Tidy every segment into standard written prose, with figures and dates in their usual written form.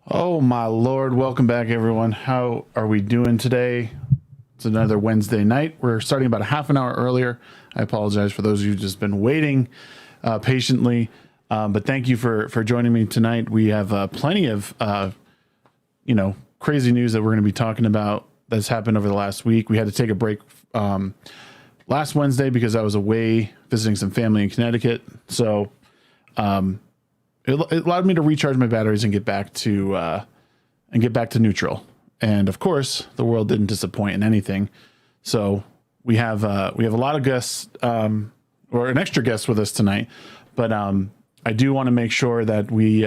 Oh my Lord, welcome back everyone. How are we doing today? It's another Wednesday night. We're starting about a half an hour earlier. I apologize for those of you who've just been waiting patiently. But thank you for joining me tonight. We have plenty of crazy news that we're going to be talking about that's happened over the last week. We had to take a break last Wednesday because I was away visiting some family in Connecticut. So it allowed me to recharge my batteries and get back to neutral. And of course, the world didn't disappoint in anything. So we have a lot of guests, or an extra guest with us tonight. But I do want to make sure that we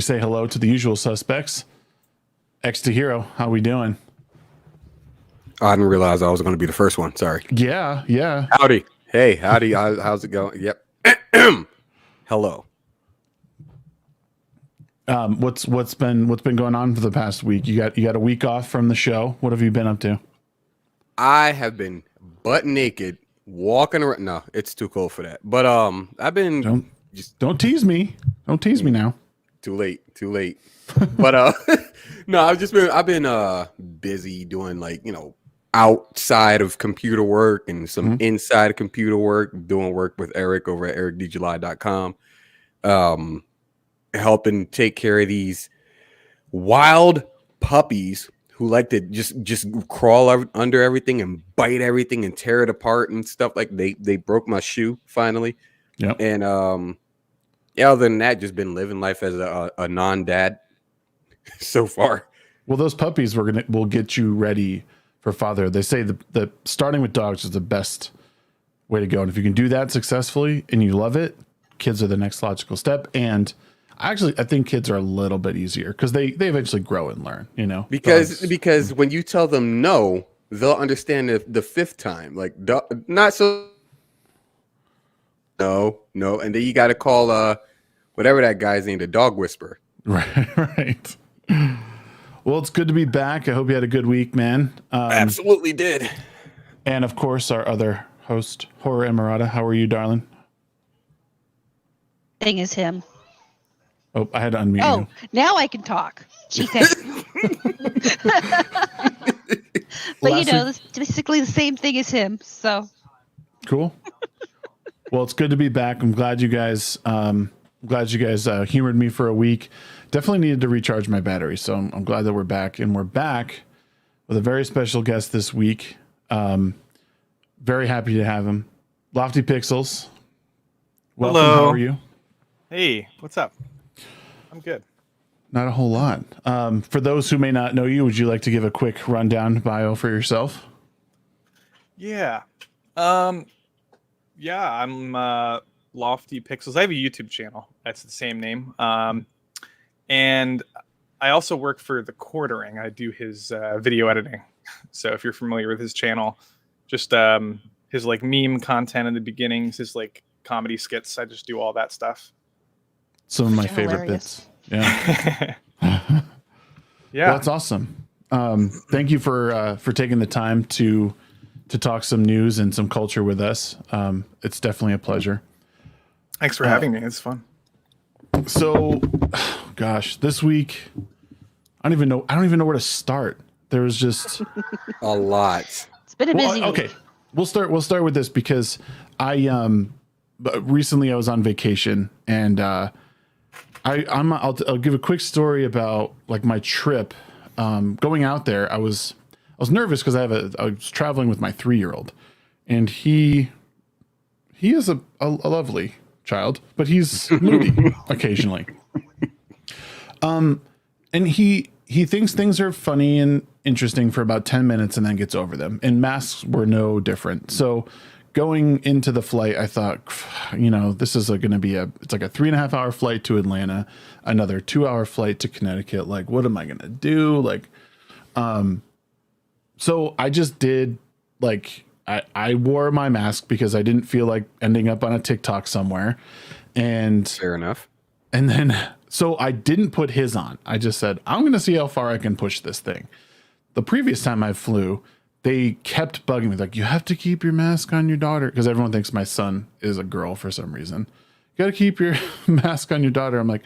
say hello to the usual suspects. X to Hero, how we doing? I didn't realize I was going to be the first one. Sorry. Yeah. Howdy. Hey, howdy. How's it going? Yep. Hello. What's been going on for the past week? You got a week off from the show. What have you been up to? I have been butt naked walking around. No, it's too cold for that. But I've been don't tease me. Don't tease me now. Too late. But no, I've been busy doing outside of computer work and some inside of computer work, doing work with Eric over at ericdjuly.com. Helping take care of these wild puppies who like to just crawl under everything and bite everything and tear it apart and stuff. Like they broke my shoe finally. Yep. And other than that, just been living life as a non-dad so far. Well, those puppies will get you ready for father. They say the starting with dogs is the best way to go. And if you can do that successfully and you love it, kids are the next logical step. And I think kids are a little bit easier because they eventually grow and learn, because when you tell them no, they'll understand the fifth time, like not so no. And then you got to call whatever that guy's name, the dog whisperer. Right. Well, it's good to be back. I hope you had a good week, man. Absolutely did. And of course, our other host, Horror Emirata. How are you, darling? Thing is him. Oh, I had to unmute you. Oh, now I can talk. Jesus. But it's basically the same thing as him. So cool. Well, it's good to be back. I'm glad you guys humored me for a week. Definitely needed to recharge my battery, so I'm glad that we're back, and we're back with a very special guest this week. Very happy to have him, Lofty Pixels. Welcome. Hello. How are you? Hey, what's up? I'm good. Not a whole lot. For those who may not know you, would you like to give a quick rundown bio for yourself? Yeah. I'm Lofty Pixels. I have a YouTube channel. That's the same name. And I also work for The Quartering. I do his video editing. So if you're familiar with his channel, just his meme content in the beginnings, his comedy skits, I just do all that stuff. Some of my favorite bits. Yeah. Yeah. Well, that's awesome. Thank you for taking the time to talk some news and some culture with us. It's definitely a pleasure. Thanks for having me. It's fun. So, gosh, this week, I don't even know where to start. There was just a lot. It's been a busy week. Okay, we'll start with this because recently I was on vacation and I'll give a quick story about my trip. Going out there, I was nervous because I was traveling with my 3-year-old, and he is a lovely child, but he's moody occasionally. And he thinks things are funny and interesting for about 10 minutes and then gets over them. And masks were no different. So going into the flight, I thought, this is going to be it's like a 3.5-hour flight to Atlanta, another 2-hour flight to Connecticut. Like, what am I going to do? So I just did I wore my mask because I didn't feel like ending up on a TikTok somewhere. And fair enough. And then, so I didn't put his on. I just said, I'm going to see how far I can push this thing. The previous time I flew, they kept bugging me. You have to keep your mask on your daughter. Because everyone thinks my son is a girl for some reason. You got to keep your mask on your daughter. I'm like,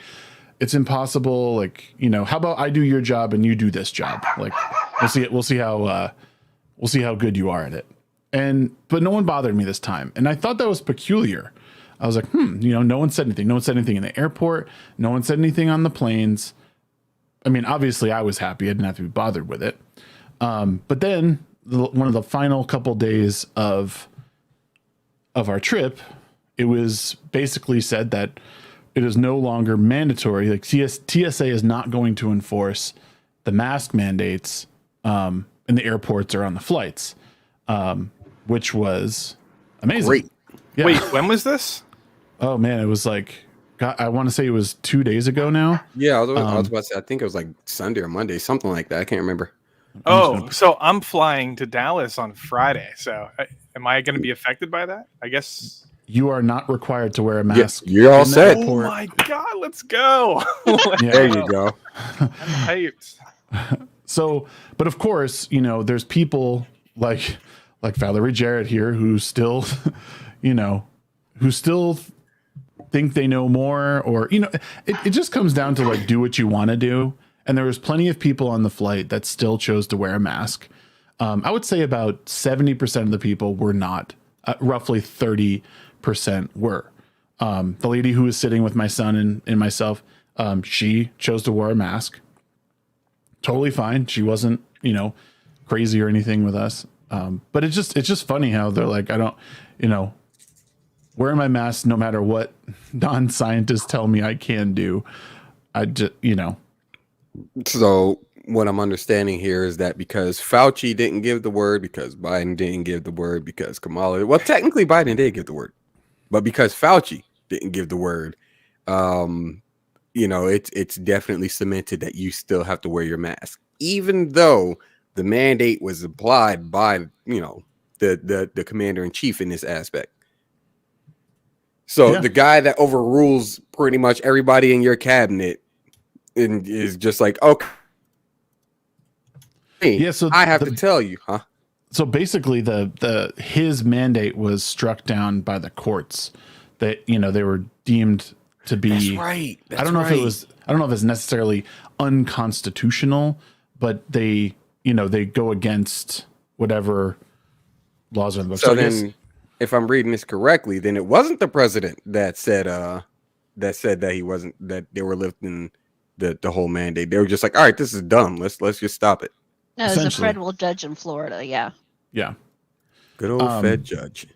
it's impossible. Like, you know, how about I do your job and you do this job? Like, we'll see how good you are at it. But no one bothered me this time. And I thought that was peculiar. I was like, you know, no one said anything. No one said anything in the airport. No one said anything on the planes. I mean, obviously I was happy. I didn't have to be bothered with it. But then one of the final couple days of our trip, it was basically said that it is no longer mandatory. Like TSA is not going to enforce the mask mandates in the airports or on the flights, which was amazing. Great. Yeah. Wait, when was this? Oh man, it was like, God, I want to say it was 2 days ago now. Yeah, I was about to say, I think it was like Sunday or Monday, something like that. I can't remember. So I'm flying to Dallas on Friday. So am I going to be affected by that? I guess. You are not required to wear a mask. You're all in the set. airport. Oh my God, let's go. Yeah. There you go. I'm hyped. So, but of course, you know, there's people like Valerie Jarrett here who still, you know, who still think they know more, or, you know, it just comes down to like, do what you want to do. And there was plenty of people on the flight that still chose to wear a mask. I would say about 70% of the people were not, roughly 30% were. The lady who was sitting with my son and myself, she chose to wear a mask. Totally fine. She wasn't, you know, crazy or anything with us. But it's just funny how they're like, I don't, you know, wearing my mask no matter what non-scientists tell me I can do. I just, you know. So what I'm understanding here is that because Fauci didn't give the word, because Biden didn't give the word, because Kamala, well, technically Biden did give the word, but because Fauci didn't give the word, you know, it's definitely cemented that you still have to wear your mask, even though the mandate was applied by, you know, the commander in chief in this aspect. So Yeah. the guy that overrules pretty much everybody in your cabinet and is just like, okay, Yeah, so I have to tell you, huh? So basically his mandate was struck down by the courts. That, you know, they were deemed to be, That's right. I don't know if it's necessarily unconstitutional, but they, you know, they go against whatever laws are in the book. So then, if I'm reading this correctly, then it wasn't the president that said that he wasn't, that they were lifting the whole mandate. They were just like, all right, this is dumb. Let's just stop it. No, it was a Essentially. federal judge in Florida. Yeah. Yeah. Good old Fed judge.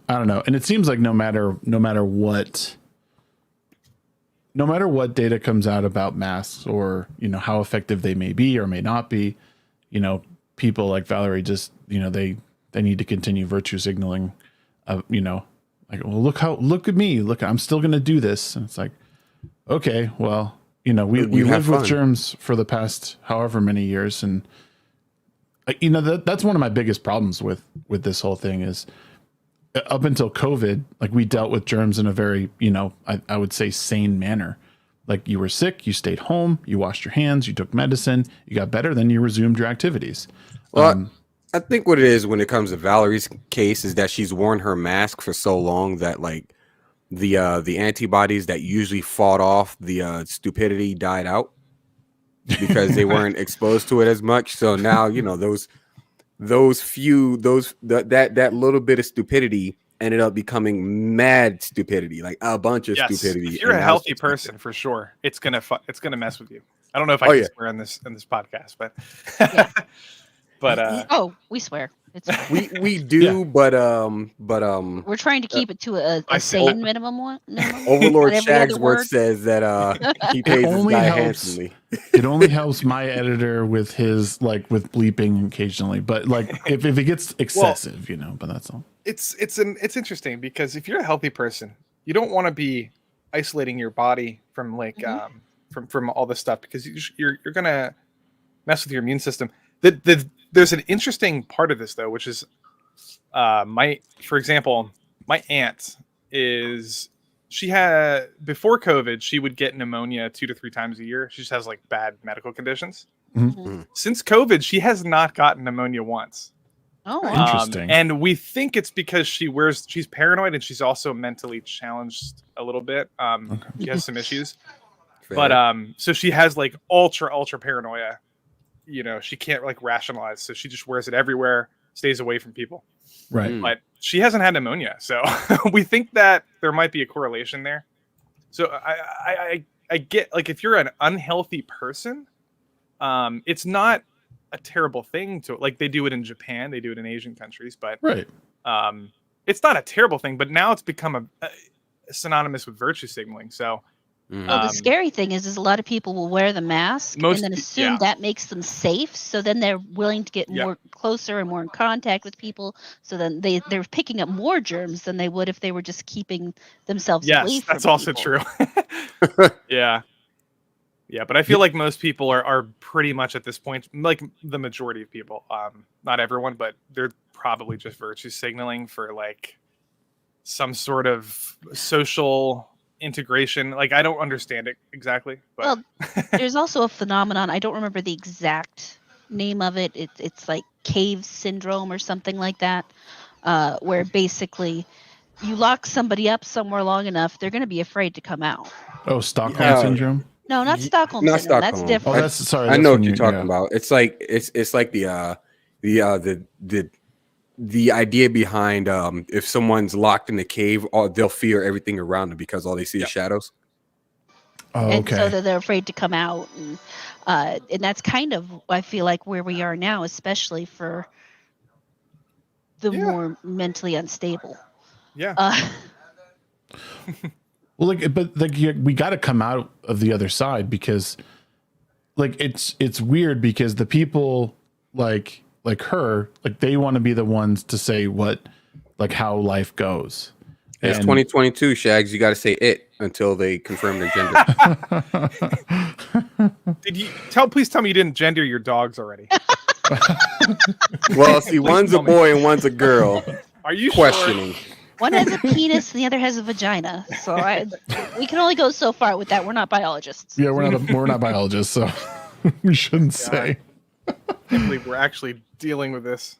I don't know. And it seems like no matter what data comes out about masks, or, you know, how effective they may be or may not be, you know, people like Valerie just, you know, they need to continue virtue signaling, you know, like, well, look at me, I'm still going to do this. And it's like, okay, well, you know, we lived with germs for the past however many years. And, you know, that's one of my biggest problems with this whole thing is, up until COVID, like, we dealt with germs in a very, you know, I would say sane manner. Like, you were sick, you stayed home, you washed your hands, you took medicine, you got better, then you resumed your activities. Well, I think what it is when it comes to Valerie's case is that she's worn her mask for so long that, like, the antibodies that usually fought off the stupidity died out because they weren't exposed to it as much. So now, you know, that little bit of stupidity ended up becoming mad stupidity, like a bunch of stupidity. If you're a healthy person, for sure, it's gonna mess with you. I don't know if I can swear in this podcast, but Yeah. but we swear. It's we do, but we're trying to keep it to a sane minimum. Overlord Shagsworth says that he pays this guy handsomely. It only helps my editor with his, like, with bleeping occasionally, but like if it gets excessive, you know, but that's all. It's interesting because if you're a healthy person, you don't want to be isolating your body from like from all this stuff, because you're gonna mess with your immune system. There's an interesting part of this though, which is for example, my aunt she had, before COVID, she would get pneumonia 2 to 3 times a year. She just has like bad medical conditions. Mm-hmm. Since COVID, she has not gotten pneumonia once. Oh, wow. Interesting. And we think it's because she's paranoid and she's also mentally challenged a little bit. She has some issues. Fair. But so she has like ultra paranoia. She can't like rationalize, so she just wears it everywhere, stays away from people. Right. Mm. But she hasn't had pneumonia, so we think that there might be a correlation there. So I get, like, if you're an unhealthy person, it's not a terrible thing to, like, they do it in Japan, they do it in Asian countries, but Right. it's not a terrible thing. But now it's become a synonymous with virtue signaling. So. Well, the scary thing is a lot of people will wear the mask and then assume that makes them safe. So then they're willing to get more closer and more in contact with people. So then they're picking up more germs than they would if they were just keeping themselves away from Yes, that's also people. true. Yeah. But I feel like most people are pretty much at this point, like the majority of people, not everyone, but they're probably just virtue signaling for like some sort of social integration. Like, I don't understand it exactly, but Well, there's also a phenomenon. I don't remember the exact name of it. It's like cave syndrome or something like that, where basically you lock somebody up somewhere long enough, they're going to be afraid to come out. Oh, Stockholm syndrome. No, not Stockholm Not syndrome. That's Stockholm. different. Oh, that's sorry. I that's know when what you're talking yeah. about. It's like it's like the idea behind if someone's locked in the cave, they'll fear everything around them because all they see is shadows. Oh, And so okay. that they're afraid to come out, and that's kind of, I feel like, where we are now, especially for the more mentally unstable. yeah. Well, we got to come out of the other side, because like it's weird, because the people like her, like, they want to be the ones to say how life goes. It's And 2022, Shags. You got to say it until they confirm their gender. Did you please tell me you didn't gender your dogs already? Well, see, one's a boy and one's a girl. Are you Questioning. One has a penis and the other has a vagina. So we can only go so far with that. We're not biologists. yeah, we're not biologists, so we shouldn't say. I can't believe we're actually dealing with this.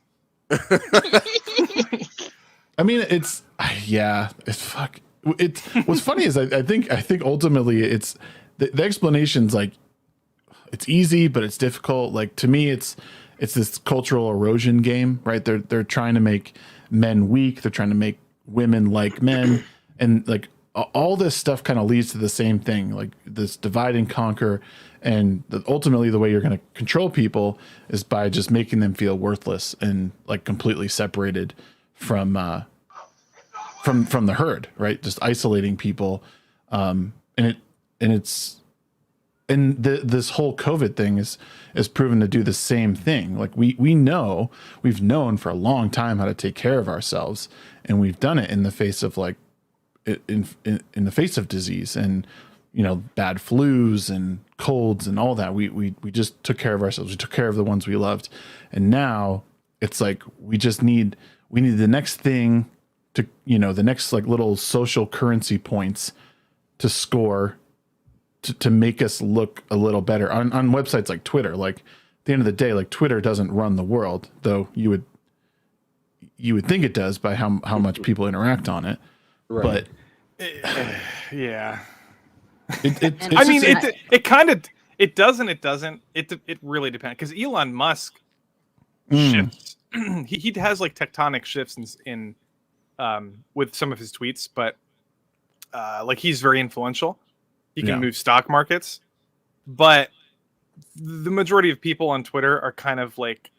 I mean, it's fuck. What's funny is I think ultimately it's the explanation's like, it's easy, but it's difficult. Like, to me, it's this cultural erosion game, right? They're trying to make men weak. They're trying to make women like men, and like all this stuff kind of leads to the same thing, like this divide and conquer. And ultimately, the way you're going to control people is by just making them feel worthless and like completely separated from the herd, right? Just isolating people, this whole COVID thing is proven to do the same thing. Like we've known for a long time how to take care of ourselves, and we've done it in the face of like in the face of disease and bad flus and colds and all that. We just took care of ourselves. We took care of the ones we loved, and now it's like we need the next thing to the next like little social currency points to score to make us look a little better on websites like Twitter. Like, at the end of the day, like, Twitter doesn't run the world, though you would think it does by how much people interact on it. Right. But Yeah. It doesn't. It really depends, because Elon Musk shifts. he has like tectonic shifts in with some of his tweets, but like, he's very influential. He can move stock markets, but the majority of people on Twitter are kind of like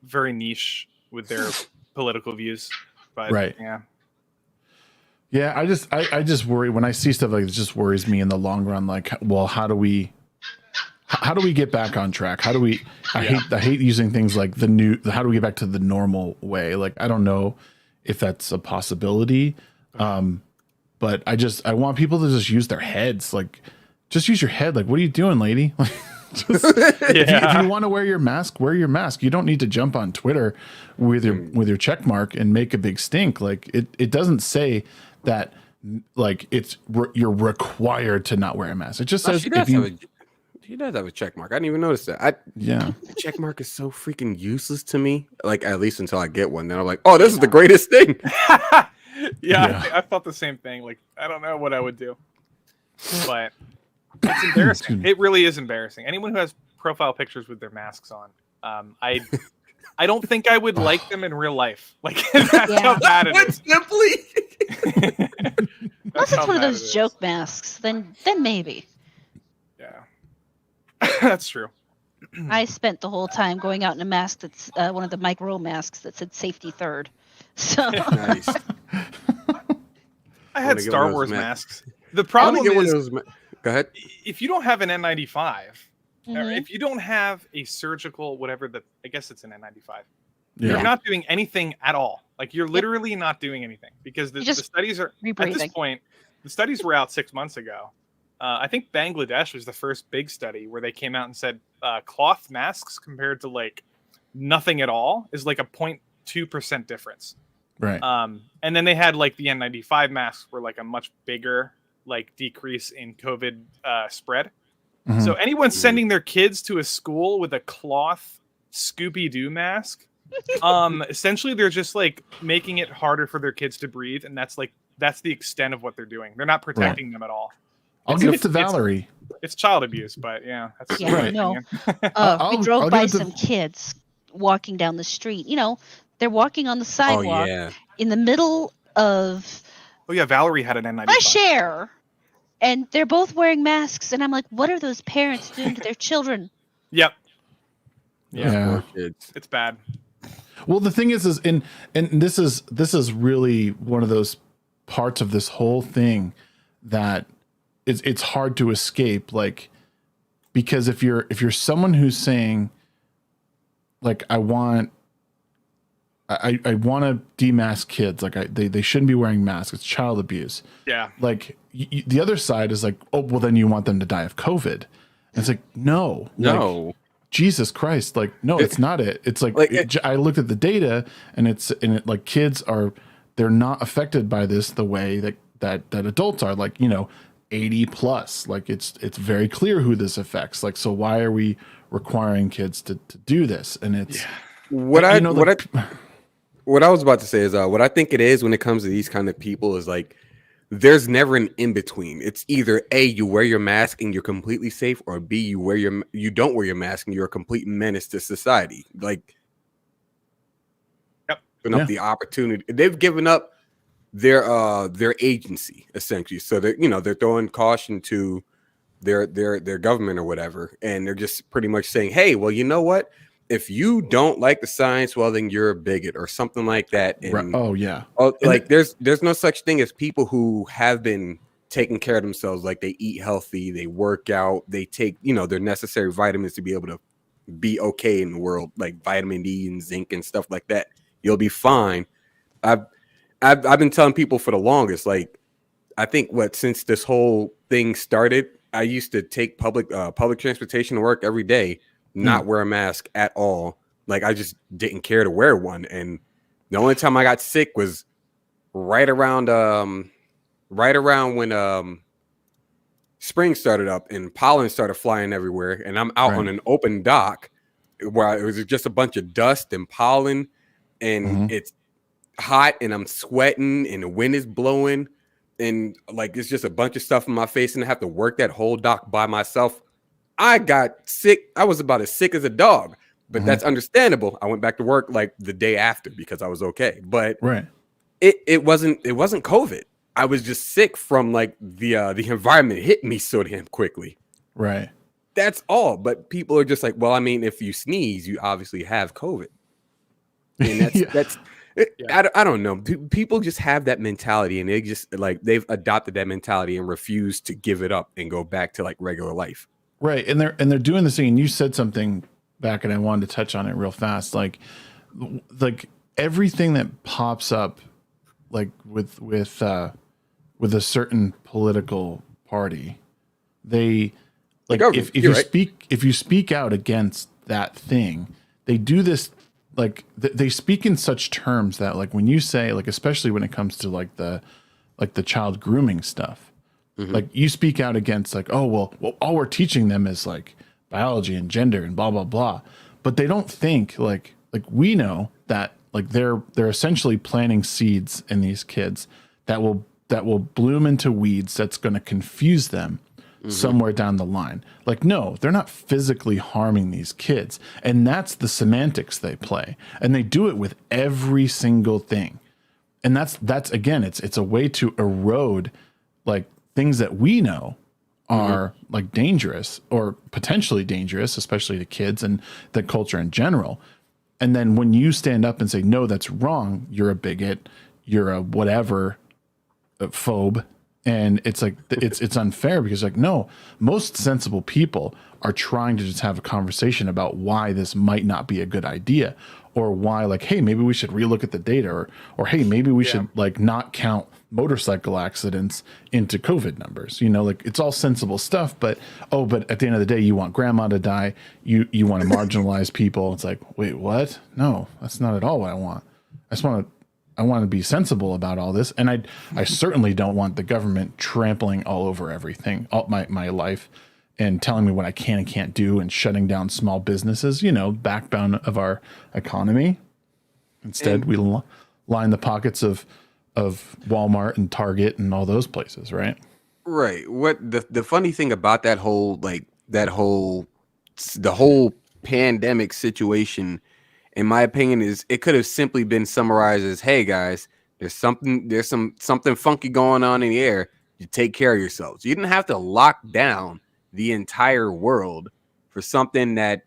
very niche with their political views. But right. Yeah, I just worry when I see stuff like this. It just worries me in the long run. Like, well, how do we get back on track? How do we? I hate using things like how do we get back to the normal way? Like, I don't know if that's a possibility, but I want people to just use their heads. Like, just use your head. Like, what are you doing, lady? Like, if you want to wear your mask, wear your mask. You don't need to jump on Twitter with your check mark and make a big stink. Like, it doesn't say that like you're required to not wear a mask. It just says he He does have a check mark. I didn't even notice that. Yeah. The check mark is so freaking useless to me. Like, at least until I get one. Then I'm like, oh, this is the greatest thing. Yeah. I felt the same thing. Like, I don't know what I would do. But it's embarrassing. It really is embarrassing. Anyone who has profile pictures with their masks on, I don't think I would like them in real life. Like, that's how bad it is. Simply. Unless it's one of those joke masks, then maybe. Yeah. That's true. I spent the whole time going out in a mask that's one of the Mike Rowe masks that said safety third. So Nice. I had Star Wars masks. The problem is, go ahead. If you don't have an N95, or if you don't have a surgical, whatever I guess it's an N95, you're not doing anything at all. Like, you're literally not doing anything because the studies are at this point. The studies were out 6 months ago. I think Bangladesh was the first big study where they came out and said cloth masks compared to like nothing at all is like a 0.2% difference. Right. And then they had like the N95 masks were like a much bigger like decrease in COVID spread. Mm-hmm. So anyone sending their kids to a school with a cloth Scooby-Doo mask, essentially they're just like making it harder for their kids to breathe, and that's the extent of what they're doing. They're not protecting them at all. I'll give it to Valerie. It's child abuse, but yeah, that's right. No. We drove by some kids walking down the street. You know, they're walking on the sidewalk in the middle of. Oh yeah, Valerie had an N95. Fresh air, and they're both wearing masks, and I'm like, what are those parents doing to their children? Yep. Yeah. It's bad. Well, the thing is and this is really one of those parts of this whole thing that it's hard to escape, like, because if you're someone who's saying like I want to demask kids, like they shouldn't be wearing masks, it's child abuse. Yeah. Like the other side is like, oh well, then you want them to die of COVID. And it's like no. Like, Jesus Christ, like no, it's not it. It's like I looked at the data and it like kids they're not affected by this the way that adults are, like, you know, 80 plus, like it's very clear who this affects. Like, so why are we requiring kids to do this? And it's what I was about to say is what I think it is when it comes to these kind of people is like there's never an in between. It's either A, you wear your mask and you're completely safe, or B, you don't wear your mask and you're a complete menace to society. Like, giving up the opportunity. They've given up their agency essentially. So they're throwing caution to their government or whatever, and they're just pretty much saying, hey, well, you know what? If you don't like the science, well, then you're a bigot or something like that. And, like there's no such thing as people who have been taking care of themselves. Like, they eat healthy, they work out, they take, their necessary vitamins to be able to be okay in the world, like vitamin D and zinc and stuff like that. You'll be fine. I've been telling people for the longest, like, I think since this whole thing started, I used to take public transportation to work every day, not wear a mask at all. Like, I just didn't care to wear one. And the only time I got sick was right around when spring started up and pollen started flying everywhere. And I'm out on an open dock where it was just a bunch of dust and pollen, and it's hot and I'm sweating and the wind is blowing and like it's just a bunch of stuff in my face, and I have to work that whole dock by myself. I got sick. I was about as sick as a dog, but that's understandable. I went back to work like the day after because I was okay. But it wasn't COVID. I was just sick from like the environment hit me so damn quickly. Right. That's all. But people are just like, well, I mean, if you sneeze, you obviously have COVID. And that's I don't know. People just have that mentality, and they just like they've adopted that mentality and refuse to give it up and go back to like regular life. Right. And they're doing this thing, and you said something back and I wanted to touch on it real fast. Like everything that pops up like with a certain political party, they like if you speak out against that thing, they do this. Like they speak in such terms that like when you say, like, especially when it comes to like the child grooming stuff, Like you speak out against like, oh, well, all we're teaching them is like biology and gender and blah, blah, blah. But they don't think like we know that like they're essentially planting seeds in these kids that will bloom into weeds that's going to confuse them somewhere down the line. Like, no, they're not physically harming these kids. And that's the semantics they play. And they do it with every single thing. And that's again, it's a way to erode like things that we know are like dangerous or potentially dangerous, especially to kids and the culture in general. And then when you stand up and say, no, that's wrong, you're a bigot, you're a whatever, a phobe. And it's like, it's unfair because like, no, most sensible people are trying to just have a conversation about why this might not be a good idea, or why like, hey, maybe we should relook at the data, or hey, maybe we should like not count motorcycle accidents into COVID numbers. You know, like it's all sensible stuff, but at the end of the day, you want grandma to die. You want to marginalize people. It's like, wait, what? No, that's not at all what I want. I want to be sensible about all this. And I certainly don't want the government trampling all over everything, all my life, and telling me what I can and can't do and shutting down small businesses, you know, backbone of our economy. Instead, we line the pockets of Walmart and Target and all those places, right? Right. What the funny thing about the whole pandemic situation, in my opinion, is it could have simply been summarized as, hey guys, there's something funky going on in the air. You take care of yourselves. You didn't have to lock down the entire world for something that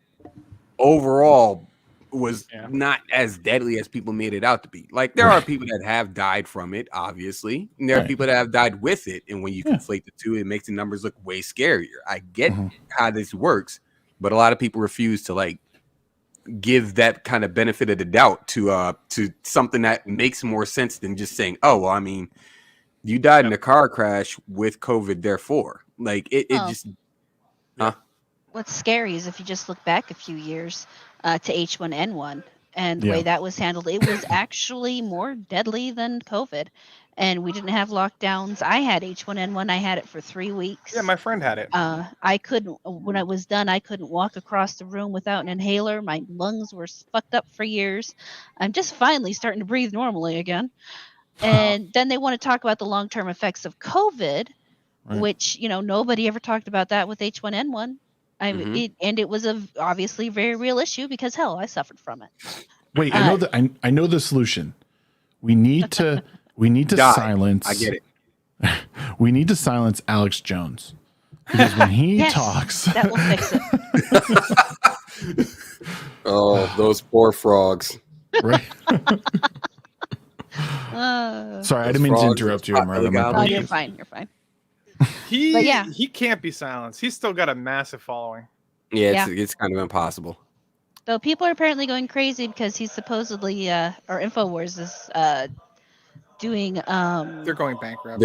overall was not as deadly as people made it out to be. Like there are people that have died from it, obviously, and there are people that have died with it. And when you conflate the two, it makes the numbers look way scarier. I get how this works, but a lot of people refuse to like give that kind of benefit of the doubt to something that makes more sense than just saying, oh, well, I mean, you died in a car crash with COVID, therefore. Like it just What's scary is if you just look back a few years to H1N1 and the way that was handled, it was actually more deadly than COVID. And we didn't have lockdowns. I had H1N1. I had it for 3 weeks. Yeah, my friend had it. I couldn't, when I was done, I couldn't walk across the room without an inhaler. My lungs were fucked up for years. I'm just finally starting to breathe normally again. And then they want to talk about the long-term effects of COVID, which, you know, nobody ever talked about that with H1N1. And it was obviously a very real issue because hell, I suffered from it. Wait, I know the solution. We need to silence. I get it. We need to silence Alex Jones because when he talks, that will fix it. Oh, those poor frogs. Right. Sorry, I didn't mean to interrupt you. Oh, you're fine. You're fine. He can't be silenced. He's still got a massive following. Yeah, it's kind of impossible. Though people are apparently going crazy because he's supposedly, or InfoWars is doing. They're going bankrupt.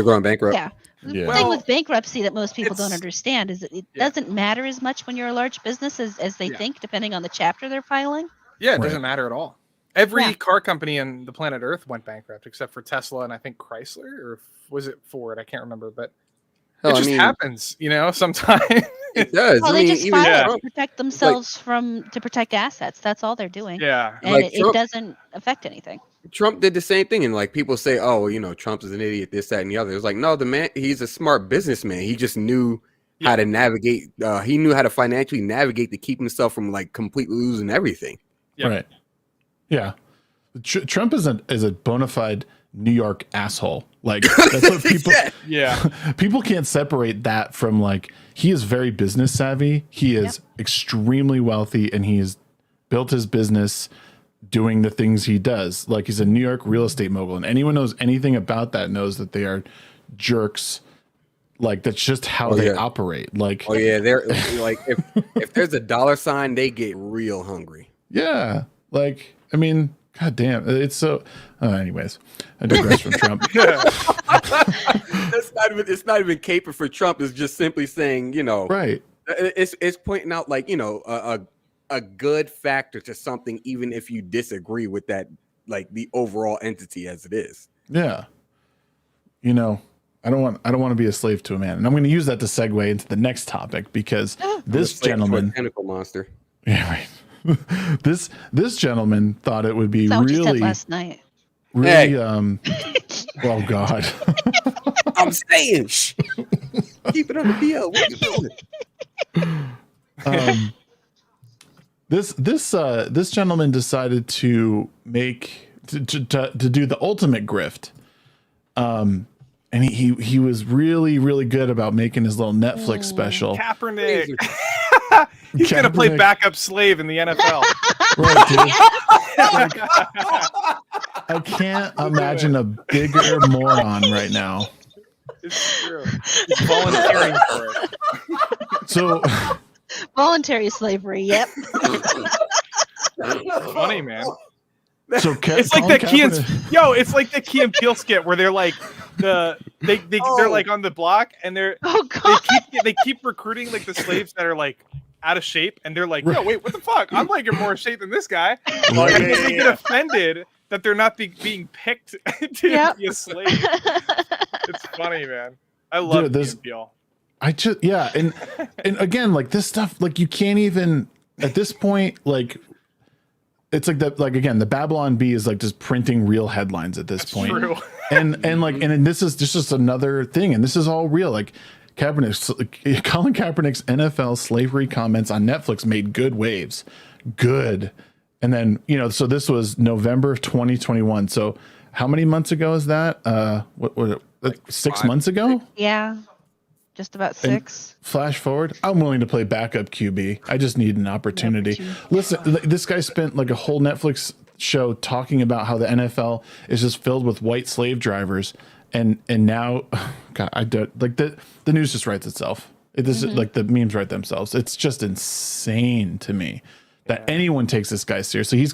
Yeah. The thing with bankruptcy that most people don't understand is that it doesn't matter as much when you're a large business as they think, depending on the chapter they're filing. Yeah, it doesn't matter at all. Every car company on the planet Earth went bankrupt except for Tesla and I think Chrysler, or was it Ford? I can't remember, but it just happens, you know, sometimes. It does. Well, they just file it to protect themselves to protect assets. That's all they're doing. Yeah. And like it doesn't affect anything. Trump did the same thing. And like people say, oh, you know, Trump is an idiot, this, that, and the other. It's like, no, the man, he's a smart businessman. He just knew how to navigate. He knew how to financially navigate to keep himself from like completely losing everything. Yep. Right. Yeah. Trump is a bona fide New York asshole. Like that's what people. People can't separate that from like he is very business savvy. He is extremely wealthy, and he has built his business doing the things he does. Like he's a New York real estate mogul, and anyone knows anything about that knows that they are jerks. Like that's just how they operate. Like they're like if there's a dollar sign, they get real hungry. Yeah, like I mean. God damn, it's so. Anyways, I digress from Trump. It's not even caping for Trump. It's just simply saying, you know, right. It's pointing out like, you know, a good factor to something, even if you disagree with that, like the overall entity as it is. Yeah. You know, I don't want to be a slave to a man. And I'm going to use that to segue into the next topic because this gentleman, tentacle monster. Yeah, right. This gentleman thought it would be That's what you said really last night. really Hey. oh God. I'm saying, shh. Keep it on the PL. What you doing? This gentleman decided to make to do the ultimate grift. And he was really good about making his little Netflix special. Kaepernick. He's going to play backup slave in the NFL. Right, dude. Like, I can't imagine a bigger moron right now. It's true. He's volunteering for it. So Voluntary slavery. Yep. Funny, man. So it's like the Key and it's like the Key and Peele skit where they're like they're like on the block and they keep recruiting like the slaves that are like out of shape and they're like, yo, wait, what the fuck? I'm like in more shape than this guy. Like, they get offended that they're not being picked to be a slave. It's funny, man. I love Key and Peele. And again, like this stuff, like you can't even at this point, like it's like that, like again, the Babylon Bee is like just printing real headlines at this point. True. And this is just another thing, and this is all real. Like Colin Kaepernick's NFL slavery comments on Netflix made good waves. Good. And then, so this was November of 2021. So how many months ago is that? What 6 months ago? Yeah. Just about 6. And flash forward, I'm willing to play backup QB. I just need an opportunity. Listen, this guy spent like a whole Netflix show talking about how the NFL is just filled with white slave drivers, and now, God, I don't like the news just writes itself. It is like the memes write themselves. It's just insane to me that anyone takes this guy seriously. He's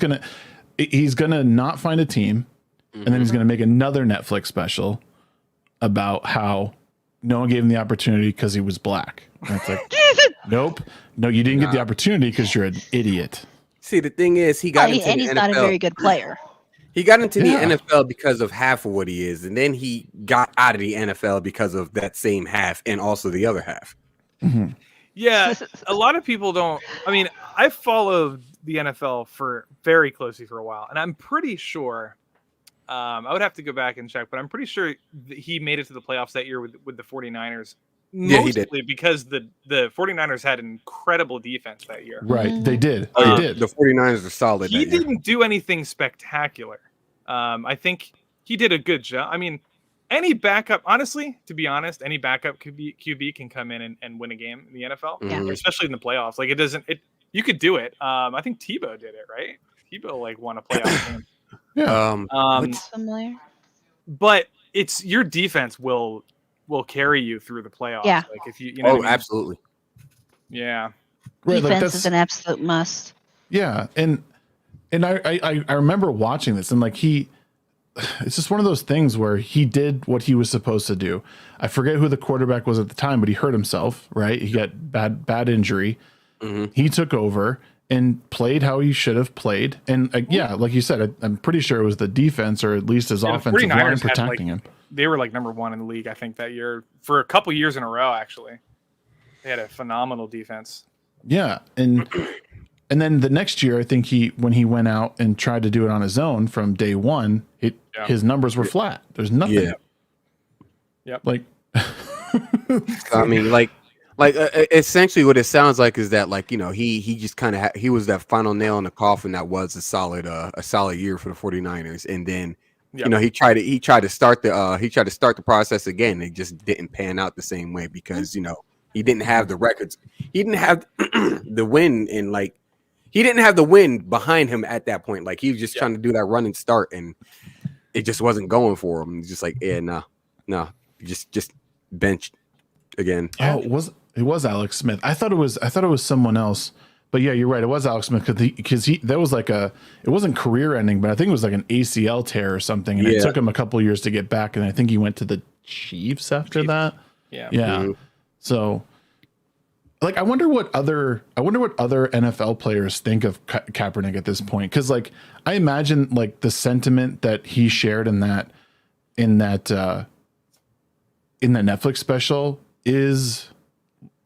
gonna not find a team, and then he's gonna make another Netflix special about how no one gave him the opportunity because he was black. And it's like, nope. No, you didn't get the opportunity because you're an idiot. See, the thing is, he got into the NFL. And he's not a very good player. He got into the NFL because of half of what he is, and then he got out of the NFL because of that same half and also the other half. Mm-hmm. Yeah, a lot of people don't. I mean, I followed the NFL very closely for a while, and I'm pretty sure. I would have to go back and check, but I'm pretty sure he made it to the playoffs that year with the 49ers. Mostly he did. Because the 49ers had an incredible defense that year. Right, they did. They did. The 49ers are solid. He didn't do anything spectacular. I think he did a good job. I mean, any backup, honestly, to be honest, any backup QB can come in and win a game in the NFL, especially in the playoffs. Like you could do it. I think Tebow did it, right? Tebow won a playoff game. Yeah. Familiar. But it's your defense will carry you through the playoffs. Yeah. Like if you know what I mean? Absolutely. Yeah. Right, defense is an absolute must. Yeah, and I remember watching this and it's just one of those things where he did what he was supposed to do. I forget who the quarterback was at the time, but he hurt himself. Right, he got bad injury. Mm-hmm. He took over and played how he should have played. And like you said, I'm pretty sure it was the defense or at least his offensive line protecting him. They were number one in the league, I think, that year for a couple years in a row. Actually, they had a phenomenal defense. Yeah, and then the next year, I think when he went out and tried to do it on his own from day one, his numbers were flat. There's nothing. Yeah. Yep. I mean, essentially what it sounds like is that he just kind of he was that final nail in the coffin that was a solid year for the 49ers, and then he tried to start the process again. It just didn't pan out the same way because he didn't have the records, he didn't have the win he didn't have the win behind him at that point. Like he was just trying to do that run and start, and it just wasn't going for him. He's just no, just benched again. Oh, it was Alex Smith. I thought it was someone else. But yeah, you're right. It was Alex Smith because that was it wasn't career ending, but I think it was like an ACL tear or something, and it took him a couple years to get back, and I think he went to the Chiefs after that. Yeah. Mm-hmm. So, I wonder what other NFL players think of Kaepernick at this point, because I imagine the sentiment that he shared in that in the Netflix special is.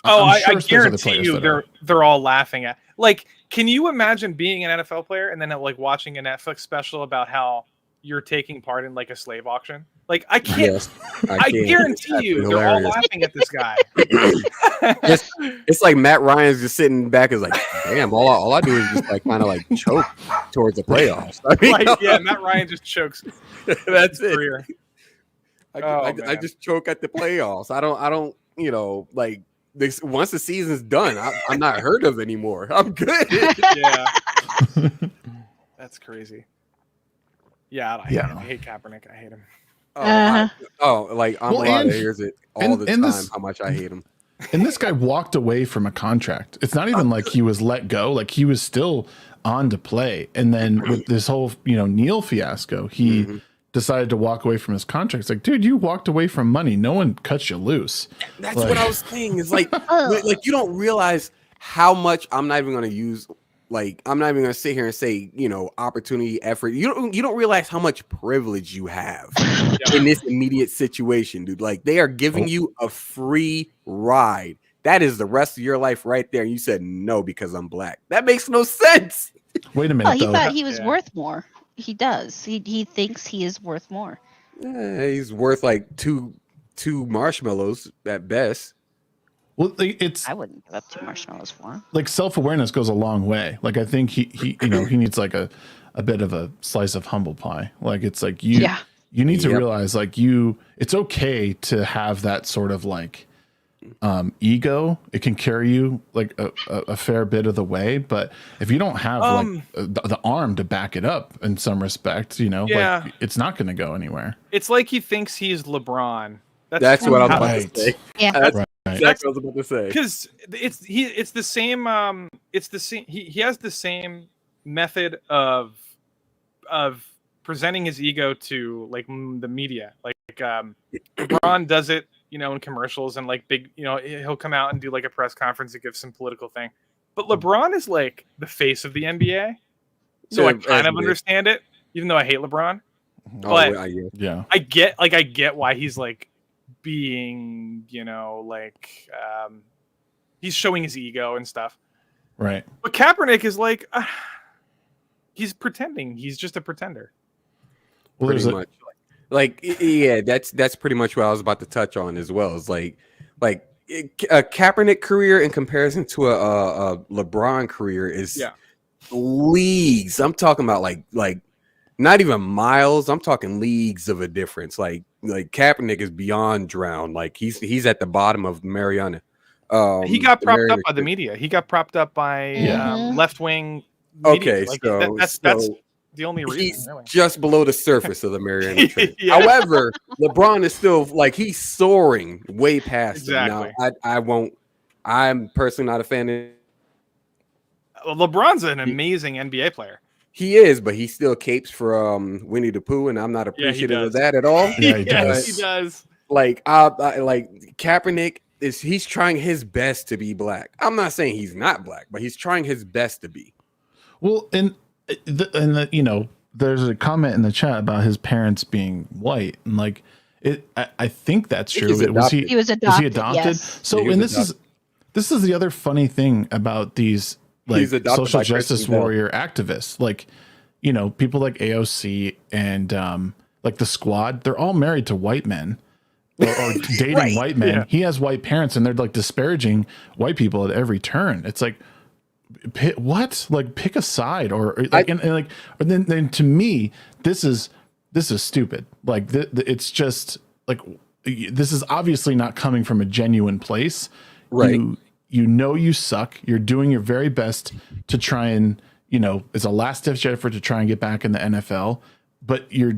I guarantee you they're all laughing at. Like, can you imagine being an NFL player and then like watching a Netflix special about how you're taking part in like a slave auction? Like, I can't. Yes, I guarantee you they're all laughing at this guy. It's like Matt Ryan's just sitting back is like, damn, all I do is just like kind of like choke towards the playoffs. I mean, Matt Ryan just chokes. That's it. Career. I just choke at the playoffs. I don't, like this once the season's done, I'm not heard of anymore. I'm good. Yeah. That's crazy. Yeah, I hate Kaepernick. I hate him. I'm allowed to hear it all the time how much I hate him. And this guy walked away from a contract. It's not even like he was let go. Like he was still on to play. And then with this whole, Neil fiasco, he decided to walk away from his contract. It's like, dude, you walked away from money. No one cut you loose. That's what I was saying. Is like you don't realize how much I'm not even going to use. Like, I'm not even going to sit here and say, opportunity, effort. You don't realize how much privilege you have in this immediate situation, dude. Like, they are giving you a free ride. That is the rest of your life right there. And you said no because I'm black. That makes no sense. Wait a minute. He thought he was worth more. He does. He thinks he is worth more. He's worth like two marshmallows at best. Well, I wouldn't give up 2 marshmallows for him. Like self-awareness goes a long way. Like I think he he needs like a bit of a slice of humble pie. Like it's like you need to realize like it's okay to have that sort of like ego. It can carry you like a fair bit of the way, but if you don't have like the arm to back it up in some respect, like it's not going to go anywhere. It's like he thinks he's LeBron. That's what I was about to say. Yeah. That's exactly what I was about to say. Because it's the same. It's the same. He has the same method of presenting his ego to like the media. Like LeBron does it, in commercials and like big. He'll come out and do like a press conference to give some political thing. But LeBron is like the face of the NBA, so I kind of understand it, even though I hate LeBron. But I get why he's like being, he's showing his ego and stuff. Right. But Kaepernick is like, he's pretending. He's just a pretender. Well, pretty much. That's pretty much what I was about to touch on as well. It's like a Kaepernick career in comparison to a LeBron career is leagues. I'm talking about like not even miles. I'm talking leagues of a difference. Like Kaepernick is beyond drowned. Like he's at the bottom of Mariana. He got propped up by the media. He got propped up by left wing. Okay, like, so that's the only reason. He's really just below the surface of the Mariana Trench. However, LeBron is still like he's soaring way past. Exactly. Now, I won't. I'm personally not a fan of. LeBron's an amazing NBA player. He is, but he still capes for Winnie the Pooh, and I'm not appreciative of that at all. Yeah, he does. He does. Like like Kaepernick he's trying his best to be black. I'm not saying he's not black, but he's trying his best to be. Well, and there's a comment in the chat about his parents being white, and like I think that's true. He was adopted. Was he adopted? Yes. So, and this is the other funny thing about these like social justice warrior activists, like people like AOC and like the Squad. They're all married to white men or dating white men. Yeah. He has white parents, and they're like disparaging white people at every turn. It's like. What? Like pick a side or like and then to me this is stupid. Like it's just like this is obviously not coming from a genuine place. Right. You suck. You're doing your very best to try and it's a last ditch effort to try and get back in the NFL, but you're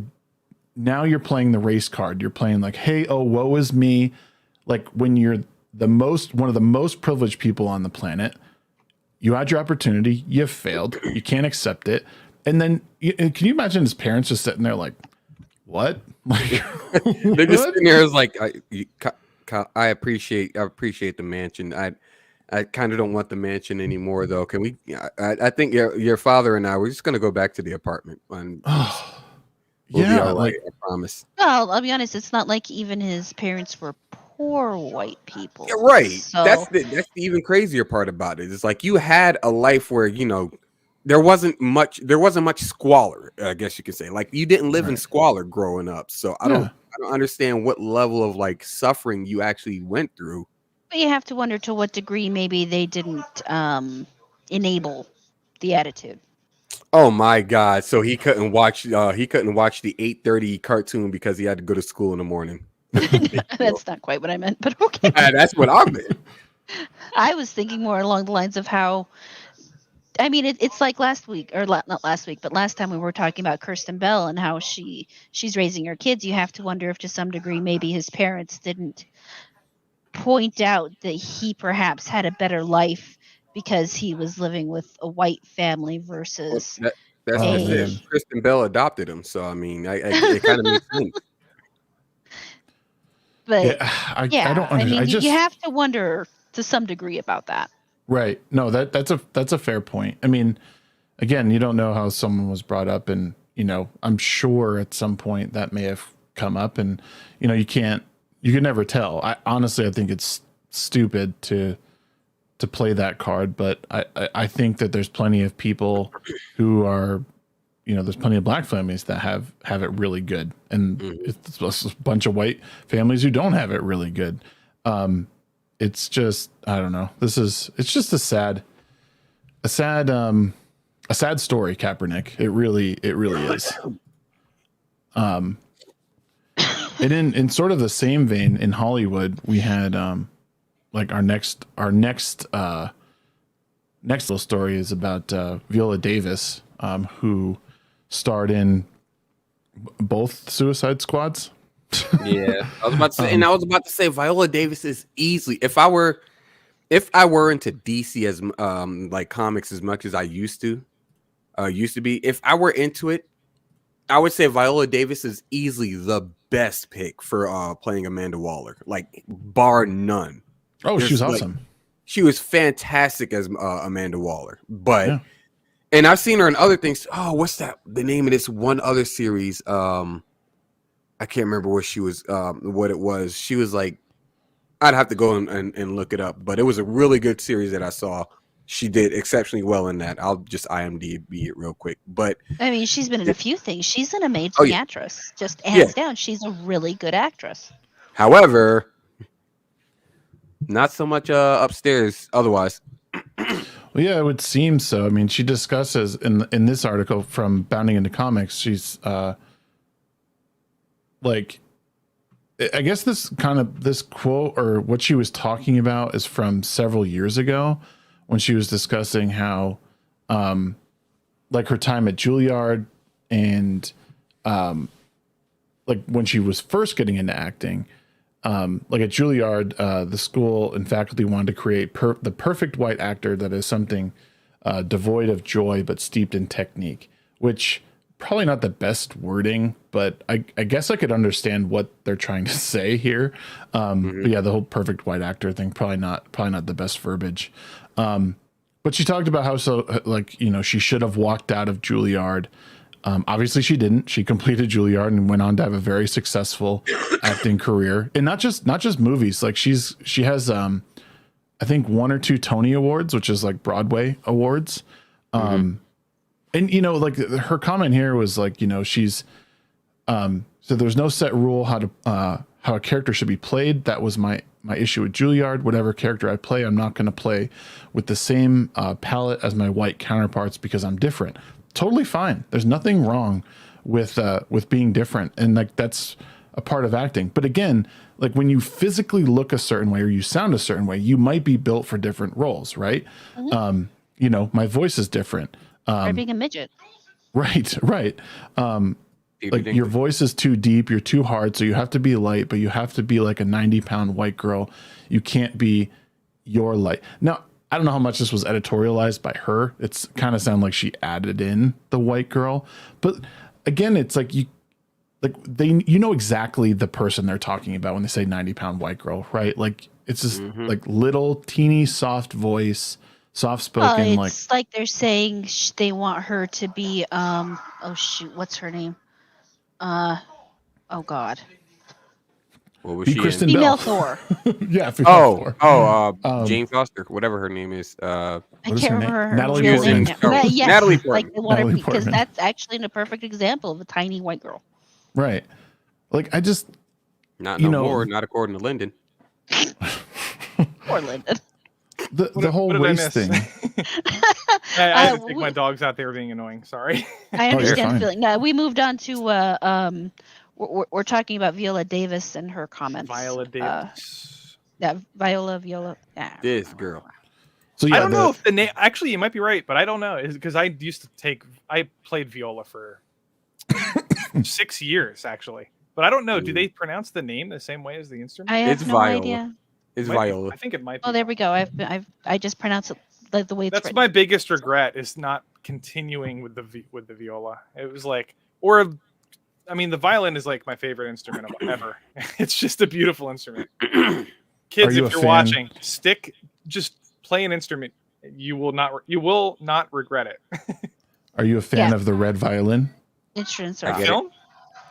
playing the race card. You're playing like, hey, oh, woe is me. Like when you're one of the most privileged people on the planet. You had your opportunity. You failed. You can't accept it. And then, can you imagine his parents just sitting there like, "What?" Like, they're just sitting there. Like, I appreciate the mansion. I kind of don't want the mansion anymore, though. Can we? I think your father and I we're just gonna go back to the apartment. And We'll be all right, I promise. Well, I'll be honest. It's not like even his parents were poor white people. Yeah, right. So, that's the even crazier part about it. It's like you had a life where there wasn't much squalor. I guess you could say, like, you didn't live in squalor growing up. So I don't understand what level of like suffering you actually went through. But you have to wonder to what degree maybe they didn't enable the attitude. Oh my God! So he couldn't watch the 8:30 cartoon because he had to go to school in the morning. That's not quite what I meant, but okay. That's what I meant. I was thinking more along the lines of how, I mean, it's like last week, or not last week, but last time we were talking about Kirsten Bell and how she's raising her kids. You have to wonder if to some degree maybe his parents didn't point out that he perhaps had a better life because he was living with a white family versus that's just it. Kristen Bell adopted him, so I mean, it kind of makes sense. But I don't understand. I mean, you have to wonder to some degree about that. Right. No, that's a fair point. I mean, again, you don't know how someone was brought up, and I'm sure at some point that may have come up, and you can never tell. I think it's stupid to play that card, but I think that there's plenty of people who are, there's plenty of black families that have it really good, and it's a bunch of white families who don't have it really good. It's just, I don't know. It's just a sad story, Kaepernick. It really is. And in sort of the same vein, in Hollywood, we had like our next little story is about Viola Davis, who starred in both Suicide Squads. Yeah, I was about to say, Viola Davis is easily, if I were into DC as like comics as much as I used to be, if I were into it, I would say Viola Davis is easily the best pick for playing Amanda Waller, like bar none. Oh, she was awesome. She was fantastic as Amanda Waller, but and I've seen her in other things. Oh, what's the name of this one other series? I can't remember what she was, what it was. She was like, I'd have to go and look it up, but it was a really good series that I saw. She did exceptionally well in that. I'll just IMDb it real quick. But I mean, she's been in a few things. She's an amazing actress, just hands down. She's a really good actress. However, not so much upstairs otherwise. Well, yeah, it would seem so. I mean, she discusses in this article from Bounding into Comics, she's like, I guess this quote or what she was talking about is from several years ago when she was discussing how like her time at Juilliard and like when she was first getting into acting, like at Juilliard, the school and faculty wanted to create the perfect white actor that is something devoid of joy but steeped in technique, which probably not the best wording, but I guess I could understand what they're trying to say here. But yeah, the whole perfect white actor thing, probably not the best verbiage. But she talked about how she should have walked out of Juilliard. Obviously she didn't. She completed Juilliard and went on to have a very successful acting career, and not just movies. Like she has I think 1 or 2 Tony Awards, which is like Broadway awards. And like her comment here was like, she's so there's no set rule how a character should be played. That was my issue with Juilliard. Whatever character I play, I'm not going to play with the same palette as my white counterparts because I'm different. Totally fine. There's nothing wrong with being different, and like that's a part of acting. But again, like when you physically look a certain way or you sound a certain way, you might be built for different roles, right? My voice is different. Or being a midget. Right. Like your voice is too deep, you're too hard, so you have to be light, but you have to be like a 90-pound white girl. You can't be your light. Now, I don't know how much this was editorialized by her. It's kind of sound like she added in the white girl, but again, it's like you know exactly the person they're talking about when they say 90-pound white girl, right? Like it's this like little teeny soft voice. Soft-spoken, it's like they're saying they want her to be, what's her name? Oh God. What was Be she Kristen in? Female Bell. Thor. Yeah, female Thor. Jane Foster, whatever her name is. I What is can't her name? remember her Natalie real Portman. name. But yes, Natalie like Portman. they want her Natalie because Portman. that's actually a perfect example of a tiny white girl. Right. Like I just Not you no know, more, not according to Lyndon. Poor Lyndon. the whole what did I race miss? thing. I had to take my dogs out. They were being annoying. Sorry. I you're understand the fine. feeling. No, we moved on to we're talking about Viola Davis and her comments. Viola Davis. Yeah, Viola. Yeah. This girl. So yeah, I don't know if the name. Actually, you might be right, but I don't know. Because I played viola for 6 years actually, but I don't know. Do they pronounce the name the same way as the instrument? I have It's no Viola. idea. It's Might be- Viola. I think it might be. Oh, there we go. I just pronounce it like the way it's That's written. my biggest regret is not continuing with the viola. It was like, I mean, the violin is like my favorite instrument ever. It's just a beautiful instrument. Kids, you if a you're fan? watching, just play an instrument. You will not regret it. Are you a fan Yeah. of the Red Violin? Instruments I are get awesome. Film?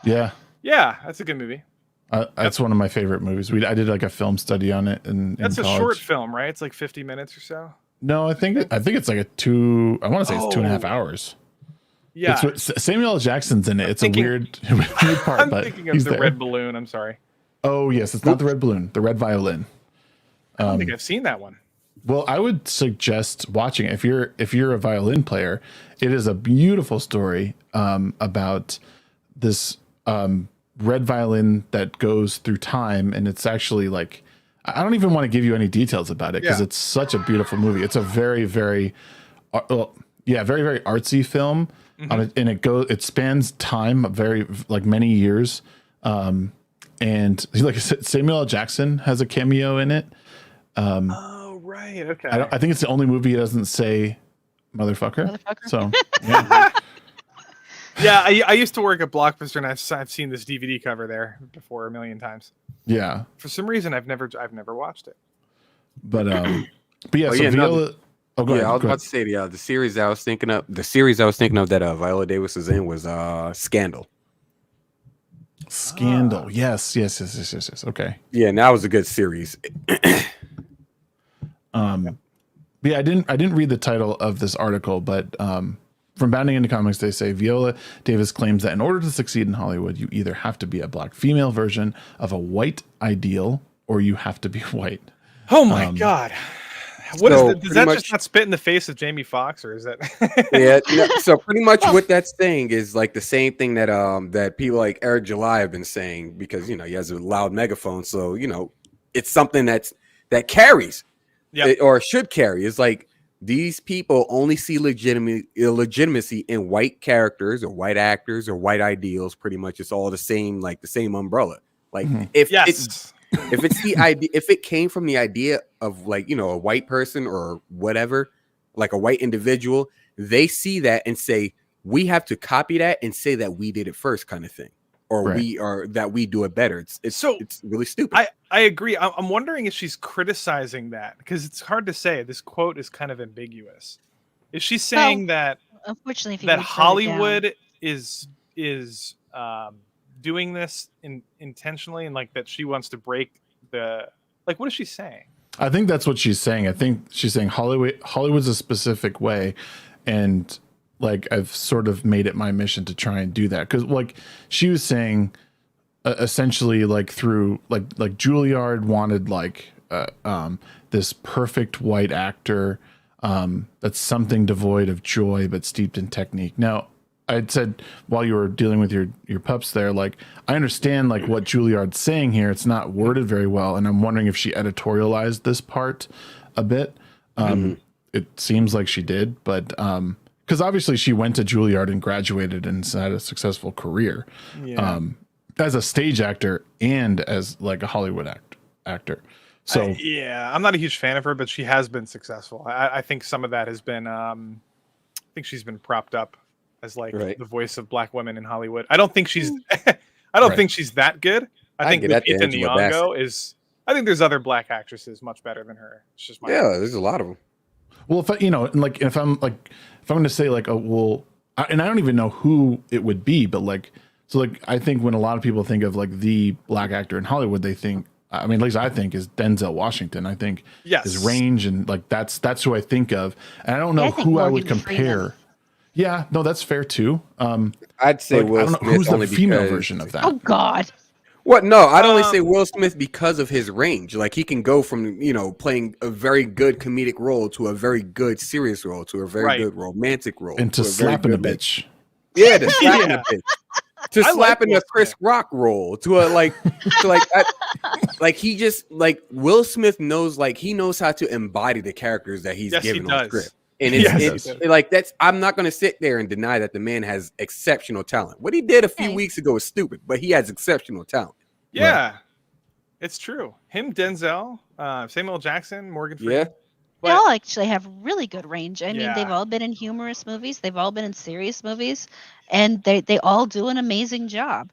Yeah. Yeah, that's a good movie. That's one of my favorite movies. I did like a film study on it in That's a college. short film, right? It's like 50 minutes or so. No, I think it's like I want to say it's 2.5 hours. Yeah. Samuel L. Jackson's in it. It's thinking- a weird part, I'm but thinking of he's the there. red balloon. I'm sorry. Oh yes, it's not the red balloon, the red violin. I don't think I've seen that one. Well, I would suggest watching it if you're a violin player. It is a beautiful story about this red violin that goes through time, and it's actually like I don't even want to give you any details about it because it's such a beautiful movie. It's a very very very artsy film, and it spans time very like many years. And like I said, Samuel L. Jackson has a cameo in it. Oh right, okay. I think it's the only movie he doesn't say motherfucker. So Yeah, I used to work at Blockbuster, and I've seen this DVD cover there before a million times. yeah, For some reason, I've never watched it. but yeah. Oh, So yeah, no, Viola. Oh, go Yeah, ahead. I was go about ahead. to say the series I was thinking of. The series I was thinking of that Viola Davis was in was Scandal. Scandal. Yes. Okay. Yeah, and that was a good series. But yeah, I didn't read the title of this article, but from Bounding into Comics, they say Viola Davis claims that in order to succeed in Hollywood, you either have to be a black female version of a white ideal, or you have to be white. Oh my god! What so is does that just not spit in the face of Jamie Foxx, or is that? Yeah, so pretty much what that's saying is like the same thing that that people like Eric July have been saying, because he has a loud megaphone, so it's something that carries, or should carry. It's like these people only see legitimacy in white characters or white actors or white ideals. Pretty much, it's all the same, like the same umbrella. Like if it's the idea, if it came from the idea of like, a white person or whatever, like a white individual, they see that and say, we have to copy that and say that we did it first, kind of thing. Or that we do it better. It's really stupid. I agree. I'm wondering if she's criticizing that, because it's hard to say. This quote is kind of ambiguous. Is she saying that unfortunately, if you that read further Hollywood down, is doing this intentionally, and like that she wants to break the, like, what is she saying? I think that's what she's saying. I think she's saying Hollywood's a specific way, and like I've sort of made it my mission to try and do that, because like she was saying, essentially like through like Juilliard wanted like this perfect white actor that's something devoid of joy but steeped in technique. Now, I'd said while you were dealing with your pups there, like I understand like what Juilliard's saying here. It's not worded very well, and I'm wondering if she editorialized this part a bit. It seems like she did, but because obviously she went to Juilliard and graduated and had a successful career as a stage actor and as like a Hollywood actor. So I'm not a huge fan of her, but she has been successful. I think some of that has been I think she's been propped up as like the voice of black women in Hollywood. I don't think she's think she's that good. I think Lupita Nyong'o is. I think there's other black actresses much better than her. It's just my opinion. There's a lot of them. Well, if I'm going to say like, and I don't even know who it would be, but like So like I think when a lot of people think of like the black actor in Hollywood, they think, I mean, at least I think, is Denzel Washington. I think his range and like that's who I think of. And I don't know who I would compare. Freeman. Yeah, no, that's fair too. I'd say like, Will I don't know Smith who's the female version of that. Oh God. What? No, I'd only say Will Smith because of his range. Like he can go from playing a very good comedic role to a very good serious role to a very good romantic role and to slapping a bitch. Yeah, to slapping a bitch. To slapping a Chris Rock role, to a like he just like Will Smith knows, like he knows how to embody the characters that he's given on script, and it's like that's. I'm not gonna sit there and deny that the man has exceptional talent. What he did a few weeks ago is stupid, but he has exceptional talent. Yeah, it's true. Him, Denzel, Samuel Jackson, Morgan Freeman. Yeah. They all actually have really good range. I mean, they've all been in humorous movies. They've all been in serious movies, and they all do an amazing job.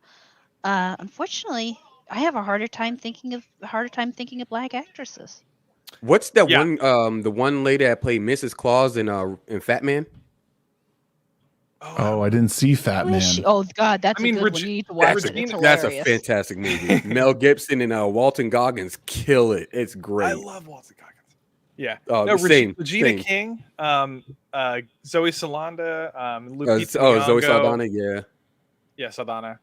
Unfortunately, I have a harder time thinking of black actresses. What's that one? The one lady that played Mrs. Claus in Fat Man. Oh, I didn't see Fat Man. Oh God, that's a good one. You need to watch it. That's a fantastic movie. Mel Gibson and Walton Goggins kill it. It's great. I love Walton Goggins. Yeah. Regina King, Zoe Saldana, Lupita Zoe Saldana, yeah. Yeah, Saldana.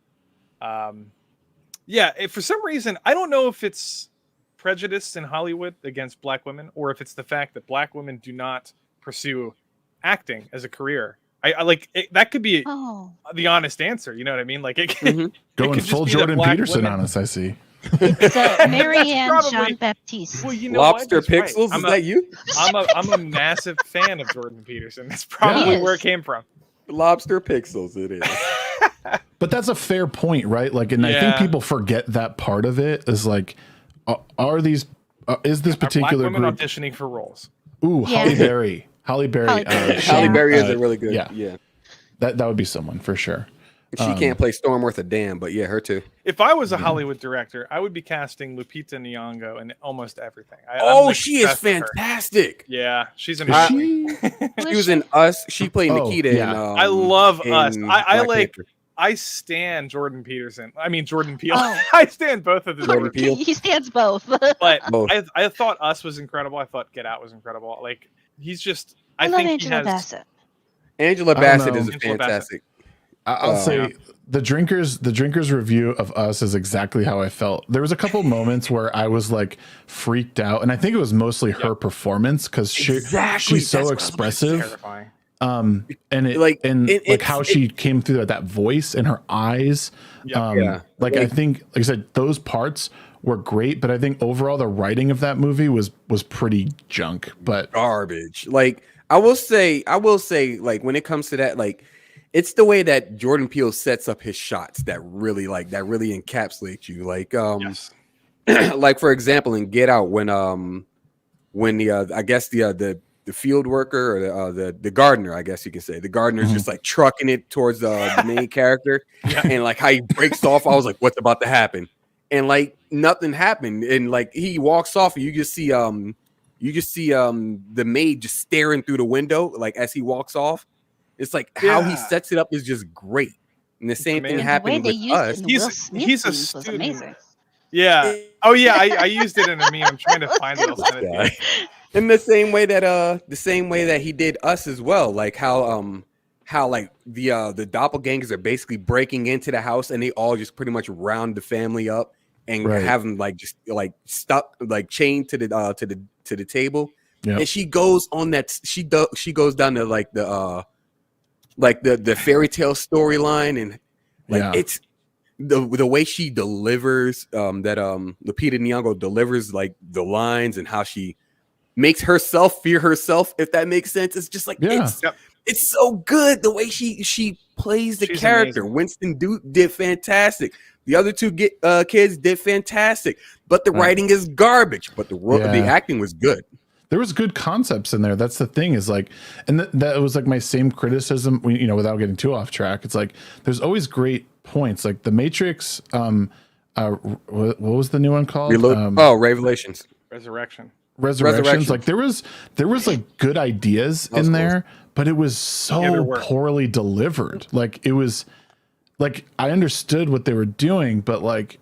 For some reason, I don't know if it's prejudice in Hollywood against black women or if it's the fact that black women do not pursue acting as a career. I like it, that could be the honest answer. You know what I mean? Like it going full Jordan Peterson on us. I see. It's Marianne Jean-Baptiste. Well, you know Lobster Pixels, is that you? I'm a massive fan of Jordan Peterson. That's probably where it came from. Lobster Pixels, it is. But that's a fair point, right? Like, and I think people forget that part of it is like, is this particular black women group auditioning for roles? Ooh, Halle Berry. Halle Berry is a really good. Yeah. That would be someone for sure. She can't play Storm worth a damn, but yeah, her too. If I was a Hollywood director, I would be casting Lupita Nyong'o in almost everything. She is fantastic. Yeah, she's amazing. She was in Us. She played Nikita. Yeah. I love Us. I stand Jordan Peterson. I mean Jordan Peele. I stand both of the Jordan Peele. He stands both. But I thought Us was incredible. I thought Get Out was incredible. Like he's just. I love think Angela Bassett. Angela Bassett is fantastic. I'll say the drinkers review of Us is exactly how I felt. There was a couple moments where I was like freaked out, and I think it was mostly her performance because she's so expressive. And how she came through that voice and her eyes. I think, like I said, those parts were great, but I think overall the writing of that movie was pretty junk, but garbage. Like I will say, like when it comes to that, like. It's the way that Jordan Peele sets up his shots that really encapsulate you. Like, like for example, in Get Out, when the field worker or the gardener, I guess you can say, the gardener's just like trucking it towards the main character, and like how he breaks off. I was like, what's about to happen? And like nothing happened, and like he walks off, and you just see the maid just staring through the window, like as he walks off. It's like how he sets it up is just great. And the same thing happened with Us. He's a student. Amazing. Yeah. Oh yeah, I used it in a meme. I'm trying to find it. In the same way that he did Us as well. Like how like the doppelgangers are basically breaking into the house and they all just pretty much round the family up and have them like just like stuck like chained to the table. Yep. And she goes on that she goes down to like the fairy tale storyline, and like it's the way she delivers Lupita Nyong'o delivers like the lines and how she makes herself fear herself, if that makes sense. It's just like it's so good the way she plays the character. Amazing. Winston did fantastic. The other two kids did fantastic, but the writing is garbage. But the acting was good. There was good concepts in there. That's the thing is like, and that was like my same criticism, without getting too off track. It's like, there's always great points. Like the Matrix, what was the new one called? Revelations. Resurrections. Like there was like good ideas in there, but it was so poorly delivered. Like it was like I understood what they were doing, but like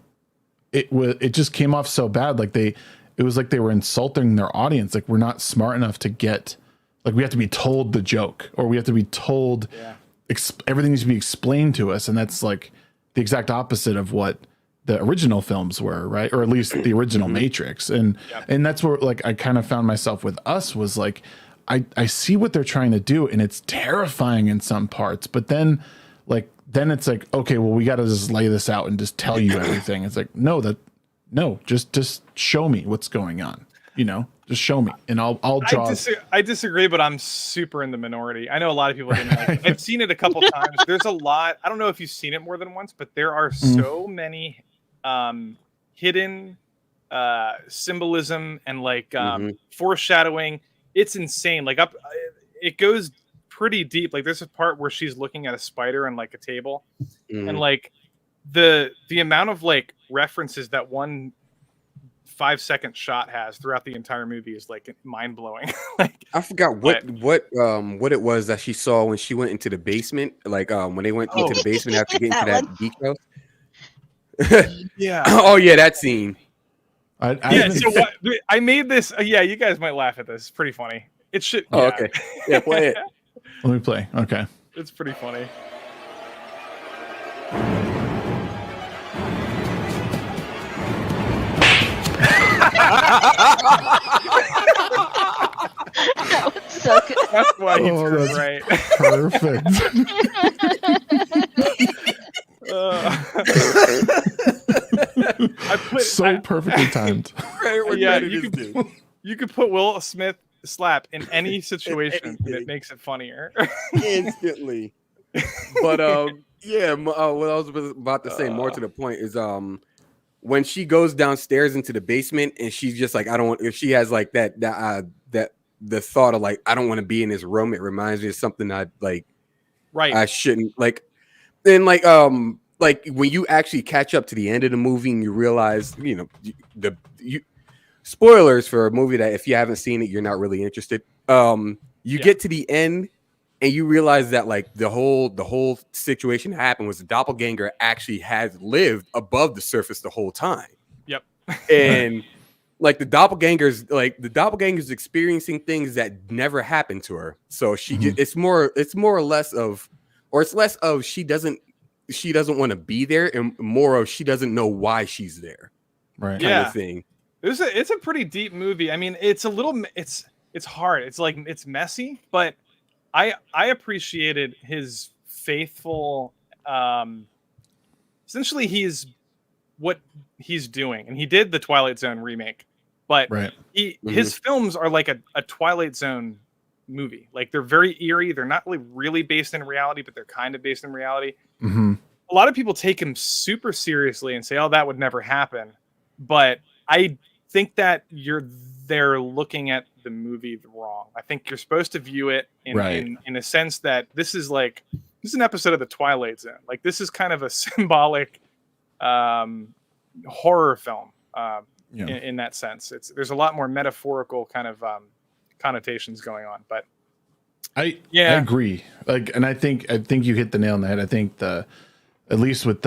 it just came off so bad. Like it was like they were insulting their audience. Like, we're not smart enough to get, like, we have to be told the joke, or we have to be told everything needs to be explained to us. And that's like the exact opposite of what the original films were, right? Or at least the original Matrix. And that's where like I kind of found myself with Us, was like, I see what they're trying to do, and it's terrifying in some parts, but then it's like, okay, well, we got to just lay this out and just tell you everything. It's like, no, just show me what's going on, just show me, and I'll draw. I disagree, but I'm super in the minority. I know a lot of people didn't like it. I've seen it a couple times. There's a lot. I don't know if you've seen it more than once, but there are so many hidden symbolism and like foreshadowing. It's insane. Like it goes pretty deep. Like, there's a part where she's looking at a spider on like a table, and like the amount of like references that 1 5-second shot has throughout the entire movie is like mind-blowing. Like, I forgot what it was that she saw when she went into the basement, like when they went into the basement after getting to that beach house. Yeah. Oh yeah, that scene. I made this. You guys might laugh at this. It's pretty funny. It should. Oh, okay. Yeah, play it. Let me play. Okay. It's pretty funny. That was so good. That's why he's right. Perfect. Perfectly timed. You could put Will Smith slap in any situation, and it makes it funnier instantly. But what I was about to say, more to the point, is when she goes downstairs into the basement and she's just like, I don't want. If she has like that the thought of like, I don't want to be in this room. It reminds me of something I like. Right. I shouldn't like. Then like when you actually catch up to the end of the movie and you realize, spoilers for a movie that if you haven't seen it, you're not really interested. You get to the end and you realize that like the whole situation happened was the doppelganger actually has lived above the surface the whole time. Yep. And like the doppelganger's experiencing things that never happened to her. So it's more or less of, or it's less of she doesn't want to be there, and more of she doesn't know why she's there. Right. Kind of thing. It's a pretty deep movie. I mean, it's hard. It's like, it's messy, but I appreciated his faithful, essentially what he's doing. And he did the Twilight Zone remake, but his films are like a Twilight Zone movie. Like, they're very eerie. They're not really based in reality, but they're kind of based in reality. Mm-hmm. A lot of people take him super seriously and say, oh, that would never happen. But I think that they're looking at the movie wrong. I think you're supposed to view it in a sense that this is an episode of the Twilight Zone. Like, this is kind of a symbolic horror film in that sense. There's a lot more metaphorical kind of connotations going on. But I agree. Like, and I think you hit the nail on the head. I think at least with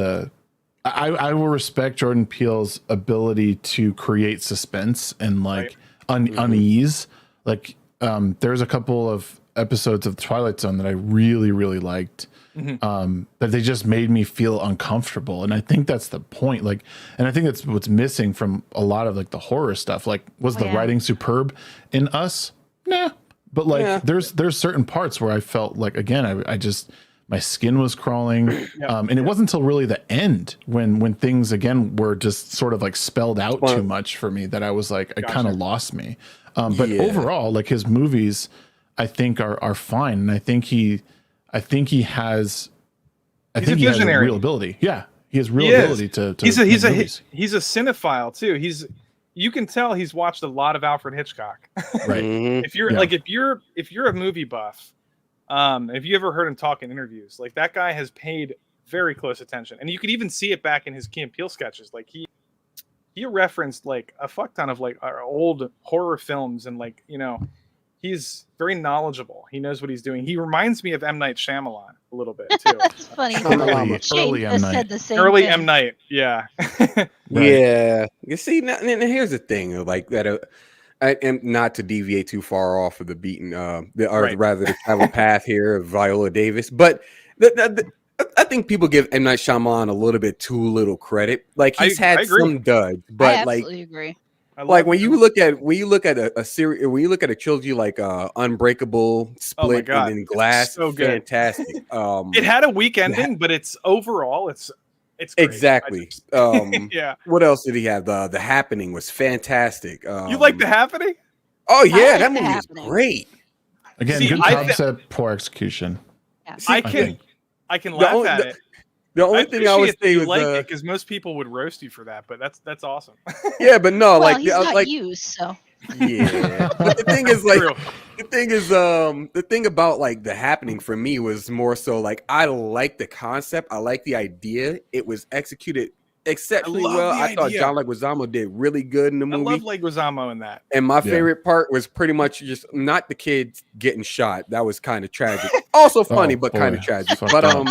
I will respect Jordan Peele's ability to create suspense and like unease. Like, there's a couple of episodes of Twilight Zone that I really, really liked. That they just made me feel uncomfortable. And I think that's the point. Like, and I think that's what's missing from a lot of like the horror stuff. Like, was the writing superb in Us? Nah. But like, there's certain parts where I felt like, again, I just, my skin was crawling. And it wasn't until really the end when things again were just sort of like spelled out too much for me that I was like, it kind of lost me. But overall, like, his movies, I think are fine. And I think he has a real ability. Yeah. He has real ability to he's a cinephile too. You can tell he's watched a lot of Alfred Hitchcock. Right. If you're if you're a movie buff, have you ever heard him talk in interviews? Like, that guy has paid very close attention, and you could even see it back in his Key and Peele sketches. Like, he referenced like a fuck ton of like our old horror films, and like, he's very knowledgeable. He knows what he's doing. He reminds me of M. Night Shyamalan a little bit too. That's funny. Early M. Night. Said the same Early thing. M. Night, yeah. Yeah. You see, now, and here's the thing, like that. And not to deviate too far off of the beaten, or rather the travel path here of Viola Davis, but I think people give M. Night Shyamalan a little bit too little credit. Like he's had some duds, but I absolutely agree. Like when you look at a series, when you look at a trilogy like Unbreakable, Split, and then Glass, so good. Fantastic. It had a weak ending, but it's overall it's great. Exactly. Yeah. What else did he have? The Happening was fantastic. You like The Happening? Oh yeah, like that movie is great. Again, good concept, poor execution. Yeah. I can laugh at it. The only thing I would say was like it because most people would roast you for that, but that's awesome. Yeah, but no, well, like he's not like used, so yeah. But the thing is, like, the thing about like The Happening for me was more so like I like the concept, I like the idea. It was executed exceptionally well. I thought John Leguizamo did really good in the movie. I love Leguizamo in that. And my favorite part was pretty much just not the kids getting shot. That was kind of tragic. Also funny, but kind of tragic. But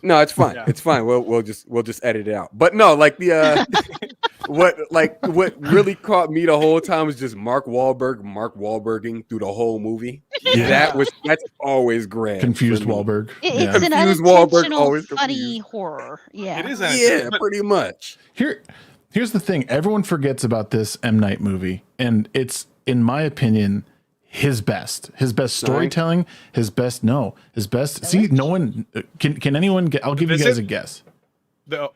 no, it's fine. Yeah. It's fine. We'll just edit it out. But no, like the what really caught me the whole time was just Mark Wahlberging through the whole movie. Yeah. That's always grand. Confused Wahlberg. It's an unintentional funny horror. Yeah. It is. Yeah, pretty much. Here's the thing. Everyone forgets about this M. Night movie, and it's, in my opinion, his best storytelling, his best. See, no one can anyone get. I'll give you guys a guess. The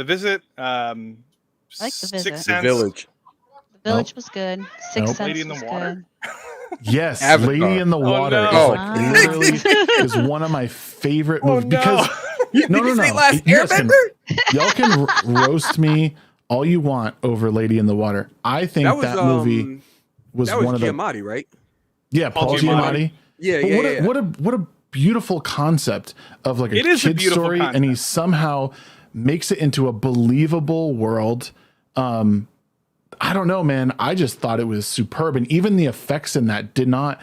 Visit. I like The Visit. Sixth The Sense. Village. The Village was good. Sixth Sense Lady in the was Water. good. Yes, Avatar. Lady in the Water is one of my favorite movies because no. Last Airbender? Y'all can roast me all you want over Lady in the Water. I think that movie was one of the Giamatti, right? Yeah, Paul Giamatti. Yeah. What a beautiful concept of like a kid's story, concept. And he somehow makes it into a believable world. I don't know, man. I just thought it was superb, and even the effects in that did not.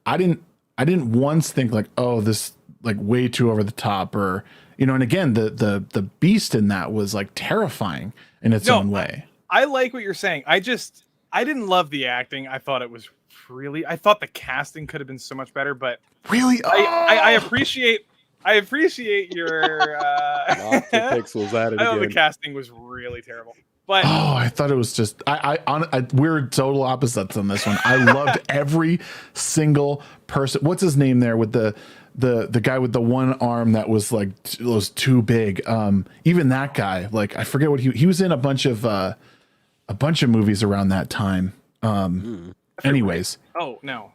I didn't once think like, oh, this like way too over the top, or And again, the beast in that was like terrifying in its own way. I like what you're saying. I didn't love the acting. I thought the casting could have been so much better, but really, I appreciate your pixels at it. I know the casting was really terrible. But I thought it was just we're total opposites on this one. I loved every single person. What's his name there with the guy with the one arm that was like was too big. Even that guy, like I forget what he was in a bunch of movies around that time. Anyways. Oh no,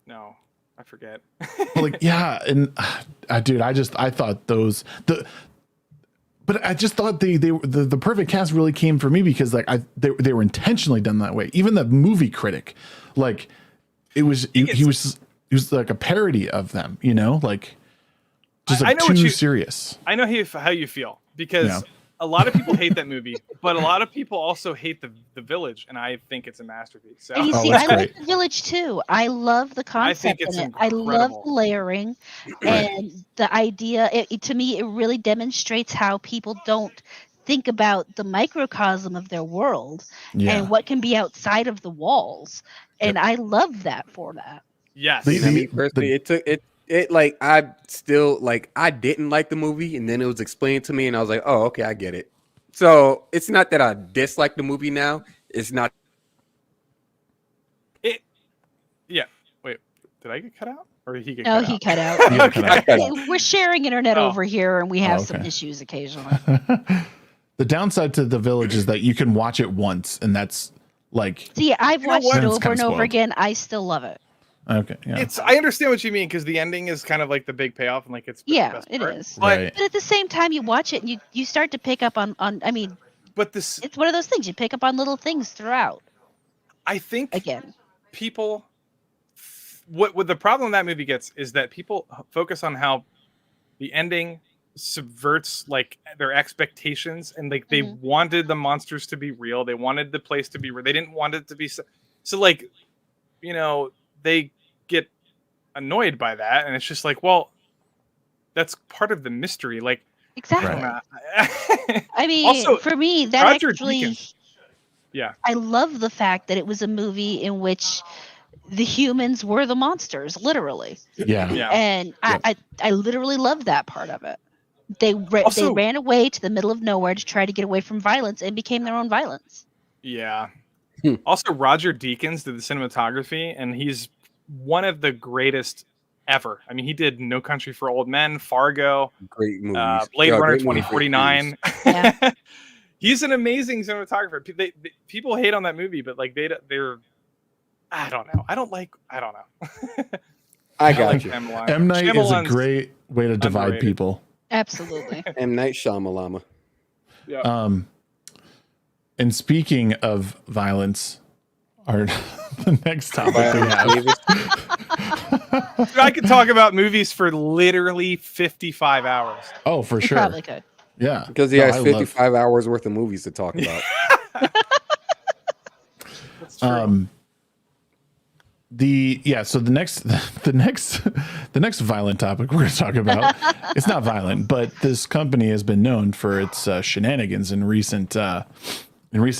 I forget. Like yeah, and dude, I thought those But I just thought the perfect cast really came for me because like they were intentionally done that way. Even the movie critic, like he was like a parody of them, like just like too serious. I know how you feel because a lot of people hate that movie, but a lot of people also hate the Village, and I think it's a masterpiece. So. And you see, I like The Village too. I love the concept in it. I love the layering and the idea. To me, it really demonstrates how people don't think about the microcosm of their world and what can be outside of the walls. And I love that for that. Yes. Me personally, it like I still like I didn't like the movie, and then it was explained to me, and I was like, oh, okay, I get it. So it's not that I dislike the movie now. It's not. Yeah. Wait, did I get cut out, or did he get? No, cut he out? cut out. Okay. We're sharing internet over here, and we have some issues occasionally. The downside to The Village is that you can watch it once, and that's like. See, I've watched it over and over again. I still love it. Okay. Yeah. I understand what you mean because the ending is kind of like the big payoff and like it's the best it part. is. Right. But at the same time, you watch it and you start to pick up on. I mean, but it's one of those things you pick up on little things throughout. I think again, people. What the problem that movie gets is that people focus on how the ending subverts like their expectations and like they wanted the monsters to be real. They wanted the place to be real. They didn't want it to be. So like, they get annoyed by that, and it's just like, well, that's part of the mystery. Like, exactly. I mean, also, for me, that Roger actually, Deakins. Yeah, I love the fact that it was a movie in which the humans were the monsters, literally. Yeah. And I literally loved that part of it. They ran away to the middle of nowhere to try to get away from violence and became their own violence. Yeah. Also, Roger Deakins did the cinematography, and he's one of the greatest ever. I mean, he did No Country for Old Men, Fargo, great movies, Blade Runner 2049. Yeah. He's an amazing cinematographer. People hate on that movie, but like they're I don't know. I don't know. I got you. M. Night is a great way to divide underrated. people. Absolutely. M. Night Shyamalan. Yeah. And speaking of violence, the next topic we have. I could talk about movies for literally 55 hours. Oh, for sure. Probably could. Yeah. Because he has 55 hours worth of movies to talk about. That's true. So the next violent topic we're going to talk about, it's not violent, but this company has been known for its shenanigans in recent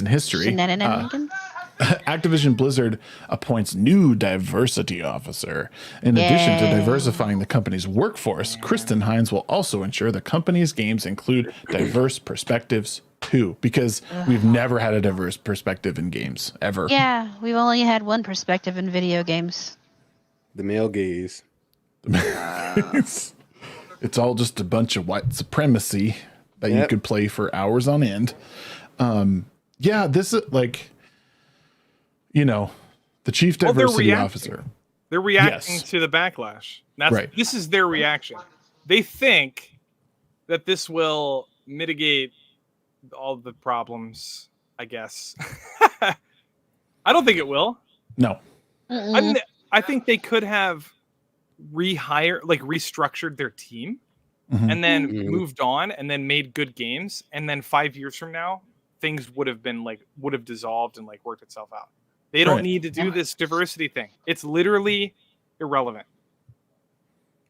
history. Shenanigans? Activision Blizzard appoints new diversity officer. In addition to diversifying the company's workforce, Kristen Hines will also ensure the company's games include diverse perspectives too, because we've never had a diverse perspective in games ever. Yeah, we've only had one perspective in video games. The male gaze. It's all just a bunch of white supremacy that you could play for hours on end. This is like, the chief diversity officer. They're reacting to the backlash. This is their reaction. They think that this will mitigate all the problems, I guess. I don't think it will. No. I think they could have restructured their team and then moved on and then made good games. And then 5 years from now, things would have dissolved and worked itself out. They don't need to do this diversity thing. It's literally irrelevant.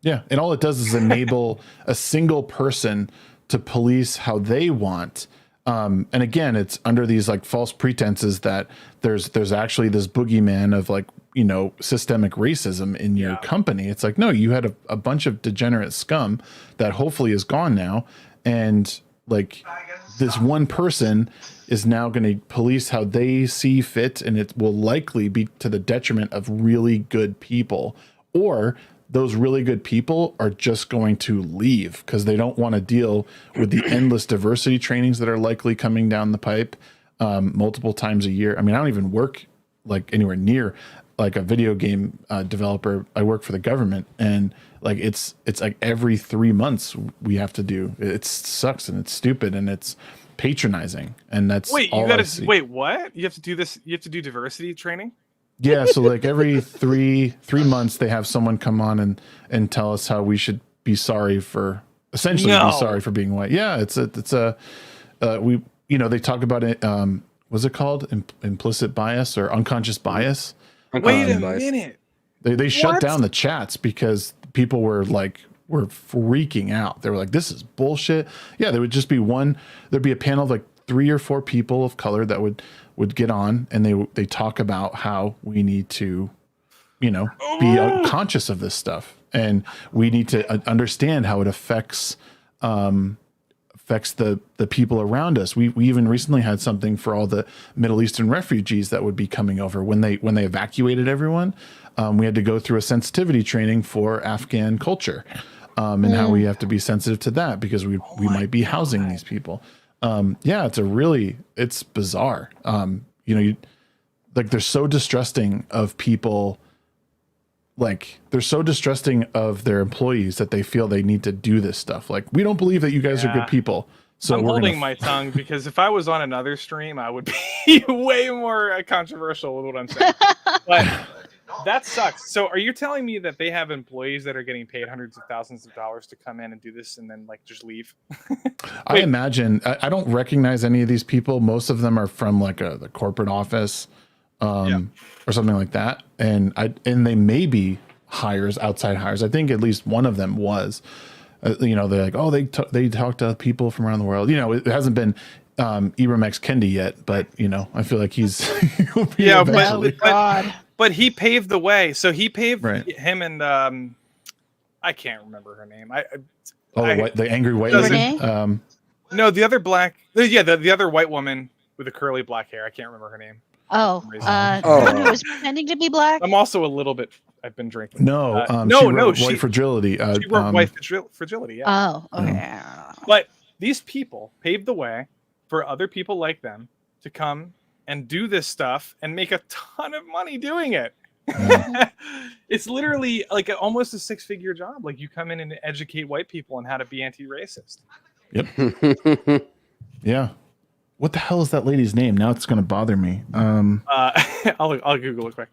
Yeah. And all it does is enable a single person to police how they want. And again, it's under these false pretenses that there's actually this boogeyman of systemic racism in your company. It's like, no, you had a bunch of degenerate scum that hopefully is gone now. And this one person is now going to police how they see fit, and it will likely be to the detriment of really good people, or those really good people are just going to leave because they don't want to deal with the endless diversity trainings that are likely coming down the pipe multiple times a year. I mean, I don't even work anywhere near a video game developer. I work for the government, and it's every 3 months we have to do. It sucks and it's stupid and it's patronizing, and that's wait what you have to do this, you have to do diversity training. Yeah, so every three months they have someone come on and tell us how we should be sorry for be sorry for being white. Yeah, they talk about it. What's it called? Implicit bias or unconscious bias. Wait a minute. They shut down the chats because people were freaking out. They were like, this is bullshit. Yeah, there would just be there'd be a panel of 3 or 4 people of color that would get on, and they talk about how we need to, be conscious of this stuff, and we need to understand how it affects the people around us. We even recently had something for all the Middle Eastern refugees that would be coming over when they evacuated everyone. We had to go through a sensitivity training for Afghan culture, and how we have to be sensitive to that because we might be housing these people. It's bizarre. They're so distrusting of people. They're so distrusting of their employees that they feel they need to do this stuff. We don't believe that you guys are good people. So I'm holding my tongue because if I was on another stream, I would be way more controversial with what I'm saying. But that sucks. So are you telling me that they have employees that are getting paid hundreds of thousands of dollars to come in and do this and then just leave? I imagine. I don't recognize any of these people. Most of them are from the corporate office. or something like that. And they may be outside hires. I think at least one of them was, they're like, oh, they talk to people from around the world. It hasn't been Ibram X. Kendi yet, but I feel like he's but he paved the way. So he paved him and I can't remember her name. The angry white lady. No, the other black. Yeah, the other white woman with the curly black hair. I can't remember her name. Oh, who was pretending to be black. I'm also a little bit. I've been drinking. No, White Fragility. She wrote White Fragility. Yeah. Oh, okay. But these people paved the way for other people like them to come and do this stuff and make a ton of money doing it. It's literally like almost a 6-figure job. Like you come in and educate white people on how to be anti-racist. Yep. Yeah. What the hell is that lady's name? Now it's going to bother me. I'll Google it quick.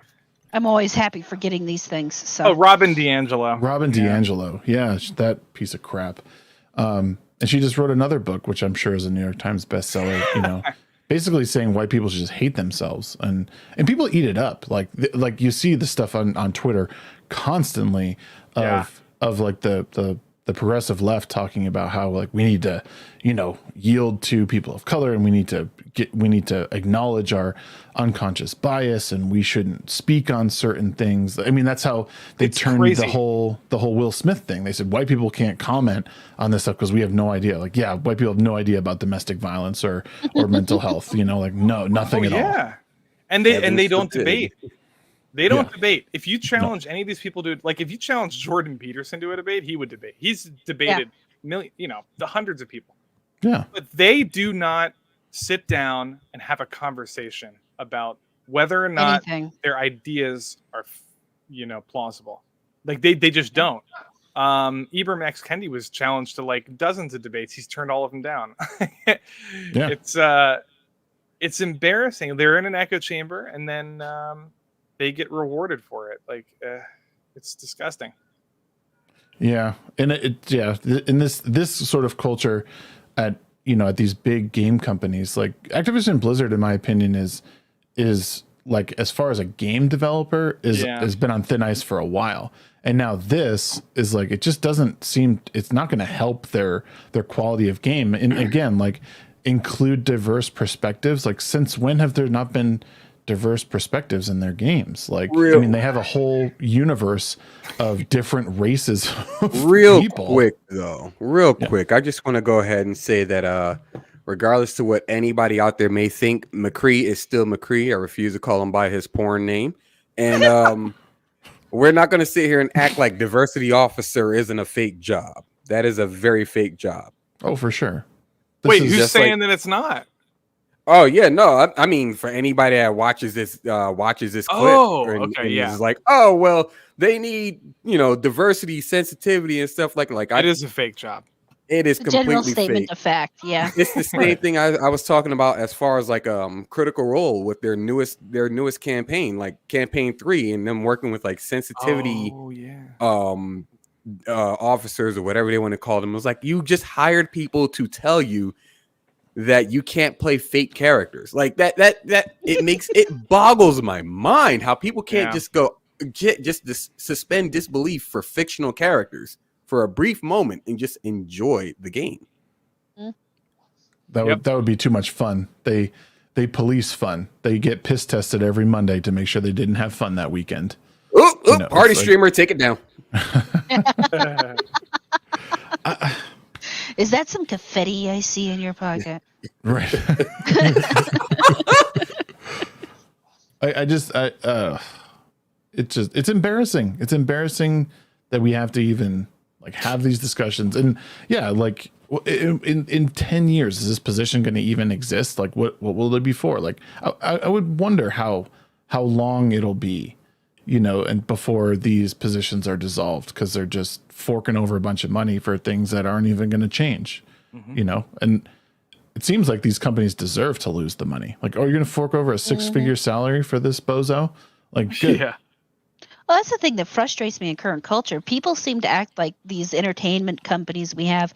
I'm always happy forgetting these things. So. Oh, Robin DiAngelo. Robin DiAngelo. Yeah, that piece of crap. And she just wrote another book, which I'm sure is a New York Times bestseller. Basically saying white people should just hate themselves, and people eat it up. Like you see the stuff on Twitter constantly of like the progressive left talking about how like we need to yield to people of color, and we need to acknowledge our unconscious bias, and we shouldn't speak on certain things. I mean, that's how they turned the whole Will Smith thing. They said white people can't comment on this stuff because we have no idea. Like, yeah, white people have no idea about domestic violence or mental health. Like nothing at all. And they don't debate. They don't debate. If you challenge any of these people to, like, if you challenge Jordan Peterson to a debate, he would debate. He's debated the hundreds of people. Yeah. But they do not sit down and have a conversation about whether or not their ideas are, plausible. Like they just don't. Ibram X. Kendi was challenged to like dozens of debates. He's turned all of them down. It's embarrassing. They're in an echo chamber, and then they get rewarded for it. Like it's disgusting. Yeah, and in this sort of culture at these big game companies like Activision Blizzard, in my opinion, is like, as far as a game developer has been on thin ice for a while. And now this is like, it just doesn't seem, it's not going to help their quality of game. And again, like, include diverse perspectives. Like, since when have there not been diverse perspectives in their games? Like, I mean, they have a whole universe of different races of people. Real quick, I just want to go ahead and say that regardless to what anybody out there may think, McCree is still McCree. I refuse to call him by his porn name. And we're not going to sit here and act like diversity officer isn't a fake job. That is a very fake job. Oh, for sure. Wait, who's saying that it's not? Oh yeah, no. I mean, for anybody that watches this clip, is like, oh well, they need diversity, sensitivity, and stuff like. It is a fake job. It is completely general statement fake. of fact. Yeah, it's the same thing I was talking about as far as like Critical Role with their newest campaign, like campaign 3, and them working with like sensitivity. Officers or whatever they want to call them. It was like, you just hired people to tell you that you can't play fake characters like that it boggles my mind how people can't just suspend disbelief for fictional characters for a brief moment and just enjoy the game. That would be too much fun. They police fun. They get piss tested every Monday to make sure they didn't have fun that weekend. Party streamer, take it down. Is that some confetti I see in your pocket? Right. It's embarrassing. It's embarrassing that we have to even like have these discussions. And like in 10 years, is this position going to even exist? Like what will it be for? Like I would wonder how long it'll be, and before these positions are dissolved, because they're just forking over a bunch of money for things that aren't even going to change, and it seems like these companies deserve to lose the money. Like, oh, you're going to fork over a 6-figure salary for this bozo? Like, good. Yeah. Well, that's the thing that frustrates me in current culture. People seem to act like these entertainment companies we have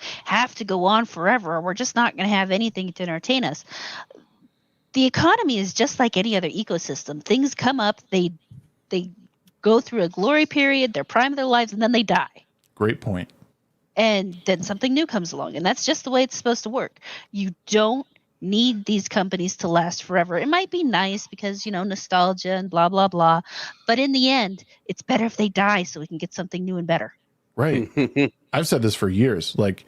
to go on forever, or we're just not going to have anything to entertain us. the economy is just like any other ecosystem. Things come up, they go through a glory period, their prime of their lives, and then they die. Great point. And then something new comes along, and that's just the way it's supposed to work. You don't need these companies to last forever. It might be nice because, nostalgia and blah, blah, blah. But in the end, it's better if they die so we can get something new and better. Right. I've said this for years. Like,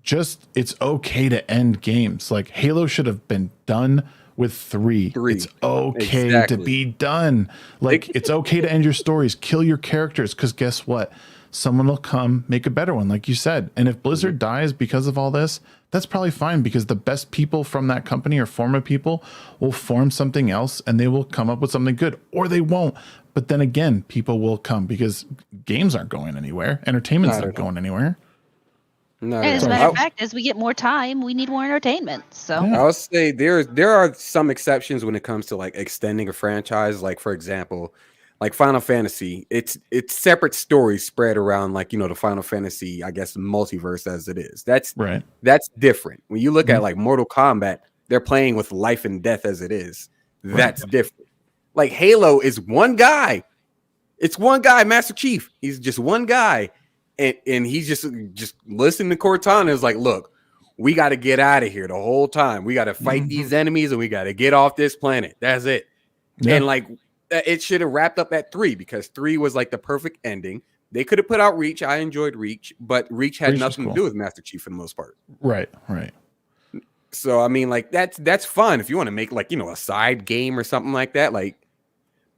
it's okay to end games. Like, Halo should have been done with 3. It's okay to be done. Like, it's okay to end your stories, kill your characters, because guess what? Someone will come make a better one, like you said. And if Blizzard dies because of all this, that's probably fine, because the best people from that company or former people will form something else and they will come up with something good, or they won't. But then again, people will come because games aren't going anywhere. Entertainment's not going anywhere. No, and as a matter of fact, as we get more time, we need more entertainment. So I would say there are some exceptions when it comes to like extending a franchise. Like, for example, like Final Fantasy, it's separate stories spread around, like, the Final Fantasy, I guess, multiverse as it is. That's right. That's different. When you look at like Mortal Kombat, they're playing with life and death as it is. That's different. Like Halo is one guy. It's one guy, Master Chief. He's just one guy. And he's just listening to Cortana is like, look, we got to get out of here the whole time. We got to fight these enemies and we got to get off this planet. That's it. Yeah. And like, it should have wrapped up at 3, because 3 was like the perfect ending. They could have put out Reach. I enjoyed Reach, but Reach had nothing to do with Master Chief for the most part. Right. So, I mean, like, that's fun if you want to make like, a side game or something like that. Like,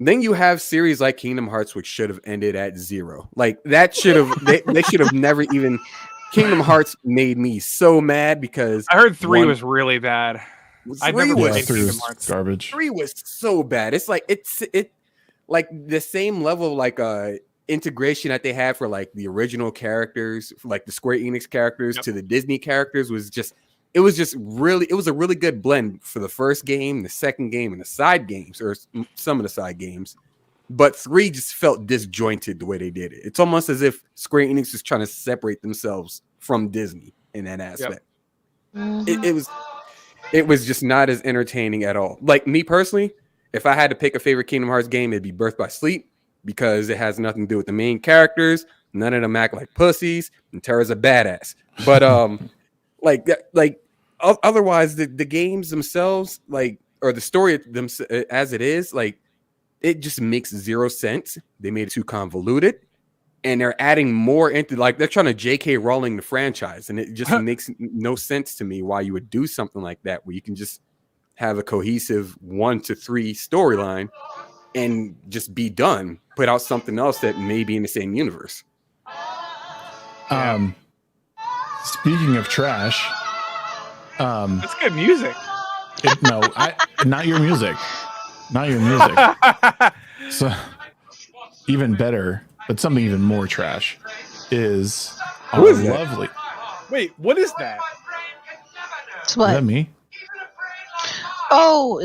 then you have series like Kingdom Hearts, which should have ended at 0. Like, that should have they should have never even. Kingdom Hearts made me so mad because I heard 3 was really bad. I never played Kingdom Hearts. Garbage. 3 was so bad. It's like it like the same level of like integration that they had for like the original characters, like the Square Enix characters to the Disney characters was just. It was a really good blend for the first game, the second game, and the side games, or some of the side games. But 3 just felt disjointed the way they did it. It's almost as if Square Enix is trying to separate themselves from Disney in that aspect. It was just not as entertaining at all. Like, me personally, if I had to pick a favorite Kingdom Hearts game, it'd be Birth by Sleep, because it has nothing to do with the main characters. None of them act like pussies, and Terra's a badass. But otherwise, the games themselves, like, or the story as it is, like, it just makes 0 sense. They made it too convoluted, and they're adding more into, like, they're trying to J.K. Rowling the franchise, and it just makes no sense to me why you would do something like that, where you can just have a cohesive 1 to 3 storyline and just be done. Put out something else that may be in the same universe. Speaking of trash, that's good music. Not your music. So, even better, but something even more trash is lovely. Wait, what is that? It's what? Is that me? Oh,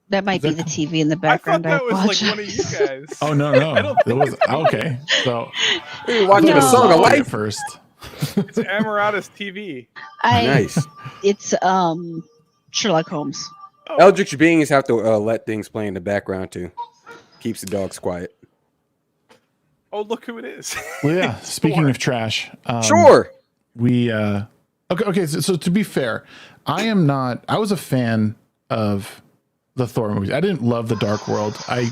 that might be the TV in the background? I thought that was like one of you guys. Oh no, it was okay. So you're watching a Song of Life first. It's Amarada's TV. Nice. It's Sherlock Holmes. Eldritch beings have to let things play in the background too. Keeps the dogs quiet. Oh, look who it is. Well, yeah. Speaking of trash, sure. We okay. So to be fair, I was a fan of the Thor movies. I didn't love the Dark World. I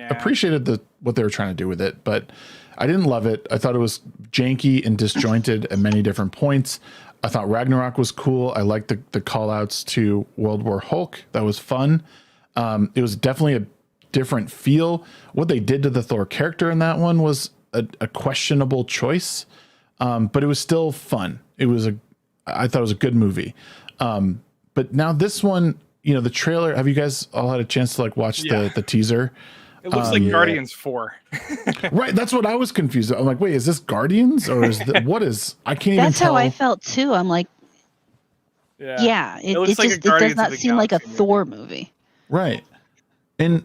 appreciated what they were trying to do with it, but I didn't love it. I thought it was janky and disjointed at many different points. I thought Ragnarok was cool. I liked the call outs to World War Hulk. That was fun. It was definitely a different feel. What they did to the Thor character in that one was a questionable choice. But it was still fun. I thought it was a good movie. But now this one, the trailer, have you guys all had a chance to watch the teaser? It looks like Guardians 4. Right. That's what I was confused. I'm like, wait, is this Guardians or is what is, I can't even tell. That's how I felt too. I'm like, it does not seem like a Thor movie. Right. And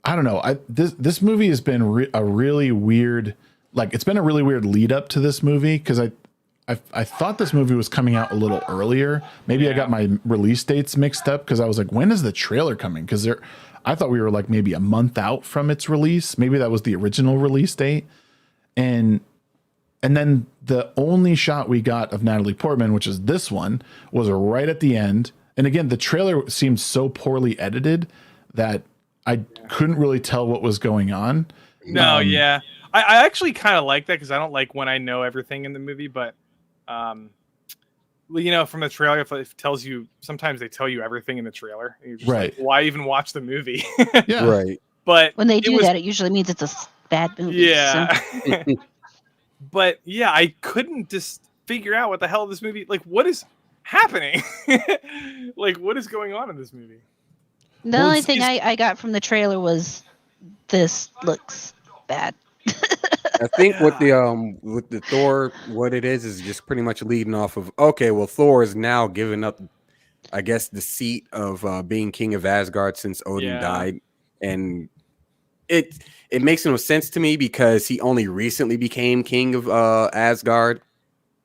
I don't know. This movie has been a really weird, it's been a really weird lead up to this movie. Cause I I thought this movie was coming out a little earlier. Maybe I got my release dates mixed up because I was like, when is the trailer coming? Because I thought we were like maybe a month out from its release. Maybe that was the original release date. And then the only shot we got of Natalie Portman, which is this one, was right at the end. And again, the trailer seemed so poorly edited that I couldn't really tell what was going on. No, I actually kind of like that because I don't like when I know everything in the movie, but you know, from the trailer, it tells you, sometimes they tell you everything in the trailer. And you're just like, why even watch the movie? Yeah. Right. But when they do that, it usually means it's a bad movie. Yeah. So. But yeah, I couldn't just figure out what the hell this movie, like, what is happening? Like, what is going on in this movie? The only thing I got from the trailer was this looks bad. I think with the Thor, what it is just pretty much leading off of, okay, well, Thor is now giving up, I guess, the seat of being king of Asgard since Odin died, and it makes no sense to me because he only recently became king of Asgard,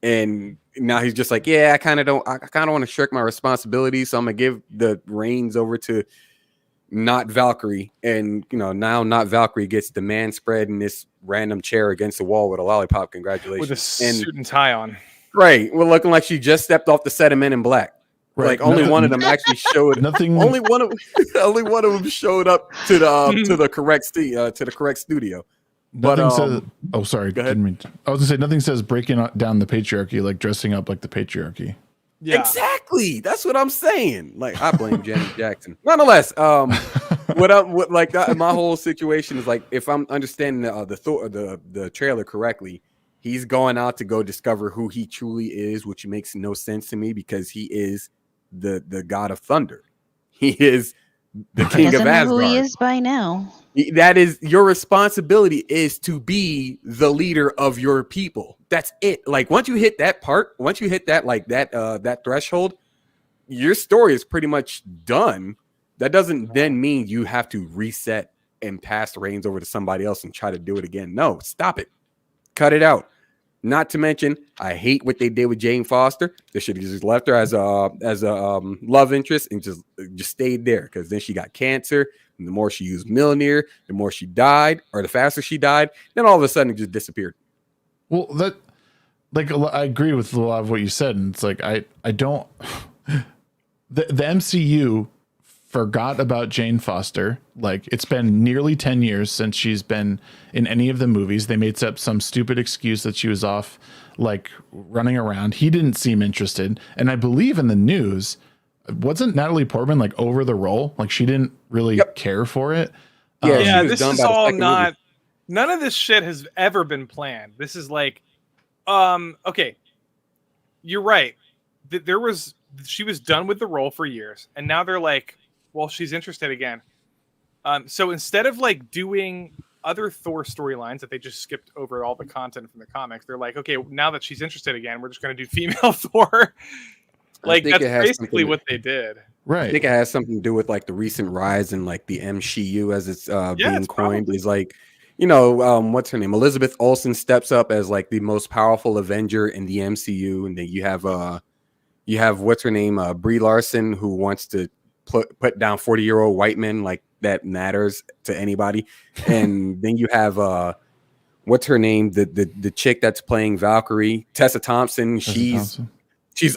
and now he's just like, I kind of want to shirk my responsibilities, so I'm gonna give the reins over to not Valkyrie, and now not Valkyrie gets the man spread in this random chair against the wall with a lollipop. Congratulations, with a suit and tie on. Right, well, looking like she just stepped off the set of Men in Black. Right. Like only one of them actually showed. Nothing. Only one of them showed up to the correct studio. Nothing says. Oh, sorry. I was gonna say nothing says breaking down the patriarchy like dressing up like the patriarchy. Yeah. Exactly. That's what I'm saying. Like, I blame Janet Jackson. Nonetheless, my whole situation is like, if I'm understanding the trailer correctly, he's going out to go discover who he truly is, which makes no sense to me because he is the god of thunder. He is the king of Asgard. Who he is by now. That is your responsibility, is to be the leader of your people. That's it. Like, once you hit that that threshold, your story is pretty much done. That doesn't then mean you have to reset and pass the reins over to somebody else and try to do it again. No, stop it. Cut it out. Not to mention, I hate what they did with Jane Foster. They should have just left her as a love interest and just stayed there, because then she got cancer. And the more she used Mjolnir, the more she died, or the faster she died. Then all of a sudden, it just disappeared. Well, I agree with a lot of what you said, and it's like I don't. The MCU forgot about Jane Foster. Like, it's been nearly 10 years since she's been in any of the movies. They made up some stupid excuse that she was off, like, running around. He didn't seem interested, and I believe in the news, wasn't Natalie Portman like over the role? Like, she didn't really care for it. Yeah, this is all not. None of this shit has ever been planned. This is like, okay, you're right. She was done with the role for years, and now they're like, well, she's interested again. So instead of like doing other Thor storylines that they just skipped over all the content from the comics, they're like, okay, now that she's interested again, we're just going to do female Thor. Like, that's basically what they did. Right. I think it has something to do with like the recent rise in like the MCU, as it's being coined. Is like, what's her name? Elizabeth Olsen steps up as like the most powerful Avenger in the MCU, and then you have what's her name? Brie Larson, who wants to put down 40-year-old white men like that matters to anybody. And then you have what's her name? The chick that's playing Valkyrie, Tessa Thompson. She's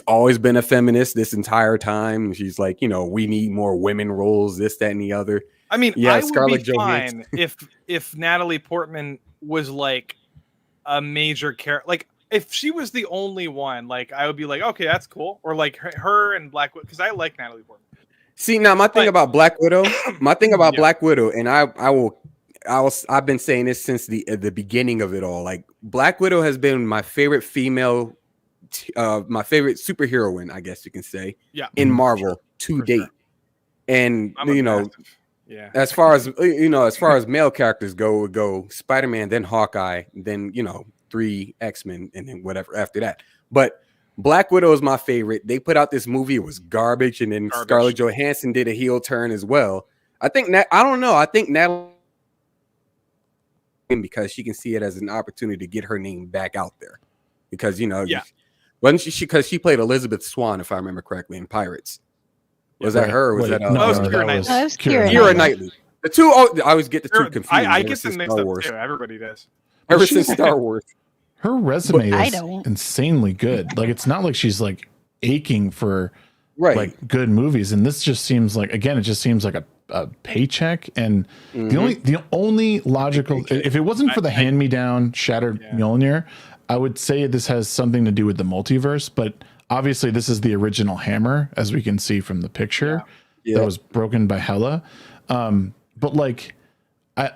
always been a feminist this entire time. She's like, we need more women roles, this, that, and the other. I mean, I would be fine if Natalie Portman was like a major character. Like, if she was the only one, like, I would be like, okay, that's cool. Or like her and Black Widow, because I like Natalie Portman. See, now my thing about Black Widow, Black Widow, and I've been saying this since the beginning of it all. Like, Black Widow has been my favorite female, my favorite superheroine, I guess you can say, in Marvel to date. Sure. And as far as male characters go Spider-Man, then Hawkeye, then 3 X-Men, and then whatever after that. But Black Widow is my favorite. They put out this movie, it was garbage, and then Scarlett Johansson did a heel turn as well. I think Natalie, because she can see it as an opportunity to get her name back out there, because Wasn't she? Because she played Elizabeth Swann, if I remember correctly, in Pirates. Was that her? Or was that? No, that was Keira Knightley. That was Keira Keira Knightley. The two. Oh, I always get the two confused. I get them mixed up too. Everybody does. Ever since Star Wars. Her resume is insanely good. Like, it's not like she's like aching for like good movies. And this just seems like, again, it just seems like a paycheck. And the only logical, if it wasn't for the hand-me-down Shattered Mjolnir, I would say this has something to do with the multiverse. But obviously, this is the original hammer, as we can see from the picture that was broken by Hela. But like, it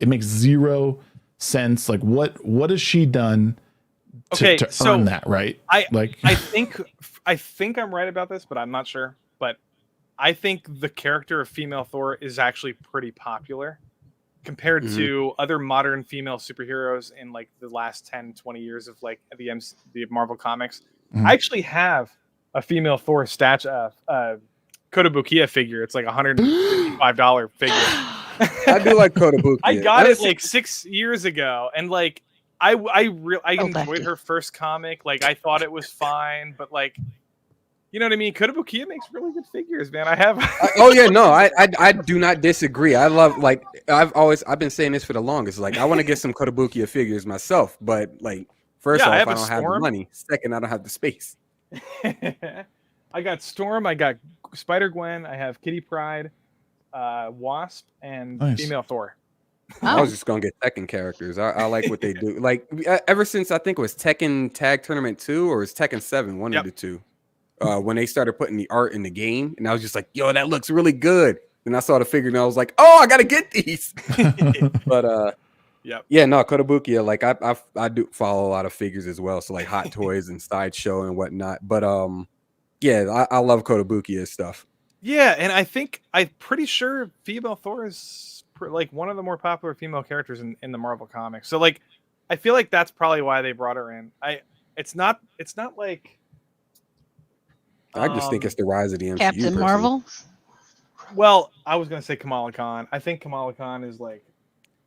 makes zero sense. Like, what has she done to earn that, right? I think I'm right about this, but I'm not sure. But I think the character of female Thor is actually pretty popular compared to other modern female superheroes in like the last 10, 20 years of like the Marvel comics. I actually have a female Thor Kotobukiya figure. It's like $155 figure. I do like Kotobukiya. I got it like 6 years ago, and like I enjoyed her first comic. Like, I thought it was fine, but like, you know what I mean? Kotobukiya makes really good figures, man. I do not disagree. I love, like, I've been saying this for the longest. Like, I want to get some Kotobukiya figures myself, but like, first off, I don't have the money. Second, I don't have the space. I got Storm, I got Spider-Gwen, I have Kitty Pryde, Wasp, and female Thor. I was just gonna get Tekken characters. I like what they do. Like, ever since I think it was Tekken Tag Tournament 2 or it's Tekken 7, one of the two. When they started putting the art in the game, and I was just like, yo, that looks really good. And I saw the figure and I was like, oh, I gotta get these. But Kotobukiya, like I do follow a lot of figures as well. So like Hot Toys and Sideshow and whatnot. But I love Kotobukiya stuff. Yeah, and I'm pretty sure female Thor is like one of the more popular female characters in the Marvel comics. So like, I feel like that's probably why they brought her in. It's not like. I just think it's the rise of the MCU. Captain Marvel. Well, I was gonna say Kamala Khan. I think Kamala Khan is like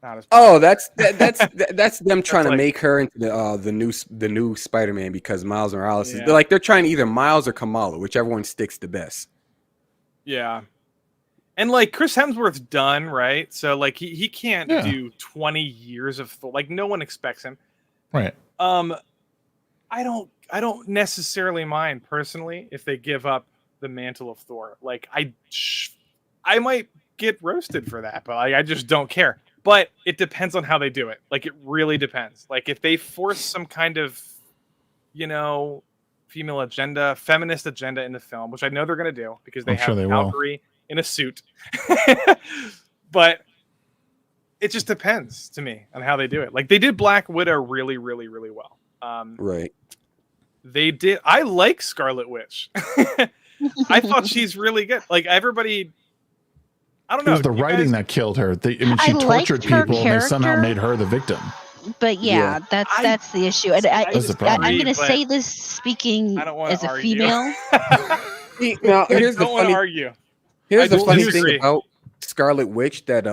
not as. Oh, that's them trying to make her into the new Spider-Man because Miles Morales is. They're trying either Miles or Kamala, whichever one sticks the best. Yeah, and like Chris Hemsworth's done, right? So like he can't do 20 years of Thor. Like, no one expects him. Right. I don't necessarily mind personally if they give up the mantle of Thor. Like, I might get roasted for that, but I just don't care. But it depends on how they do it. Like, it really depends. Like, if they force some kind of, female agenda, feminist agenda in the film, which I know they're going to do because they have Valkyrie in a suit. But it just depends to me on how they do it. Like, they did Black Widow really, really, really well. Right. They did. I like Scarlet Witch. I thought she's really good. Like, everybody, I don't know. It was the writing that killed her. She tortured people and they somehow made her the victim. But that's the issue. And I'm going to say this speaking as a female. Now, here's the funny thing about Scarlet Witch that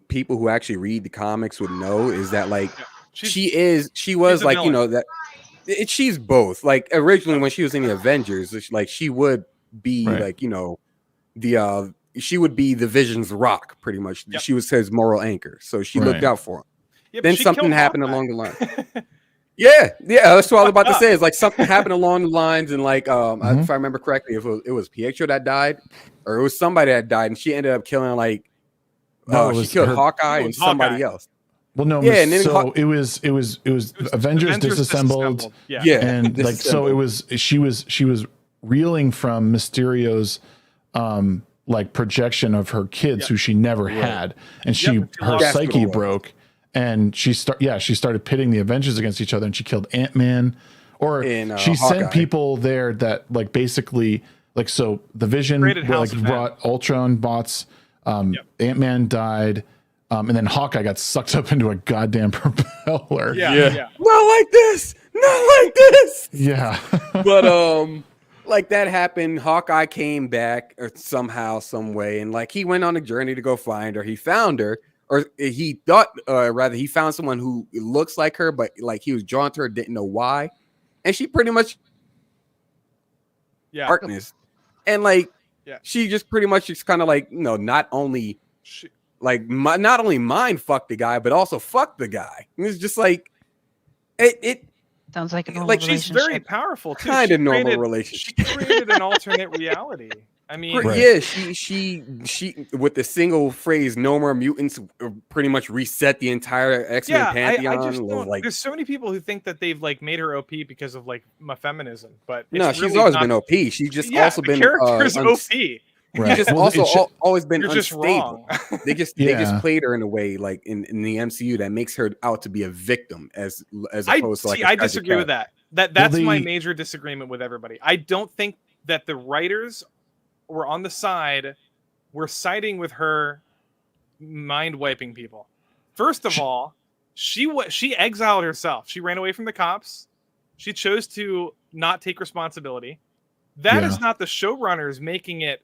people who actually read the comics would know is that like she's both. Like, originally when she was in the Avengers, like she would be like, she would be the Vision's rock pretty much. Yep. She was his moral anchor. So she looked out for him. Yeah, then something happened along the line. Yeah, that's what I was about to say. Is like something happened along the lines, and like if I remember correctly, if it was Pietro that died, or it was somebody that died, and she ended up killing like she killed Hawkeye and somebody else. Well, no, and then it was Avengers disassembled. And like so it was she was reeling from Mysterio's like projection of her kids who she never had, and her psyche broke. And she started pitting the Avengers against each other, and she killed Ant-Man, or she sent people there that like basically like, so the Vision brought Ultron bots, Ant-Man died, and then Hawkeye got sucked up into a goddamn propeller. Yeah. Not like this. Yeah. But like that happened. Hawkeye came back or somehow, some way, and like he went on a journey to go find her. He found her. or he thought, rather, he found someone who looks like her, but like he was drawn to her, didn't know why, and she pretty much darkness, and like she just pretty much just kind of like not only not only mind fuck the guy, but also fuck the guy. And it's just like it sounds like a normal like relationship. She's very powerful too. Kind of normal relationship. She created an alternate reality. I mean, yeah, she with the single phrase "no more mutants" pretty much reset the entire X-Men pantheon. I just don't, there's so many people who think that they've like made her OP because of like feminism, but no, she's really always been OP. She's just also been character's OP. Right. Just always been unstable. Wrong. They just played her in a way like in the MCU that makes her out to be a victim as opposed to like. I disagree with that. That's my major disagreement with everybody. I don't think that the writers were on the side. We're siding with her, mind wiping people. First of all, she exiled herself. She ran away from the cops. She chose to not take responsibility. That is not the showrunners making it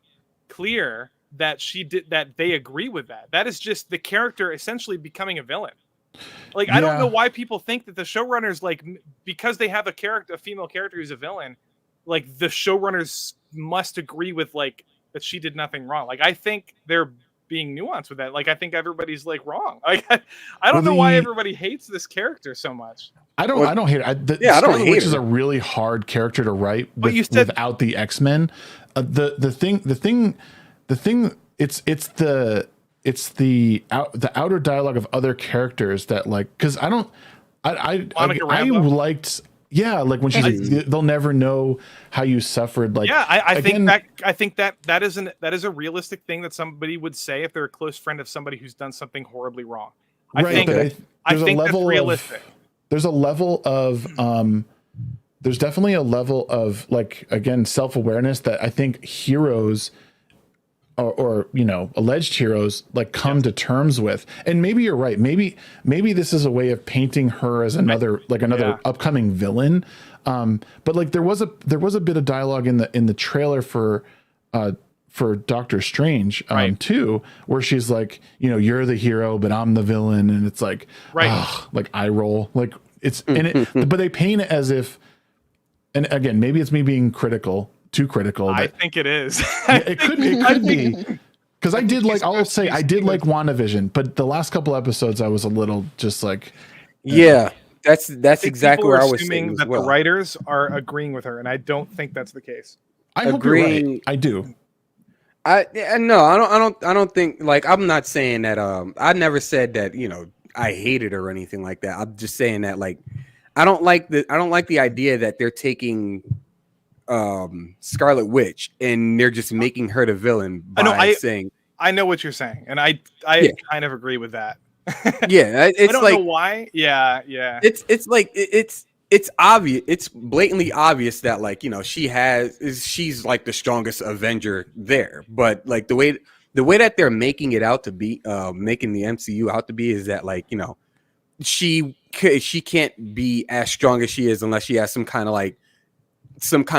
clear that they agree with that. That is just the character essentially becoming a villain. Like I don't know why people think that the showrunners, like, because they have a female character who's a villain, like the showrunners must agree with like that she did nothing wrong. Like I think they're being nuanced with that. Like I think everybody's like wrong. Like I don't know why everybody hates this character so much. I don't hate it. I don't hate Witch is a really hard character to write without the X-Men. The thing it's the outer dialogue of other characters that like, because I liked like when she's like, they'll never know how you suffered. Like I think that is a realistic thing that somebody would say if they're a close friend of somebody who's done something horribly wrong. I think that's realistic. There's definitely a level of like, again, self-awareness that I think heroes or alleged heroes like come to terms with. And maybe you're right. Maybe this is a way of painting her as another upcoming villain. But like there was a bit of dialogue in the trailer for Doctor Strange too, where she's like, you're the hero, but I'm the villain. And it's like, like eye roll, like it's in it, but they paint it as if, and again, maybe it's me being too critical. I think it is. It could be. Because I did like WandaVision, but the last couple episodes I was a little just like, that's exactly where I was saying that the writers are agreeing with her, and I don't think that's the case. I hope you're right. I do. I don't think, like, I'm not saying that I never said that I hated her or anything like that. I'm just saying that like I don't like the idea that they're taking Scarlet Witch and they're just making her the villain by saying. I know what you're saying, and I kind of agree with that. It's I don't know why. Yeah. It's like it's obvious. It's blatantly obvious that like she's like the strongest Avenger there, but like the way that they're making it out to be, making the MCU out to be, is that like she can't be as strong as she is unless she has some kind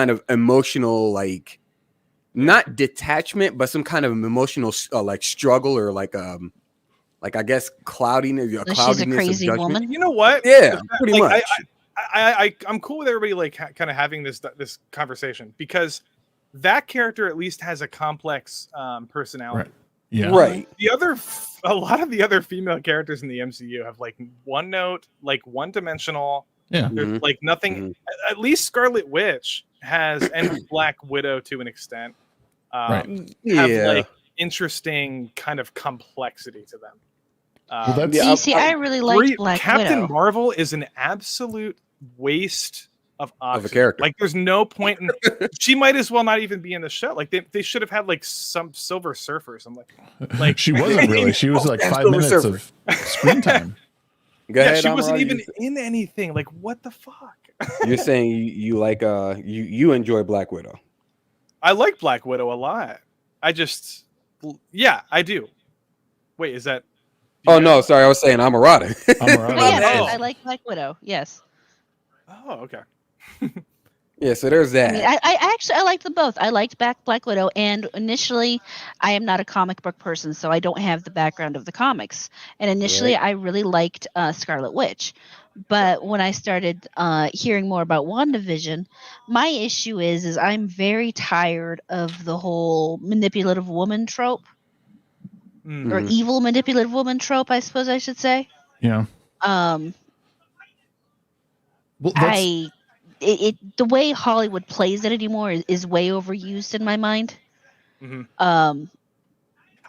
of emotional, like, not detachment, but some kind of emotional like struggle, or like I guess cloudiness. She's a crazy woman. You know what? Yeah, pretty much. I'm cool with everybody like kind of having this conversation, because that character at least has a complex personality. Right. Yeah. Right. A lot of the other female characters in the MCU have like one note, like one dimensional. Yeah. There's like nothing. At least Scarlet Witch has, and Black Widow to an extent, have like interesting kind of complexity to them. I really liked Black Captain Widow. Marvel is an absolute waste of oxygen. Of a character. Like there's no point in. She might as well not even be in the show. Like they should have had like some Silver Surfer or something. Like she wasn't really. She was like 5 minutes of screen time. Go ahead, she wasn't even in anything. Like what the fuck? You're saying you like you enjoy Black Widow? I like Black Widow a lot. I do. Wait, is that? Oh no, sorry. I was saying Amarada. I like Black Widow. Yes. Oh, okay. Yeah, so there's that. I mean, I liked them both. I liked Black Widow, and initially, I am not a comic book person, so I don't have the background of the comics. And initially, I really liked Scarlet Witch, but when I started hearing more about WandaVision, my issue is I'm very tired of the whole manipulative woman trope, or evil manipulative woman trope, I suppose I should say. Yeah. Well, the way Hollywood plays it anymore is way overused in my mind.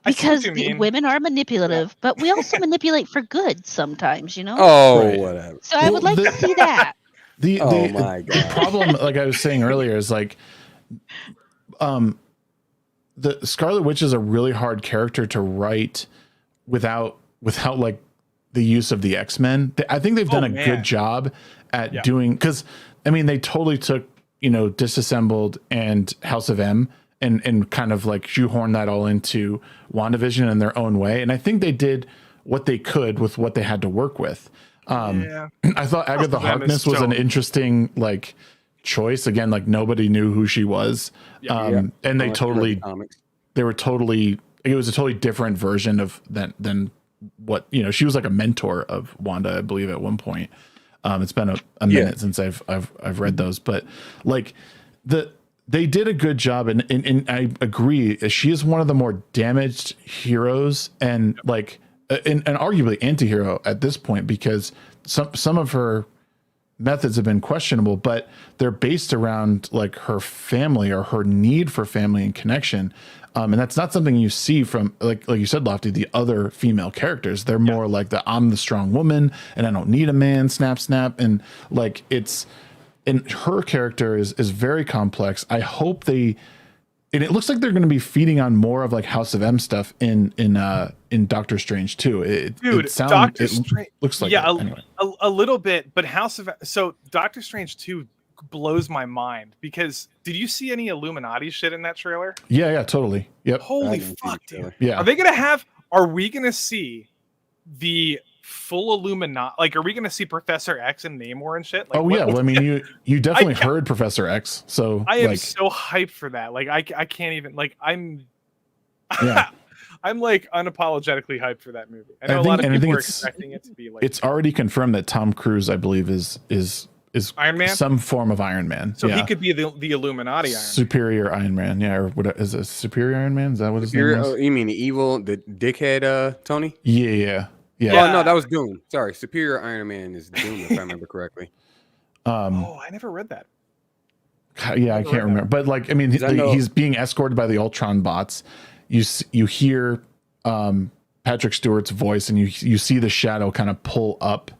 Because women are manipulative, but we also manipulate for good sometimes, you know? Oh, whatever. So I would like to see that. Oh my God. The problem, like I was saying earlier, is like the Scarlet Witch is a really hard character to write without like the use of the X-Men. I think they've done a good job at doing, because I mean, they totally took, Disassembled and House of M and kind of like shoehorn that all into WandaVision in their own way. And I think they did what they could with what they had to work with. I thought Agatha Harkness was an interesting like choice. Again, like nobody knew who she was. And they were totally, it was a totally different version of than what, she was like a mentor of Wanda, I believe at one point. It's been a minute since I've read those, but like they did a good job, and I agree. She is one of the more damaged heroes, and like and arguably anti-hero at this point, because some of her methods have been questionable, but they're based around like her family or her need for family and connection. And that's not something you see from, like you said, Lofty, the other female characters. They're more like I'm the strong woman and I don't need a man, snap. And like and her character is very complex. I hope and it looks like they're going to be feeding on more of like House of M stuff in Doctor Strange too. It looks like anyway. a little bit, but Doctor Strange 2 blows my mind, because did you see any Illuminati shit in that trailer? Yeah, totally. Yep. Holy fuck, dude. Yeah. Are we gonna see the full Illuminati? Like, are we gonna see Professor X and Namor and shit? Like, well, I mean, you definitely heard Professor X, so I am so hyped for that. Like, I can't even, like, I'm like unapologetically hyped for that movie. I know a lot of people are expecting it to be like. It's already confirmed that Tom Cruise, I believe, is Iron Man, some form of Iron Man. So he could be the Illuminati Iron Man. Superior Iron Man, or what is it? Superior Iron Man? Is that what his name is? You mean the evil, the dickhead, Tony? Yeah. Oh no, that was Doom. Sorry, Superior Iron Man is Doom, if I remember correctly. I never read that. Yeah, I can't remember, but like, I mean, he's being escorted by the Ultron bots. You hear Patrick Stewart's voice, and you see the shadow kind of pull up.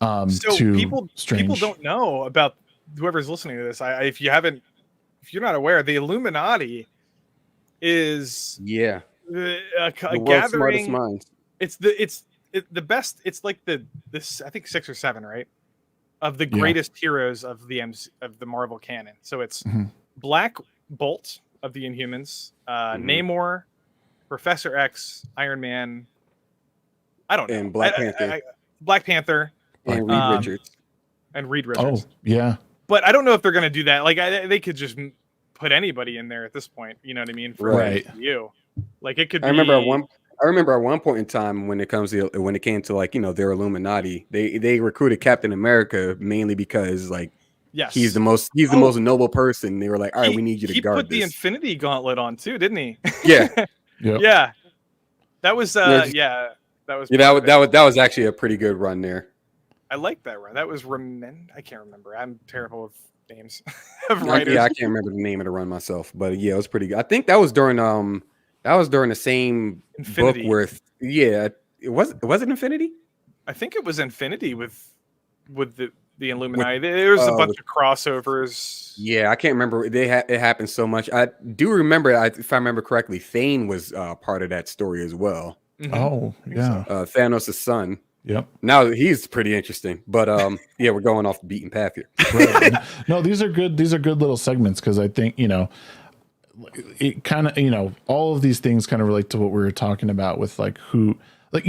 So to people Strange. don't know about, whoever's listening to this. If you're not aware, the Illuminati is the gathering. Smartest minds. It's the best. It's like this I think 6 or 7, right, of the greatest heroes of the Marvel canon. So it's Black Bolt of the Inhumans, Namor, Professor X, Iron Man. I don't know. And Black Panther. Black Panther. And Reed Richards. Oh, yeah. But I don't know if they're going to do that. Like, they could just put anybody in there at this point. You know what I mean? Right. You. Like, it could be. I remember at one point in time when it came to like, their Illuminati, they recruited Captain America mainly because like he's the most noble person. They were like, all right, we need you to guard this. He put the Infinity Gauntlet on too, didn't he? Yeah. Yeah. That was that was actually a pretty good run there. I like that run. That was I can't remember. I'm terrible with names of writers. I can't remember the name of the run myself, but yeah, it was pretty good. I think that was during the same Infinity. book with it was it Infinity? I think it was Infinity with the Illuminati. There was a bunch of crossovers. Yeah, I can't remember. It happened so much. I do remember, if I remember correctly, Thane was part of that story as well. Mm-hmm. Oh, yeah. Thanos' son. Yep. Now he's pretty interesting, but we're going off the beaten path here. Right. No, these are good little segments, because I think it kind of all of these things kind of relate to what we were talking about with like who, like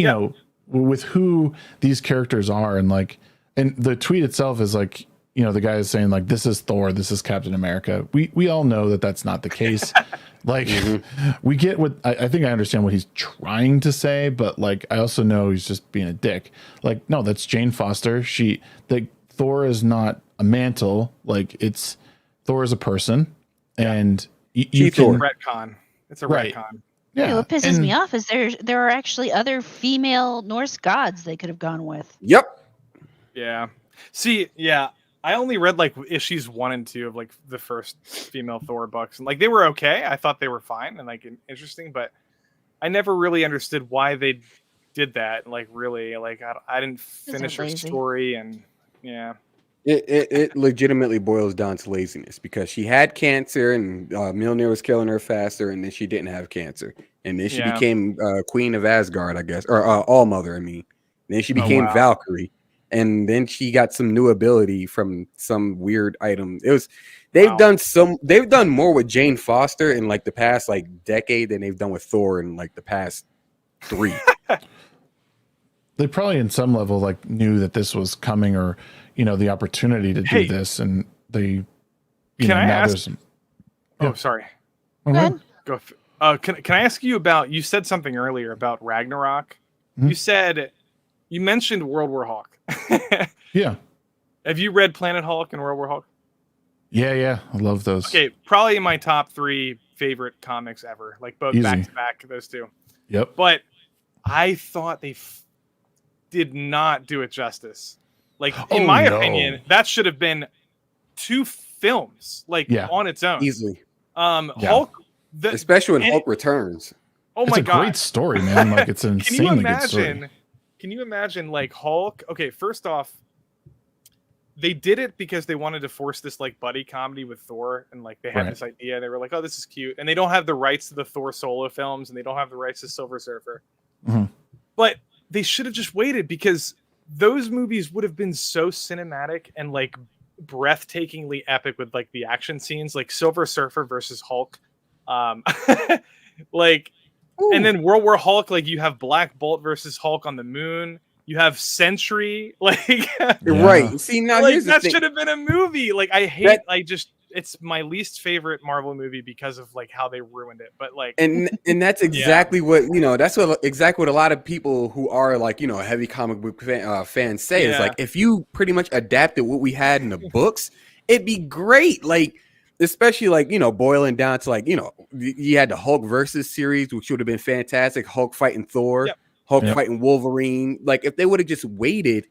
with who these characters are, and like, and the tweet itself is like, you know, the guy is saying like, this is Thor, this is Captain America. We all know that that's not the case. Like we get what I think I understand what he's trying to say, but like, I also know he's just being a dick. Like, no, that's Jane Foster. Thor is not a mantle. Like Thor is a person and you can retcon. It's a right. retcon. Yeah, what pisses me off is there are actually other female Norse gods they could have gone with. Yep. Yeah. See, yeah, I only read like issues 1 and 2 of like the first female Thor books, and like they were okay. I thought they were fine and like interesting, but I never really understood why they did that. Like really, like I didn't finish her story, and yeah. It legitimately boils down to laziness because she had cancer and Mjolnir was killing her faster, and then she didn't have cancer, and then she became Queen of Asgard, I guess, or All Mother. I mean, then she became Valkyrie, and then she got some new ability from some weird item. They've done more with Jane Foster in like the past like decade than they've done with Thor in like the past 3. They probably in some level like knew that this was coming, or you know, the opportunity to do this, and they can I ask sorry. Go ahead. Can I ask you about, you said something earlier about Ragnarok. You mentioned World War Hulk. Yeah. Have you read Planet Hulk and World War Hulk? Yeah, I love those. Okay, probably my top 3 favorite comics ever, like both back to back, those two. Yep. But I thought they did not do it justice. Like, in my opinion, that should have been 2 films, like on its own. Easily. Hulk, especially when Hulk returns. Oh it's my God. It's a great story, man. Like, it's an insanely good story. Can you imagine, like, Hulk? Okay, first off, they did it because they wanted to force this, like, buddy comedy with Thor, and, like, they had this idea. They were like, oh, this is cute. And they don't have the rights to the Thor solo films, and they don't have the rights to Silver Surfer. Mm-hmm. But they should have just waited, because those movies would have been so cinematic and like breathtakingly epic with like the action scenes, like Silver Surfer versus Hulk. Like, and then World War Hulk, like you have Black Bolt versus Hulk on the moon. You have Sentry, like right. See, now like, here's the that thing. should have been a movie. Like it's my least favorite Marvel movie because of like how they ruined it. But like, and that's exactly what, you know, that's exactly what a lot of people who are like, you know, heavy comic book fans say is like, if you pretty much adapted what we had in the books, it'd be great. Like, especially like, you know, boiling down to like, you know, you had the Hulk versus series, which would have been fantastic. Hulk fighting Thor, Hulk fighting Wolverine. Like, if they would have just waited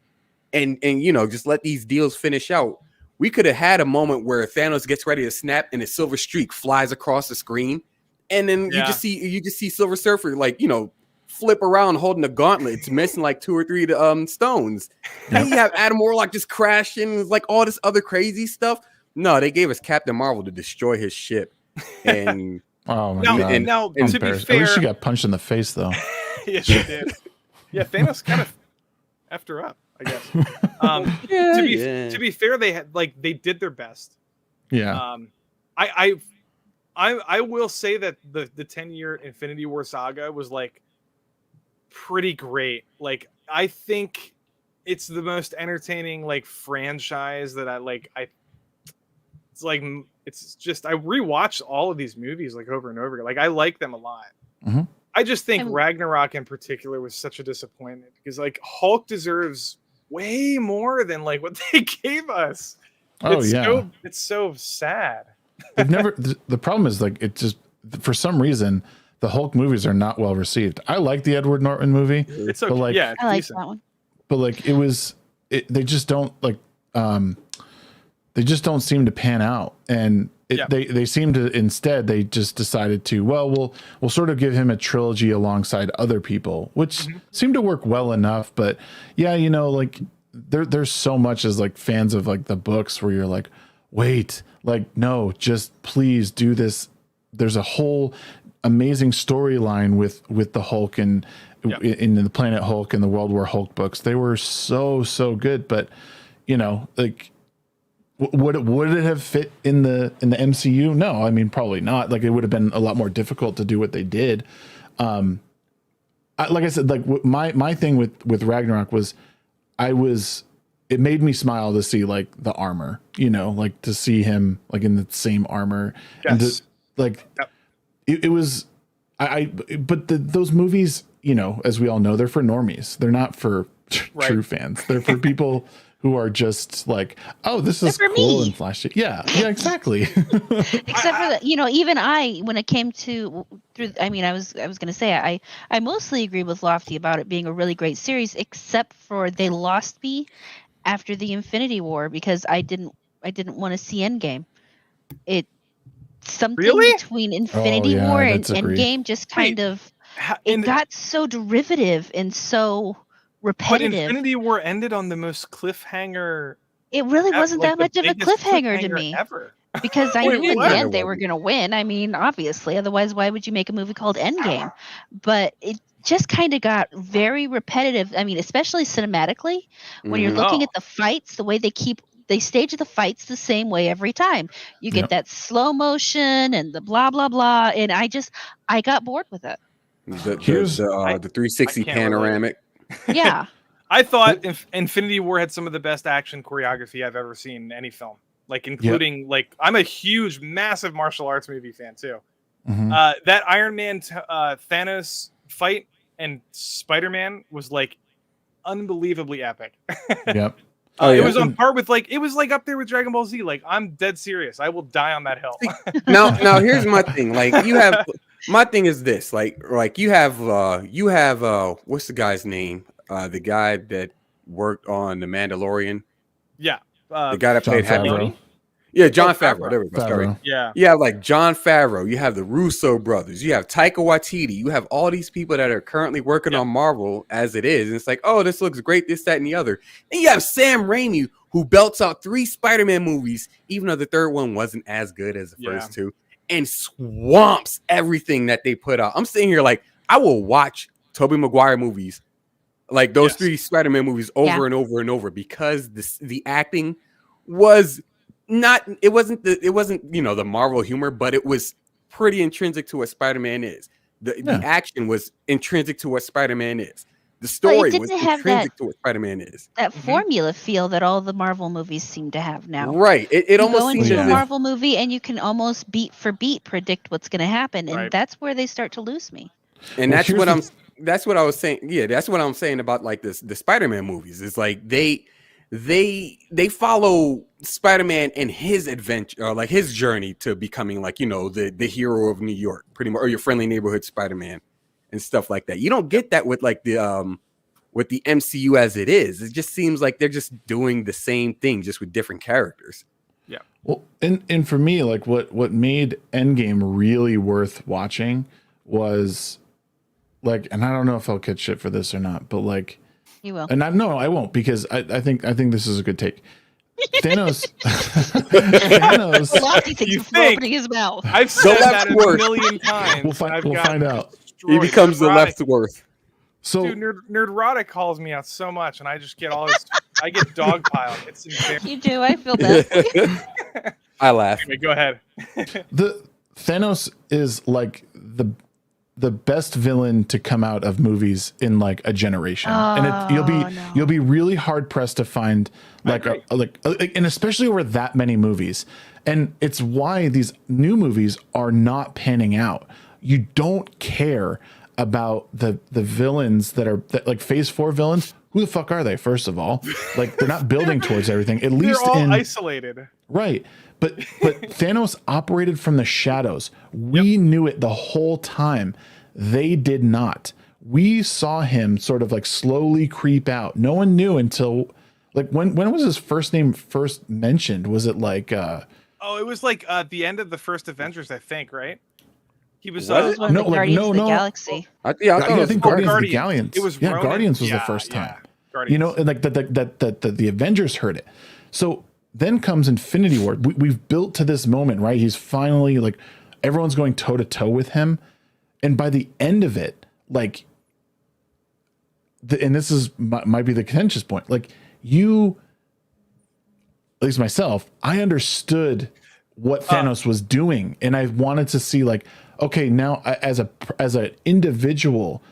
and you know, just let these deals finish out, we could have had a moment where Thanos gets ready to snap and a silver streak flies across the screen, and then you just see Silver Surfer, like, you know, flip around holding the gauntlet. It's missing like 2 or 3 stones. And you have Adam Warlock just crashing, like all this other crazy stuff. No, they gave us Captain Marvel to destroy his ship. And oh my God. Now to be fair, at least she got punched in the face though. Yes, she did. Yeah, Thanos kind of effed her up, I guess. To be fair, they did their best. Yeah. I will say that the 10-year Infinity War saga was like pretty great. Like, I think it's the most entertaining like franchise that it's just I rewatched all of these movies like over and over again. Like, I like them a lot. Mm-hmm. I just think Ragnarok in particular was such a disappointment because like Hulk deserves way more than like what they gave us. It's so sad. They've never. The problem is like it just for some reason the Hulk movies are not well received. I like the Edward Norton movie. It's okay. I like that one. But like they just don't like. They just don't seem to pan out, and they seem to instead they just decided to we'll sort of give him a trilogy alongside other people, which seemed to work well enough. But yeah, you know, like there's so much as like fans of like the books where you're like, wait, like no, just please do this. There's a whole amazing storyline with the Hulk and in the Planet Hulk and the World War Hulk books. They were so good, but you know, like. Would it have fit in the MCU? No, I mean probably not. Like it would have been a lot more difficult to do what they did. Like I said, like my thing with Ragnarok was I was it made me smile to see like the armor, you know, like to see him like in the same armor. Yes. And to, like it was but those movies, you know, as we all know, they're for normies. They're not for true fans. They're for people who are just like, oh, this is cool and flashy. Yeah, exactly. Except for you know, even when it came to I mean, I was going to say I mostly agree with Lofty about it being a really great series, except for they lost me after the Infinity War because I didn't want to see Endgame. Something between Infinity War and Endgame just kind of got so derivative and so repetitive. But Infinity War ended on the most cliffhanger. It really wasn't that much of a cliffhanger to me. Ever. Because I knew in the end they were going to win. I mean, obviously, otherwise, why would you make a movie called Endgame? But it just kind of got very repetitive. I mean, especially cinematically, when you're looking at the fights, the way they stage the fights the same way every time. You get that slow motion and the blah, blah, blah. And I got bored with it. The 360 panoramic. Yeah. I thought Infinity War had some of the best action choreography I've ever seen in any film. Like, including, like, I'm a huge, massive martial arts movie fan, too. Mm-hmm. That Iron Man Thanos fight and Spider-Man was, like, unbelievably epic. Yep. It was on par with, like, it was, like, up there with Dragon Ball Z. Like, I'm dead serious. I will die on that hill. Now, here's my thing. Like, you have... My thing is this, like you have what's the guy's name? The guy that worked on The Mandalorian. Yeah. The guy that played Favreau. Yeah, John Favreau. There we go. Sorry. Yeah. You have like John Favreau. You have the Russo brothers. You have Taika Waititi. You have all these people that are currently working on Marvel as it is. And it's like, oh, this looks great, this, that, and the other. And you have Sam Raimi, who belts out 3 Spider-Man movies, even though the third one wasn't as good as the first 2. And swamps everything that they put out. I'm sitting here like, I will watch Tobey Maguire movies, like those 3 Spider-Man movies over and over and over, because the acting was not, it wasn't you know, the Marvel humor, but it was pretty intrinsic to what Spider-Man is. The action was intrinsic to what Spider-Man is. The story was intrinsic to what Spider-Man is. That formula feel that all the Marvel movies seem to have now. Right. It almost go into a Marvel movie and you can almost beat for beat predict what's going to happen, and that's where they start to lose me. And that's what I was saying. Yeah, that's what I'm saying about like the Spider-Man movies. It's like they follow Spider-Man and his adventure, or like his journey to becoming, like, you know, the hero of New York, pretty much, or your friendly neighborhood Spider-Man. And stuff like that. You don't get that with like the MCU as it is. It just seems like they're just doing the same thing, just with different characters. Yeah. Well, and for me, like what made Endgame really worth watching was like, and I don't know if I'll get shit for this or not, but like, you will. And I won't, because I think this is a good take. Thanos. Thanos. Lofty thinks before opening his mouth. I've said that a million times. We'll find out. He becomes the Leftworth. So Nerdrotic calls me out so much, and I just get all this. I get dogpiled. It's embarrassing. You do. I feel bad. I laugh. Anyway, go ahead. The Thanos is like the best villain to come out of movies in like a generation, and you'll be really hard pressed to find like and especially over that many movies. And it's why these new movies are not panning out. You don't care about the villains that like Phase 4 villains. Who the fuck are they? First of all, like, they're not building towards everything. At least they're all isolated, right? But Thanos operated from the shadows. We knew it the whole time. They did not. We saw him sort of like slowly creep out. No one knew until like when was his first name first mentioned? Was it like it was like the end of the first Avengers, I think, right? He was Guardians of the Galaxy. I think Guardians of the Galaxy. It was Guardians was the first time. You know, like the Avengers heard it. So then comes Infinity War. We've built to this moment, right? He's finally like, everyone's going toe to toe with him, and by the end of it, like, and this is might be the contentious point. Like, at least myself, I understood what Thanos was doing, and I wanted to see like, okay, now as an individual,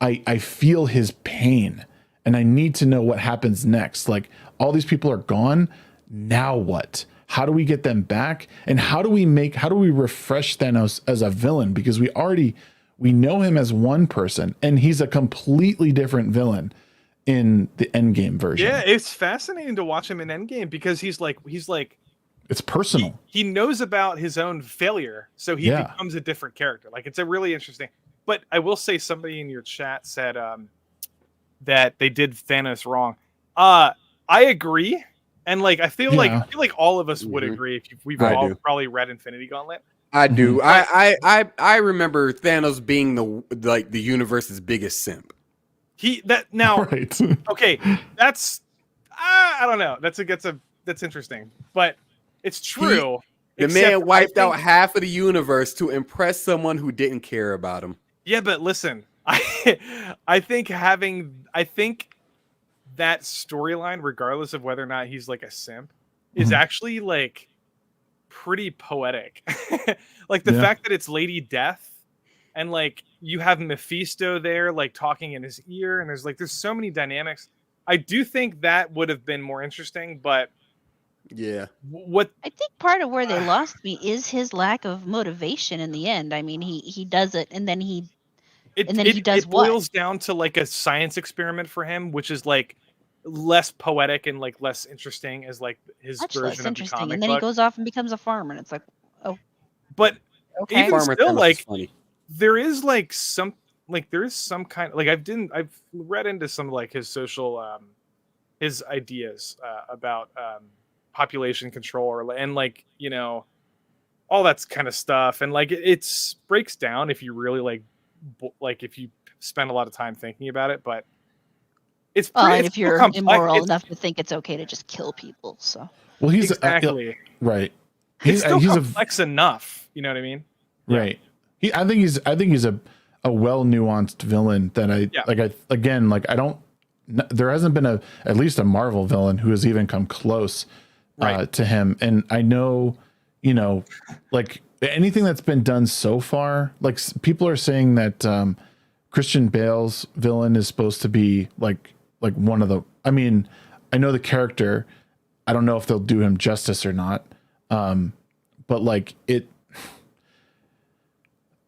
I feel his pain, and I need to know what happens next. Like, all these people are gone. Now what? How do we get them back? And how do we refresh Thanos as a villain? Because we know him as one person, and he's a completely different villain in the Endgame version. Yeah, it's fascinating to watch him in Endgame because he's like it's personal. He knows about his own failure, so he becomes a different character. Like, it's a really interesting. But I will say, somebody in your chat said that they did Thanos wrong. I agree, and like I feel like all of us would agree if we've all probably read Infinity Gauntlet. I do. I remember Thanos being the universe's biggest simp. Right. Okay, that's I don't know. That's interesting, but it's true. The man wiped out half of the universe to impress someone who didn't care about him. Yeah, but listen, I think that storyline, regardless of whether or not he's like a simp, is actually like pretty poetic. Like the fact that it's Lady Death, and like you have Mephisto there, like talking in his ear, and there's so many dynamics. I do think that would have been more interesting, but what I think part of where they lost me is his lack of motivation in the end. I mean, he does it, and then he it boils down to like a science experiment for him, which is like less poetic and like less interesting as like his version of the comic and then he goes off and becomes a farmer, and it's like, oh, but okay. Even still, like there is some kind of like I've read into some like his social his ideas about population control and like, you know, all that kind of stuff, and like it's breaks down if you really like if you spend a lot of time thinking about it, but it's pretty, and if you're immoral enough to think it's okay to just kill people. So well, he's exactly right. He's still complex enough, you know what I mean? Right. I think he's a well nuanced villain that I don't. There hasn't been at least a Marvel villain who has even come close to him, and I know, you know, like anything that's been done so far, like people are saying that Christian Bale's villain is supposed to be like one of the. I mean, I know the character. I don't know if they'll do him justice or not, but like it.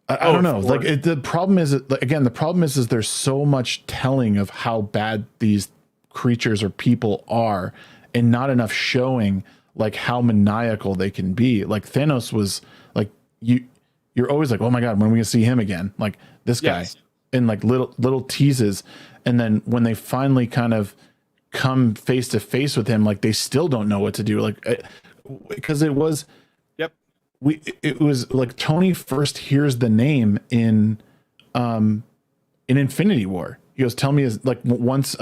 I don't know. Like the problem is, again, the problem is there's so much telling of how bad these creatures or people are, and not enough showing like how maniacal they can be. Like Thanos was like you're always like, oh my god, when are we gonna see him again? Like this guy, and like little teases, and then when they finally kind of come face to face with him, like they still don't know what to do. Like because it was. It was like Tony first hears the name in Infinity War. He goes, "Tell me," is like once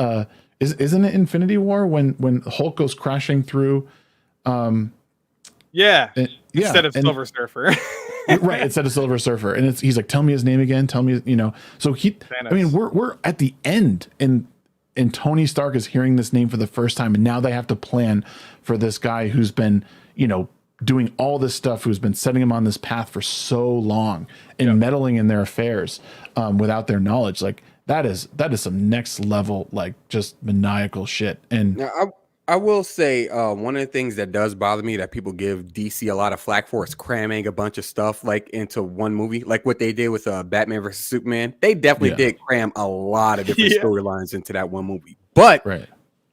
isn't it Infinity War when Hulk goes crashing through? Instead of Silver Surfer, right? Instead of Silver Surfer, and he's like, "Tell me his name again. Tell me," you know. So Thanos. I mean, we're at the end, and Tony Stark is hearing this name for the first time, and now they have to plan for this guy who's been, you know, doing all this stuff, who's been setting him on this path for so long and meddling in their affairs without their knowledge. Like that is some next level, like just maniacal shit. And now, I will say one of the things that does bother me that people give DC a lot of flack for is cramming a bunch of stuff like into one movie, like what they did with Batman versus Superman. They definitely did cram a lot of different storylines into that one movie. But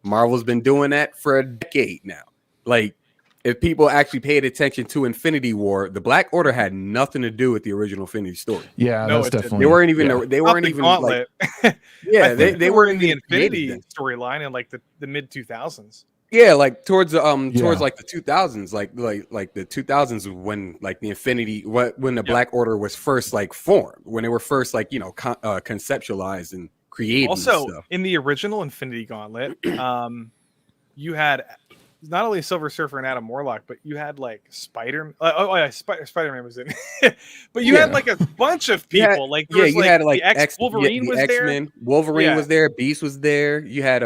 Marvel's been doing that for a decade now. Like, if people actually paid attention to Infinity War, the Black Order had nothing to do with the original Infinity story. Yeah, that's definitely. They weren't even. They weren't even like. Yeah, they were in the Infinity storyline in like the mid 2000s. Yeah, like towards like the 2000s, like the 2000s when like the Infinity when the Black Order was first like formed, when they were first like, you know, conceptualized and created. Also, and stuff. In the original Infinity Gauntlet, you had not only Silver Surfer and Adam Warlock, but you had like Spider-Man was in, but you had like a bunch of people. You had like Wolverine was X-Men. There. Wolverine was there. Beast was there. You had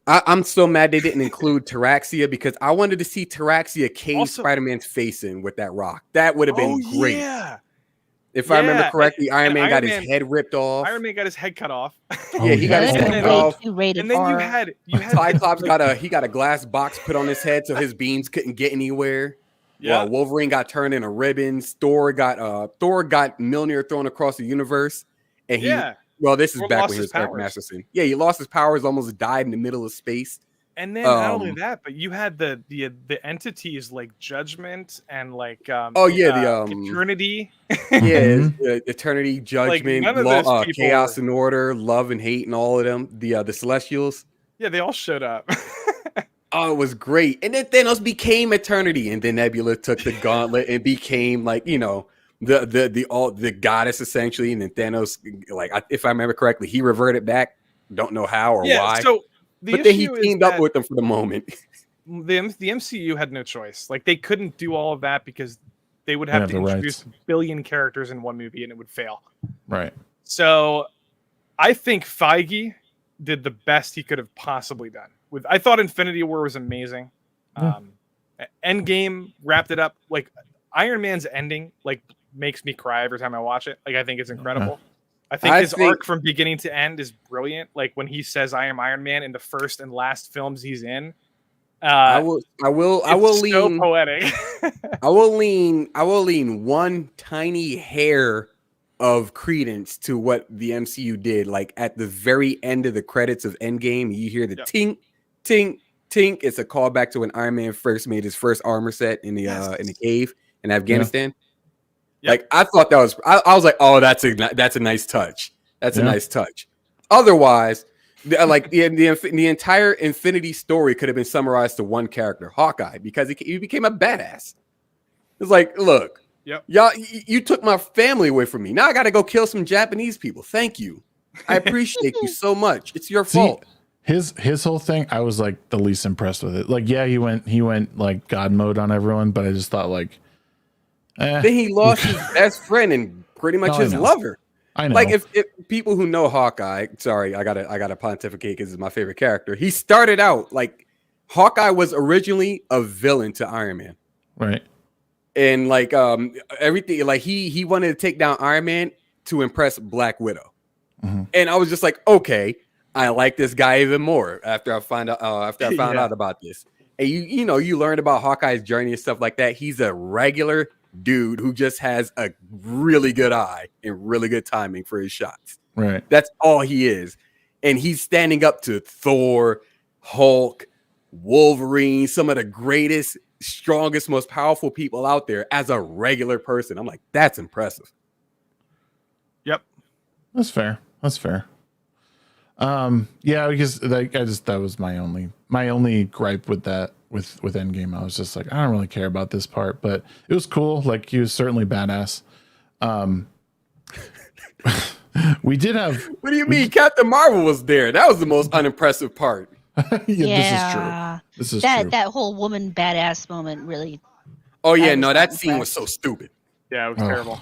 I'm so mad they didn't include Taraxia, because I wanted to see Taraxia cave Spider-Man's face in with that rock. That would have been great. Yeah. If I remember correctly, Iron and Man got his head ripped off. Iron Man got his head cut off. Yeah, he got his head cut off. And then you had Cyclops got a glass box put on his head so his beams couldn't get anywhere. Yeah, Wolverine got turned into ribbons. Thor got Mjolnir thrown across the universe, and this is back when he was Eric Masterson. Yeah, he lost his powers, almost died in the middle of space. And then not only that, but you had the entities like Judgment and like Eternity. Eternity, Judgment, like, Chaos and Order, Love and Hate, and all of them. The Celestials. Yeah, they all showed up. Oh, it was great. And then Thanos became Eternity, and then Nebula took the gauntlet and became like, the goddess essentially. And then Thanos, if I remember correctly, he reverted back. Don't know how or why. But then he teamed up with them for the moment. The MCU had no choice. Like, they couldn't do all of that because they would have to introduce a billion characters in one movie and it would fail. Right. So I think Feige did the best he could have possibly done. I thought Infinity War was amazing. Endgame wrapped it up. Like, Iron Man's ending makes me cry every time I watch it. Like, I think it's incredible. I think his arc from beginning to end is brilliant. Like, when he says "I am Iron Man" in the first and last films he's in, I will lean so poetic. I will lean one tiny hair of credence to what the MCU did. Like, at the very end of the credits of Endgame, you hear the tink, tink, tink. It's a callback to when Iron Man first made his first armor set in the cave in Afghanistan. Like, I thought that was, I was like, oh, that's a nice touch. That's a nice touch. Otherwise, the entire Infinity story could have been summarized to one character, Hawkeye, because he became a badass. It's like, look, y'all, you took my family away from me. Now I got to go kill some Japanese people. Thank you. I appreciate you so much. It's your fault. His whole thing, I was like the least impressed with it. Like, yeah, he went like God mode on everyone, but I just thought like, then he lost his best friend and pretty much his lover. I know. Like, if people who know Hawkeye, sorry, I gotta pontificate because it's my favorite character. He started out like Hawkeye was originally a villain to Iron Man, right? And like everything, like he wanted to take down Iron Man to impress Black Widow, and I was just like, okay, I like this guy even more after I found out out about this. And you learned about Hawkeye's journey and stuff like that. He's a regular dude who just has a really good eye and really good timing for his shots. Right. That's all he is. And he's standing up to Thor, Hulk, Wolverine, some of the greatest, strongest, most powerful people out there as a regular person. I'm like, that's impressive. Yep. That's fair. Yeah, because that was my only gripe with that with Endgame. I was just like, I don't really care about this part, but it was cool. Like, he was certainly badass. We did have. What do you mean? Captain Marvel was there. That was the most unimpressive part. This is true. That whole woman badass moment really. Oh yeah, no, that scene was so stupid. Yeah, it was terrible.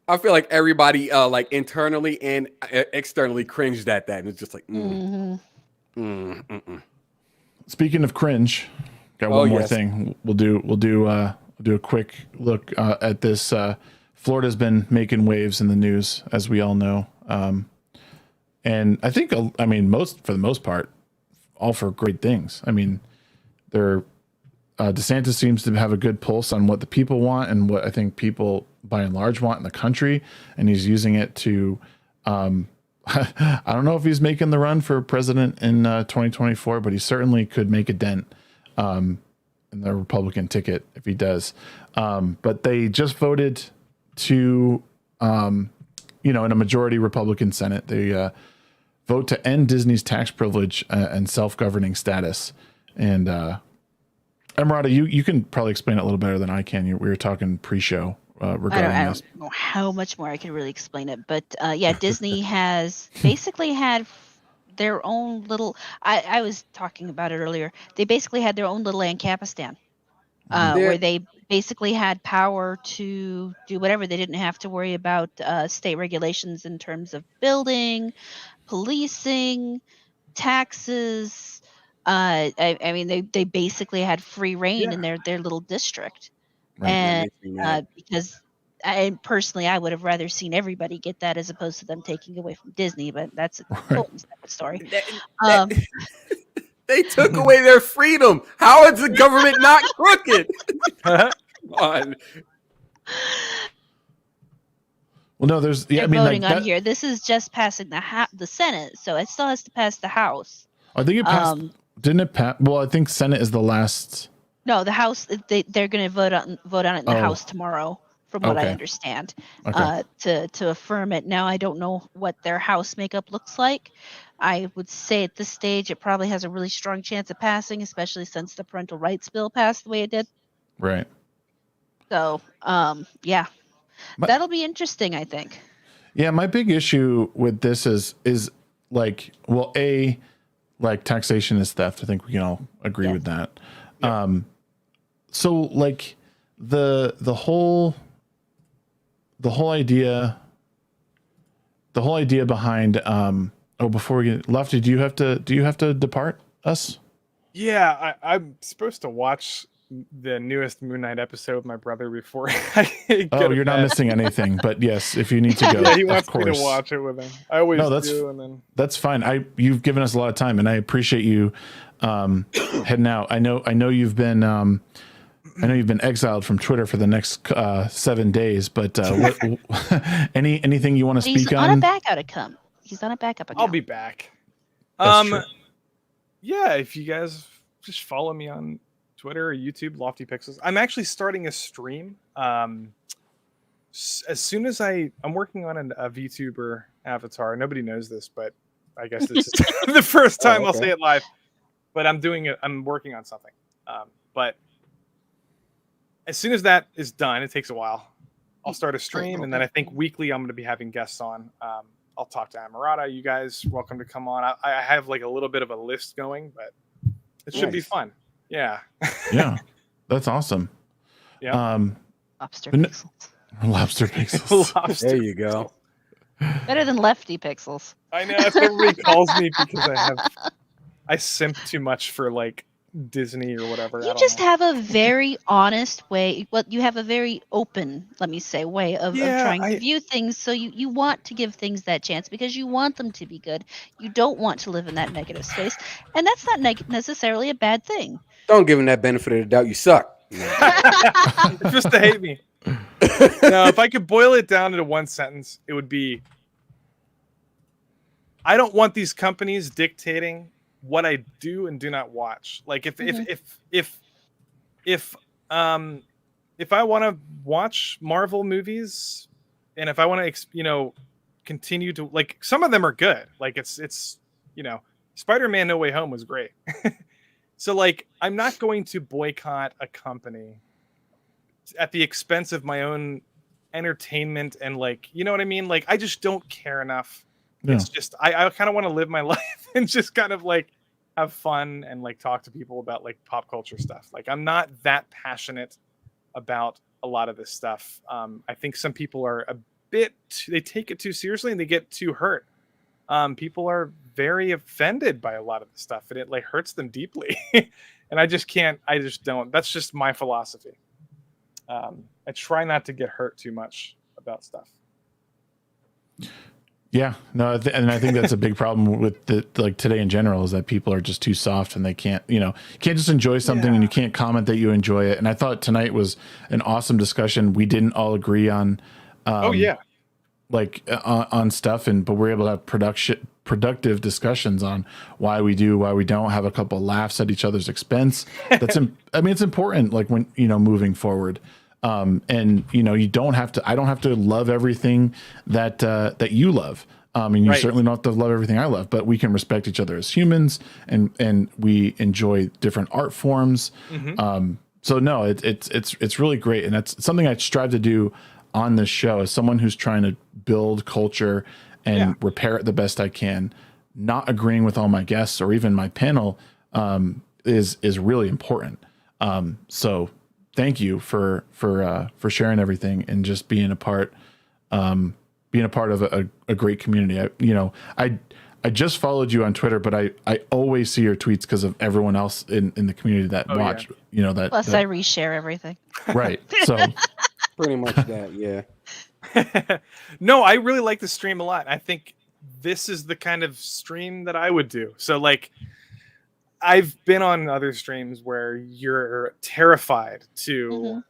I feel like everybody, like internally and externally, cringed at that, and it's just like. Speaking of cringe, got one more thing. We'll do a quick look at this. Florida's been making waves in the news, as we all know, and I think for the most part, all for great things. I mean, DeSantis seems to have a good pulse on what the people want and what I think people by and large want in the country, and he's using it to. I don't know if he's making the run for president in 2024, but he certainly could make a dent in the Republican ticket if he does. But they just voted to, in a majority Republican Senate, they vote to end Disney's tax privilege and self-governing status. And Emerada, you can probably explain it a little better than I can. We were talking pre-show. I don't know how much more I can really explain it, but Disney has basically had their own little. I was talking about it earlier. They basically had their own little Ancapistan, where they basically had power to do whatever. They didn't have to worry about state regulations in terms of building, policing, taxes. I mean, they basically had free reign in their little district. Right. And because personally, I would have rather seen everybody get that as opposed to them taking away from Disney, but that's a totally separate story. They took away their freedom. How is the government not crooked? Come on. Well, no, there's They're voting on here. This is just passing the Senate, so it still has to pass the House. I think it passed. Didn't it pass? Well, I think Senate is the last. No, the House. They're going to vote on it in the House tomorrow, from what I understand, to affirm it. Now, I don't know what their House makeup looks like. I would say at this stage, it probably has a really strong chance of passing, especially since the parental rights bill passed the way it did. Right. So, yeah, that'll be interesting, I think. Yeah, my big issue with this is like, well, like taxation is theft. I think we can all agree with that. Yeah. So like the whole idea behind before we get Lefty, do you have to depart us? Yeah, I'm supposed to watch the newest Moon Knight episode with my brother before I go you're not missing anything, but yes, if you need to go, yeah, he wants me to watch it with him. I always do, and then that's fine. You've given us a lot of time, and I appreciate you heading out. I know you've been exiled from Twitter for the next 7 days, but anything you want to speak He's on a backup account. He's on a backup account. I'll be back. Yeah, if you guys just follow me on Twitter or YouTube, Lofty Pixels. I'm actually starting a stream. As soon as I'm working on a VTuber avatar. Nobody knows this, but I guess this is the first time I'll say it live. But I'm doing it. I'm working on something. But as soon as that is done, it takes a while. I'll start a stream, and then I think weekly I'm going to be having guests on. I'll talk to Amarada. You guys welcome to come on. I have like a little bit of a list going, but it should be fun. Yeah. Yeah. That's awesome. Yeah. Lobster pixels. Lobster pixels. There you go. Better than Lefty Pixels. I know, that's what everybody calls me because I simp too much for like Disney or whatever. You just have a very honest way. Well, you have a very open, let me say, way of trying to view things. So you want to give things that chance because you want them to be good. You don't want to live in that negative space, and that's not necessarily a bad thing. Don't give them that benefit of the doubt. You suck. Just to hate me. No, if I could boil it down into one sentence, it would be: I don't want these companies dictating what I do and do not watch. Like if I want to watch Marvel movies, and if I want to continue to, like, some of them are good. Like it's Spider-Man No Way Home was great. So like I'm not going to boycott a company at the expense of my own entertainment and, like, you know what I mean? Like I just don't care enough. Yeah. It's just I kind of want to live my life and just kind of like have fun and like talk to people about like pop culture stuff. Like I'm not that passionate about a lot of this stuff. I think some people are they take it too seriously and they get too hurt. People are very offended by a lot of the stuff, and it like hurts them deeply. And I just don't. That's just my philosophy. I try not to get hurt too much about stuff. Yeah, no, and I think that's a big problem with like today in general, is that people are just too soft and they can't just enjoy something, and you can't comment that you enjoy it. And I thought tonight was an awesome discussion. We didn't all agree on, on stuff, but we're able to have productive discussions on why we do, why we don't, have a couple laughs at each other's expense. That's it's important, like when moving forward. And you don't have to. I don't have to love everything that you love. And you certainly don't have to love everything I love. But we can respect each other as humans, and we enjoy different art forms. Mm-hmm. So no, it's really great, and that's something I strive to do on this show as someone who's trying to build culture and repair it the best I can. Not agreeing with all my guests or even my panel is really important. So. Thank you for sharing everything and just being a part of a great community. I just followed you on Twitter, but I always see your tweets because of everyone else in the community that watch. Plus, I reshare everything. Right. So pretty much that. Yeah. No, I really like the stream a lot. I think this is the kind of stream that I would do. So like I've been on other streams where you're terrified to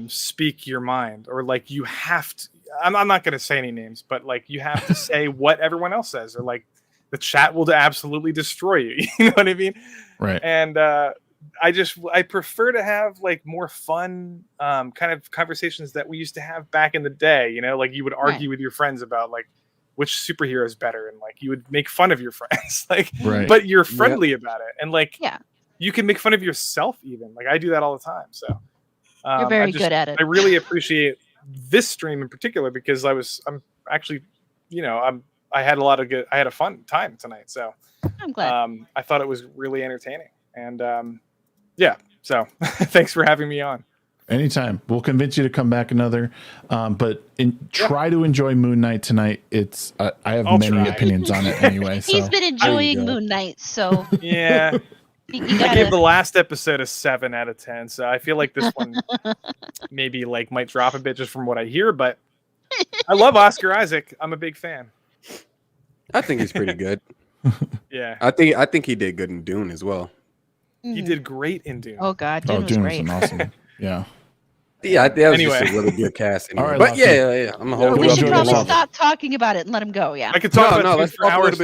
speak your mind, or like you have to. I'm not going to say any names, but like you have to say what everyone else says, or like the chat will absolutely destroy you. You know what I mean? Right. And I prefer to have like more fun kind of conversations that we used to have back in the day. You know, like you would argue with your friends about like which superhero is better, and like you would make fun of your friends, like, but you're friendly about it, and like, you can make fun of yourself even. Like I do that all the time. So you're very good at it. I really appreciate this stream in particular because I'm actually, you know, I had a fun time tonight. So I'm glad. I thought it was really entertaining, and so thanks for having me on. Anytime. We'll convince you to come back another. But try to enjoy Moon Knight tonight. It's I have many opinions on it anyway. So. He's been enjoying Moon Knight, so yeah. I gave the last episode a 7 out of 10, so I feel like this one maybe like might drop a bit just from what I hear. But I love Oscar Isaac. I'm a big fan. I think he's pretty good. Yeah, I think he did good in Dune as well. He did great in Dune. Oh God, Dune was great. Was awesome. Yeah. Yeah, that was just a really good cast. Anyway. All right, but yeah. I'm a whole. We should probably stop talking about it and let him go. Yeah. I could talk about Dune for hours.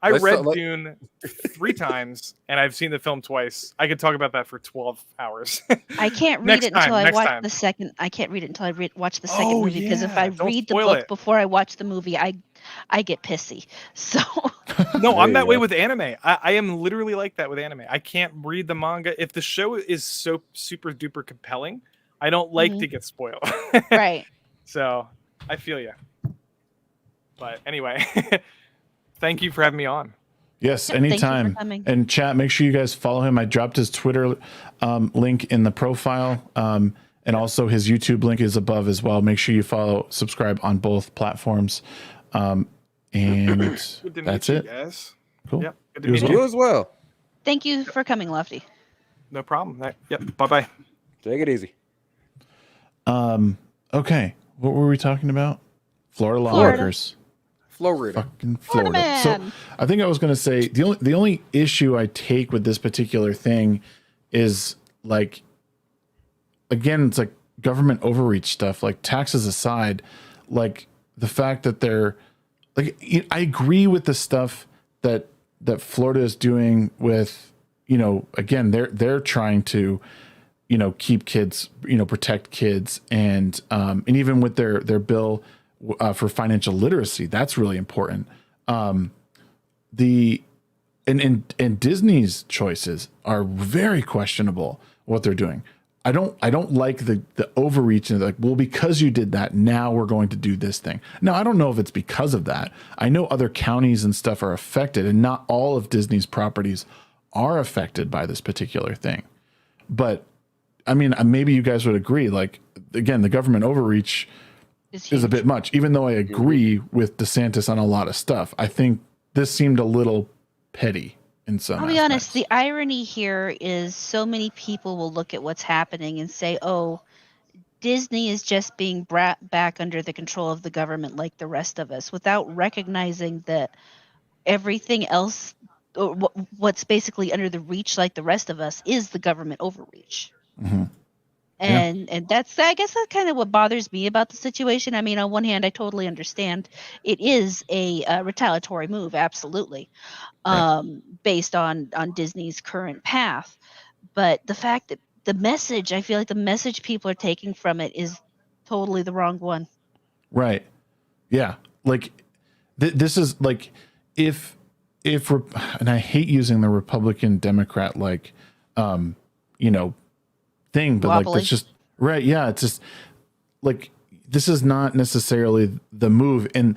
I read talk, Dune 3 times, and I've seen the film twice. I could talk about that for 12 hours. I can't read it until I watch the second. I can't read it until I watch the second movie because if I read the book before I watch the movie, I get pissy. So no, I'm that way with anime. I am literally like that with anime. I can't read the manga if the show is so super duper compelling. I don't like to get spoiled. Right. So I feel you. But anyway, thank you for having me on. Yes, anytime. And chat, make sure you guys follow him. I dropped his Twitter link in the profile. And also his YouTube link is above as well. Make sure you subscribe on both platforms. And that's it. Guys. Cool. Yep. Good to meet you as well. Thank you for coming, Lofty. No problem. Yep. Bye-bye. Take it easy. Okay. What were we talking about? Florida lawmakers. Florida. Fucking Florida. So I think I was going to say the only issue I take with this particular thing is like, again, it's like government overreach stuff, like taxes aside, like the fact that they're like, I agree with the stuff that Florida is doing with, you know, again, they're trying to, you know, keep kids, you know, protect kids, and even with their bill for financial literacy, that's really important. And Disney's choices are very questionable. What they're doing, I don't like the overreach and like, well, because you did that, now we're going to do this thing. Now, I don't know if it's because of that. I know other counties and stuff are affected, and not all of Disney's properties are affected by this particular thing, but I mean, maybe you guys would agree. Like, again, the government overreach is a bit much, even though I agree with DeSantis on a lot of stuff. I think this seemed a little petty in some I'll be honest. The irony here is so many people will look at what's happening and say, oh, Disney is just being brought back under the control of the government like the rest of us, without recognizing that everything else, or what's basically under the reach like the rest of us, is the government overreach. Mm-hmm. And that's, I guess that's kind of what bothers me about the situation. I mean, on one hand, I totally understand it is a retaliatory move, absolutely, based on Disney's current path. But the fact that the message, I feel like the message people are taking from it is totally the wrong one. Right. Yeah. Like this is like, if, and I hate using the Republican Democrat, like, you know, thing, but wobbly. Like that's just right. Yeah, it's just like, this is not necessarily the move, and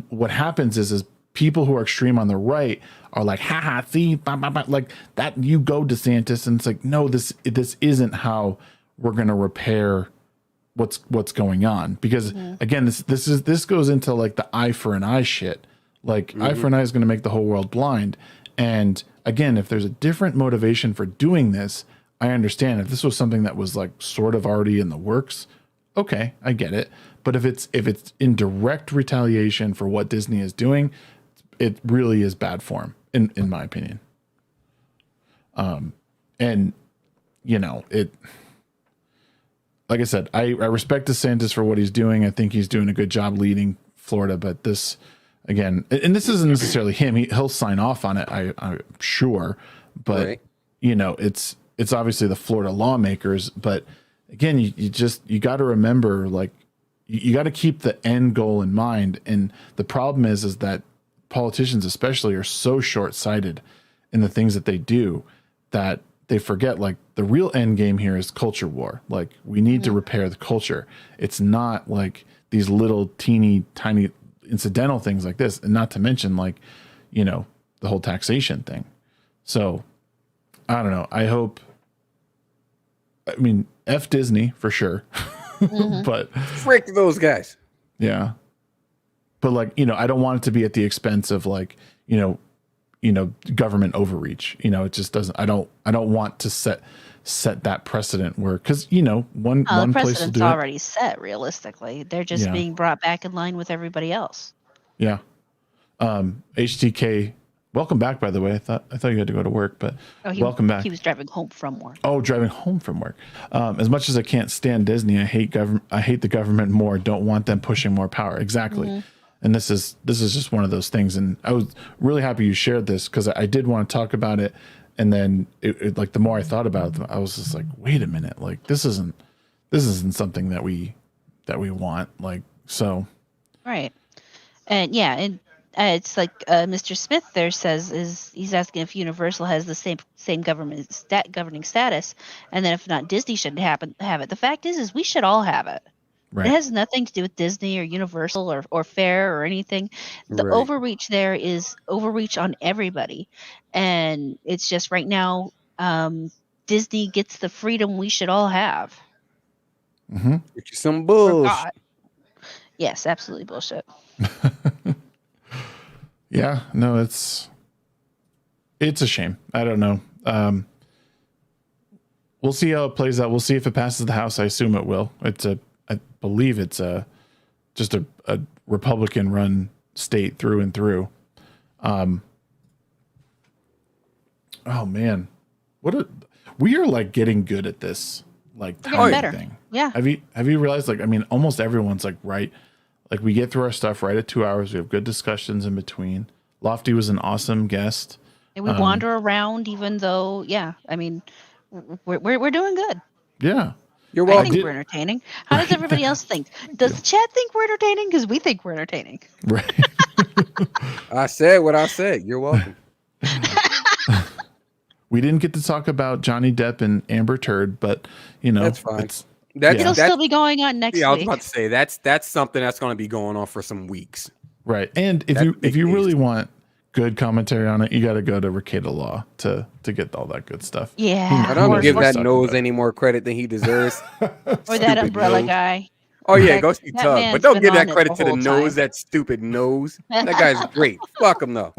what happens is people who are extreme on the right are like, haha, see, bah, bah, bah, like that, you go DeSantis, and it's like, no, this isn't how we're gonna repair what's going on, because again, this goes into like the eye for an eye shit, like eye for an eye is gonna make the whole world blind. And again, if there's a different motivation for doing this, I understand. If this was something that was like sort of already in the works, okay, I get it. But if it's in direct retaliation for what Disney is doing, it really is bad form, in my opinion. And you know, like I said, I respect DeSantis for what he's doing. I think he's doing a good job leading Florida, but this, again, and this isn't necessarily him. He'll sign off on it, I'm sure, but Right. you know, it's obviously the Florida lawmakers. But again, you got to remember, like, you got to keep the end goal in mind. And the problem is that politicians, especially, are so short-sighted in the things that they do that they forget, like, the real end game here is culture war. Like, we need to repair the culture. It's not like these little teeny tiny incidental things like this, and not to mention, like, you know, the whole taxation thing. So I don't know. I mean, F Disney for sure, but Frick those guys. yeah. But, like, you know, I don't want it to be at the expense of, like, you know, government overreach. You know, it just doesn't. I don't want to set that precedent where, because, you know, one place will precedent's do already set. Realistically, they're just being brought back in line with everybody else. Yeah. HTK, welcome back. By the way, I thought you had to go to work, but welcome back. He was driving home from work. Oh, driving home from work. As much as I can't stand Disney, I hate the government more. Don't want them pushing more power. Exactly. And this is just one of those things. And I was really happy you shared this, because I did want to talk about it. And then it, like, the more I thought about it, I was just like, wait a minute, like, this isn't something that we want. Like, so. Right. And yeah, and it's like Mr. Smith there says he's asking if Universal has the same governing status, and then if not, Disney should have it. The fact is we should all have it. Right. It has nothing to do with Disney or Universal or Fair or anything. The overreach there is overreach on everybody, and it's just right now Disney gets the freedom we should all have. Get you some bullshit. Yes, absolutely bullshit. Yeah, no, it's a shame. I don't know. We'll see how it plays out. We'll see if it passes the House. I assume it will. I believe it's just a Republican run state through and through. Oh man, we are, like, getting good at this, like, timing thing. Yeah. Have you realized, like, I mean, almost everyone's, like, right. Like, we get through our stuff right at 2 hours. We have good discussions in between. Lofty was an awesome guest. And we wander around, even though, I mean, we're doing good. Yeah. You're welcome. I think we're entertaining. How does everybody else think? Does the chat think we're entertaining? Because we think we're entertaining. Right. I said what I said. You're welcome. We didn't get to talk about Johnny Depp and Amber Turd, but, you know, that's fine. It'll still be going on next week. I was about to say that's something that's going to be going on for some weeks. Right. And if you really want good commentary on it, you got to go to Ricada Law to get all that good stuff. Yeah. I don't give that nose any more credit than he deserves. Or that umbrella guy. Oh yeah, go see Tug, but don't give that credit to the nose. That stupid nose. That guy's great. Fuck him though.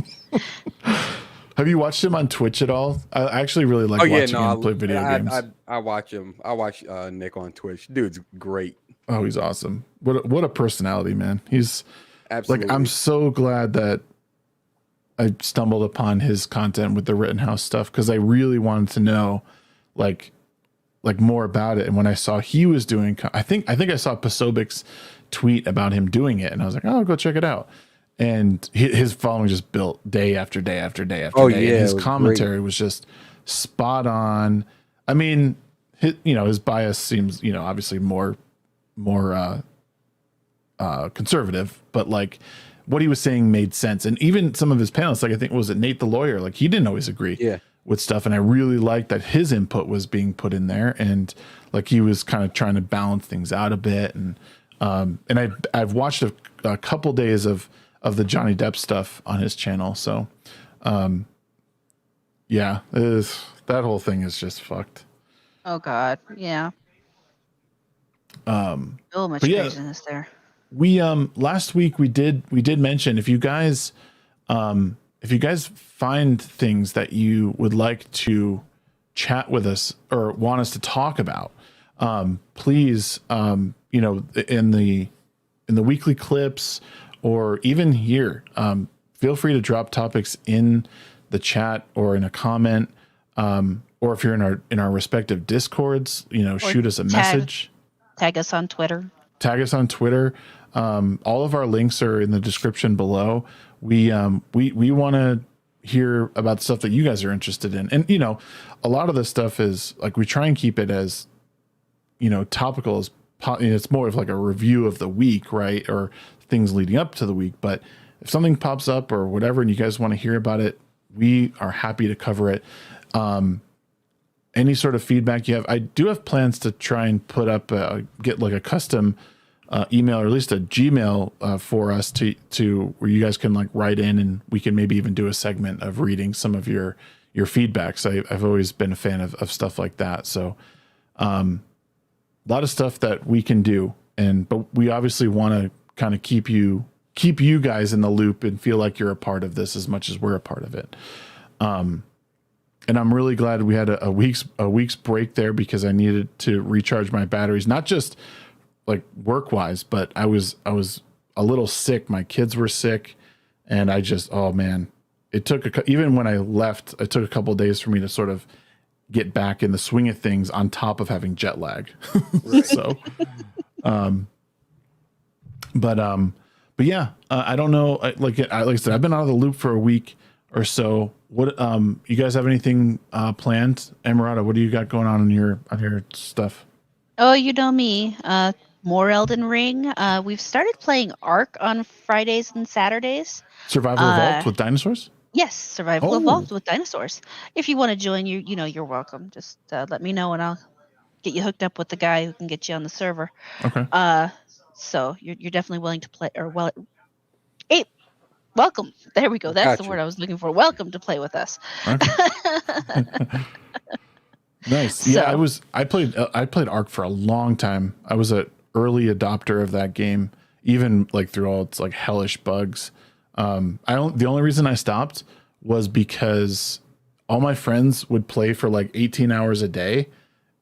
Have you watched him on Twitch at all? I actually really like watching him play video games. I watch him. I watch Nick on Twitch. Dude's great. Oh, he's awesome. What a personality, man. He's absolutely. Like, I'm so glad that I stumbled upon his content with the Rittenhouse stuff, because I really wanted to know, like more about it. And when I saw he was doing, I think I saw Pasobic's tweet about him doing it, and I was like, oh, I'll go check it out. And his following just built day after day after day after day. Yeah, and his commentary was just spot on. I mean, his bias seems, obviously more conservative, but, like, what he was saying made sense. And even some of his panelists, like, I think, was it Nate the lawyer? Like, he didn't always agree with stuff. And I really liked that his input was being put in there. And, like, he was kind of trying to balance things out a bit. And I've watched a couple days of the Johnny Depp stuff on his channel. So, that whole thing is just fucked. Oh God. Yeah. So much craziness there. We last week we did mention, if you guys find things that you would like to chat with us or want us to talk about, please in the the weekly clips, or even here, feel free to drop topics in the chat or in a comment, or if you're in our respective Discords, shoot us a message. Tag us on Twitter. All of our links are in the description below. We want to hear about stuff that you guys are interested in, and a lot of this stuff is like we try and keep it as topical as it's more of like a review of the week, right, or things leading up to the week. But if something pops up or whatever and you guys want to hear about it, we are happy to cover it. Any sort of feedback you have, I do have plans to try and put up get like a custom email, or at least a Gmail for us to where you guys can like write in, and we can maybe even do a segment of reading some of your feedbacks. I've always been a fan of stuff like that. So a lot of stuff that we can do, but we obviously want to kind of keep you guys in the loop and feel like you're a part of this as much as we're a part of it. And I'm really glad we had a week's break there, because I needed to recharge my batteries, not just like work wise, but I was a little sick. My kids were sick, and I just, oh man, it took even when I left, it took a couple of days for me to sort of get back in the swing of things, on top of having jet lag. So, but yeah, I don't know. Like I said, I've been out of the loop for a week or so. What, you guys have anything planned? Emerada, what do you got going on your stuff? Oh, you know me. More Elden Ring. We've started playing Ark on Fridays and Saturdays. Survival Evolved with dinosaurs? Yes, Survival Evolved with dinosaurs. If you want to join, you're welcome. Just let me know and I'll get you hooked up with the guy who can get you on the server. Okay. So you're definitely willing to play, hey, welcome. There we go. That's the word I was looking for. Welcome to play with us. Okay. Nice. Yeah, I played Ark for a long time. I was an early adopter of that game, even like through all its like hellish bugs. The only reason I stopped was because all my friends would play for like 18 hours a day,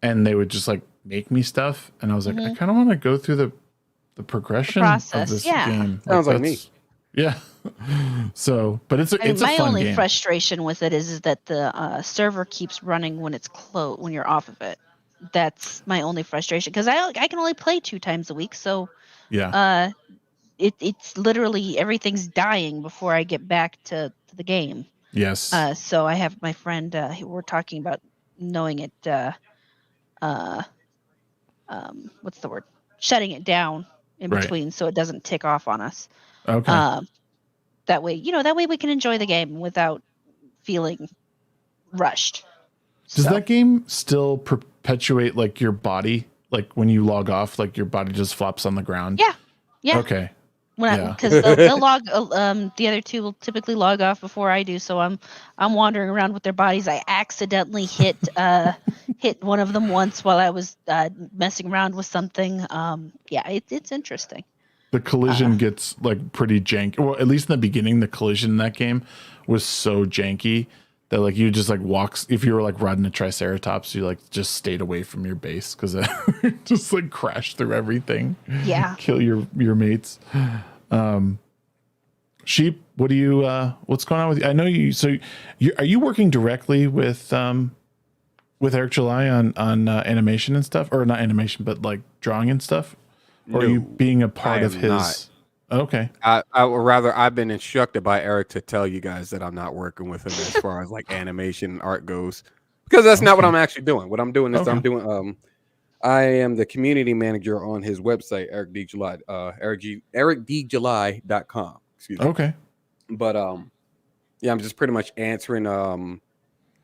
and they would just like make me stuff, and I was like, I kind of want to go through the progression of this game. Sounds like me. Yeah. So, but it's a fun game. My only frustration with it is that the server keeps running when it's closed, when you're off of it. That's my only frustration, because I can only play 2 times a week. So yeah, it's literally everything's dying before I get back to the game. Yes. So I have my friend. We're talking about knowing it. What's the word? Shutting it down in between, so it doesn't tick off on us. Okay. That way we can enjoy the game without feeling rushed. Does that game still perpetuate like your body? Like when you log off, like your body just flops on the ground? Yeah. Okay. Because they'll log. The other two will typically log off before I do. So I'm wandering around with their bodies. I accidentally hit one of them once while I was messing around with something. It's interesting. The collision gets like pretty janky. Well, at least in the beginning, the collision in that game was so janky that like you just like if you were like riding a Triceratops, you like just stayed away from your base, because it just like crashed through everything. Yeah. Kill your mates. Sheep, what's going on with you? I know you. So are you working directly with Eric July on animation and stuff, or not animation, but like drawing and stuff? Or are you being a part of his? Not. Okay. I've been instructed by Eric to tell you guys that I'm not working with him as far as like animation and art goes, because that's not what I'm actually doing. What I'm doing is I am the community manager on his website, ericdjuly.com. Excuse me. Okay. But I'm just pretty much answering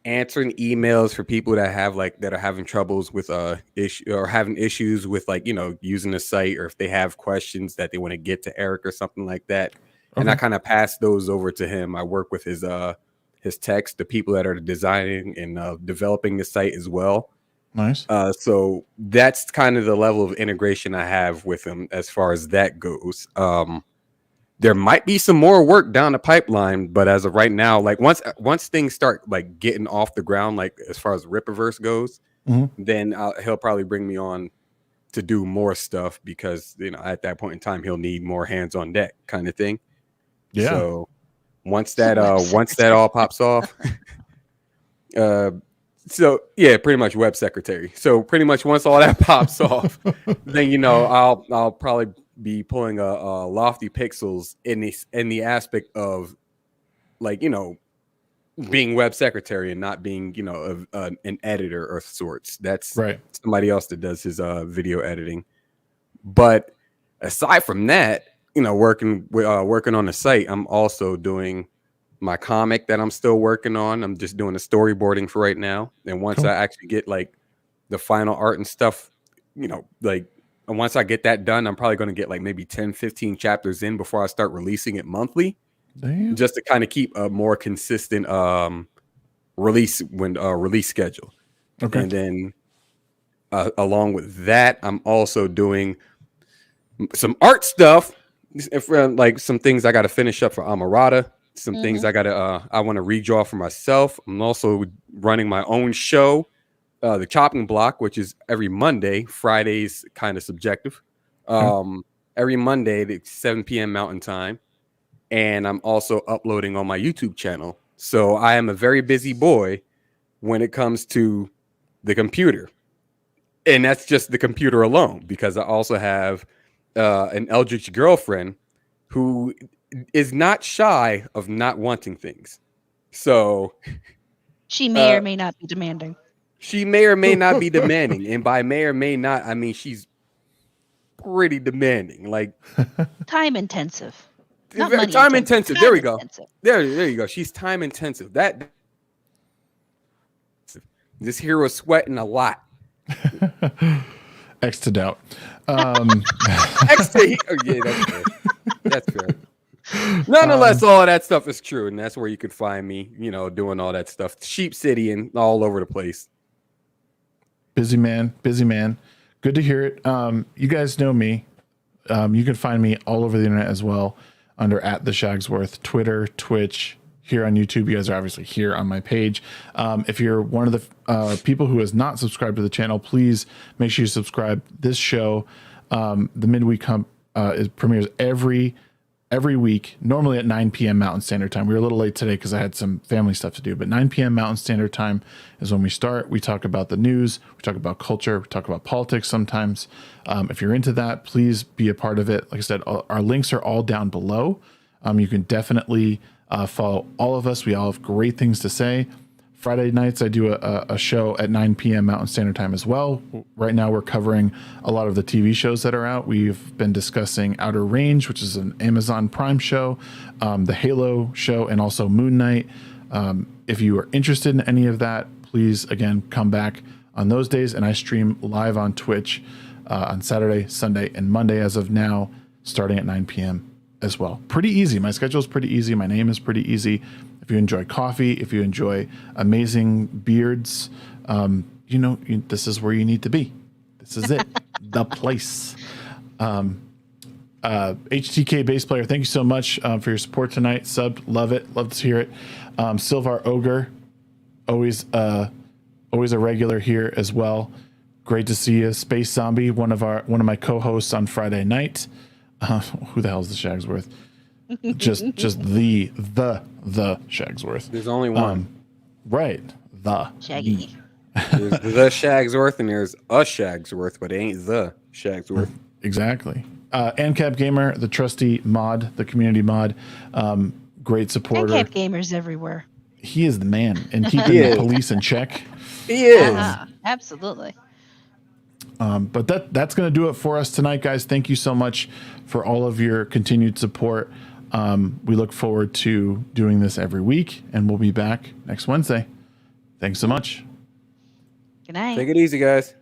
emails for people that are having troubles with having issues with using the site, or if they have questions that they want to get to Eric or something like that. Okay. And I kind of pass those over to him. I work with his text, the people that are designing and developing the site as well. Nice. So that's kind of the level of integration I have with him as far as that goes. There might be some more work down the pipeline, but as of right now, like once things start like getting off the ground, like as far as Rippaverse goes, then he'll probably bring me on to do more stuff because, you know, at that point in time, he'll need more hands on deck kind of thing. Yeah. So once that all pops off, so yeah, pretty much web secretary. So pretty much once all that pops off, then, you know, I'll probably be pulling a Lofty Pixels in the aspect of, like, you know, being web secretary and not being, you know, an editor of sorts. That's right. Somebody else that does his video editing. But aside from that, you know, working on the site, I'm also doing my comic that I'm still working on. I'm just doing the storyboarding for right now. And once I actually get like the final art and stuff, you know, like, and once I get that done, I'm probably going to get like maybe 10, 15 chapters in before I start releasing it monthly. Damn. Just to kind of keep a more consistent release schedule. Okay. And then along with that, I'm also doing some art stuff. Like some things I got to finish up for Amarada. Some things I want to redraw for myself. I'm also running my own show, The Chopping Block, which is every Monday. Fridays kind of subjective. Every Monday at 7 p.m. Mountain Time. And I'm also uploading on my YouTube channel. So I am a very busy boy when it comes to the computer. And that's just the computer alone, because I also have an eldritch girlfriend who is not shy of not wanting things. So she may or may not be demanding. She may or may not be demanding. And by may or may not, I mean she's pretty demanding. Like time intensive. Time intensive. There we go. There you go. She's time intensive. This hero's sweating a lot. X to doubt. X to yeah, that's fair. That's fair. Nonetheless, all of that stuff is true, and that's where you could find me. You know, doing all that stuff. Sheep City and all over the place. Busy man. Good to hear it. You guys know me. You can find me all over the internet as well. Under @TheShagsworth, Twitter, Twitch, here on YouTube. You guys are obviously here on my page. If you're one of the people who has not subscribed to the channel, please make sure you subscribe. This show, the Mid Week Hump, premieres every week, normally at 9 p.m. Mountain Standard Time. We were a little late today because I had some family stuff to do, but 9 p.m. Mountain Standard Time is when we start. We talk about the news, we talk about culture, we talk about politics sometimes. If you're into that, please be a part of it. Like I said, our links are all down below. You can definitely follow all of us. We all have great things to say. Friday nights, I do a show at 9 p.m. Mountain Standard Time as well. Right now, we're covering a lot of the TV shows that are out. We've been discussing Outer Range, which is an Amazon Prime show, the Halo show, and also Moon Knight. If you are interested in any of that, please, again, come back on those days. And I stream live on Twitch on Saturday, Sunday, and Monday as of now, starting at 9 p.m. as well. Pretty easy. My schedule is pretty easy. My name is pretty easy. If you enjoy coffee, if you enjoy amazing beards, this is where you need to be. This is it. The place. HTK bass player, thank you so much for your support tonight. Sub, love it. Love to hear it. Silvar Ogre, always a regular here as well. Great to see you. Space Zombie, one of my co-hosts on Friday night. Who the hell is the Shagsworth? just the Shagsworth. There's only one. Right. The Shaggy. There's the Shagsworth and there's a Shagsworth, but it ain't the Shagsworth. Exactly. ANCAP Gamer, the trusty mod, the community mod, great supporter. ANCAP Gamer's everywhere. He is the man and keeping the police in check. He is. Absolutely. But that's going to do it for us tonight, guys. Thank you so much for all of your continued support. We look forward to doing this every week, and we'll be back next Wednesday. Thanks so much. Good night. Take it easy, guys.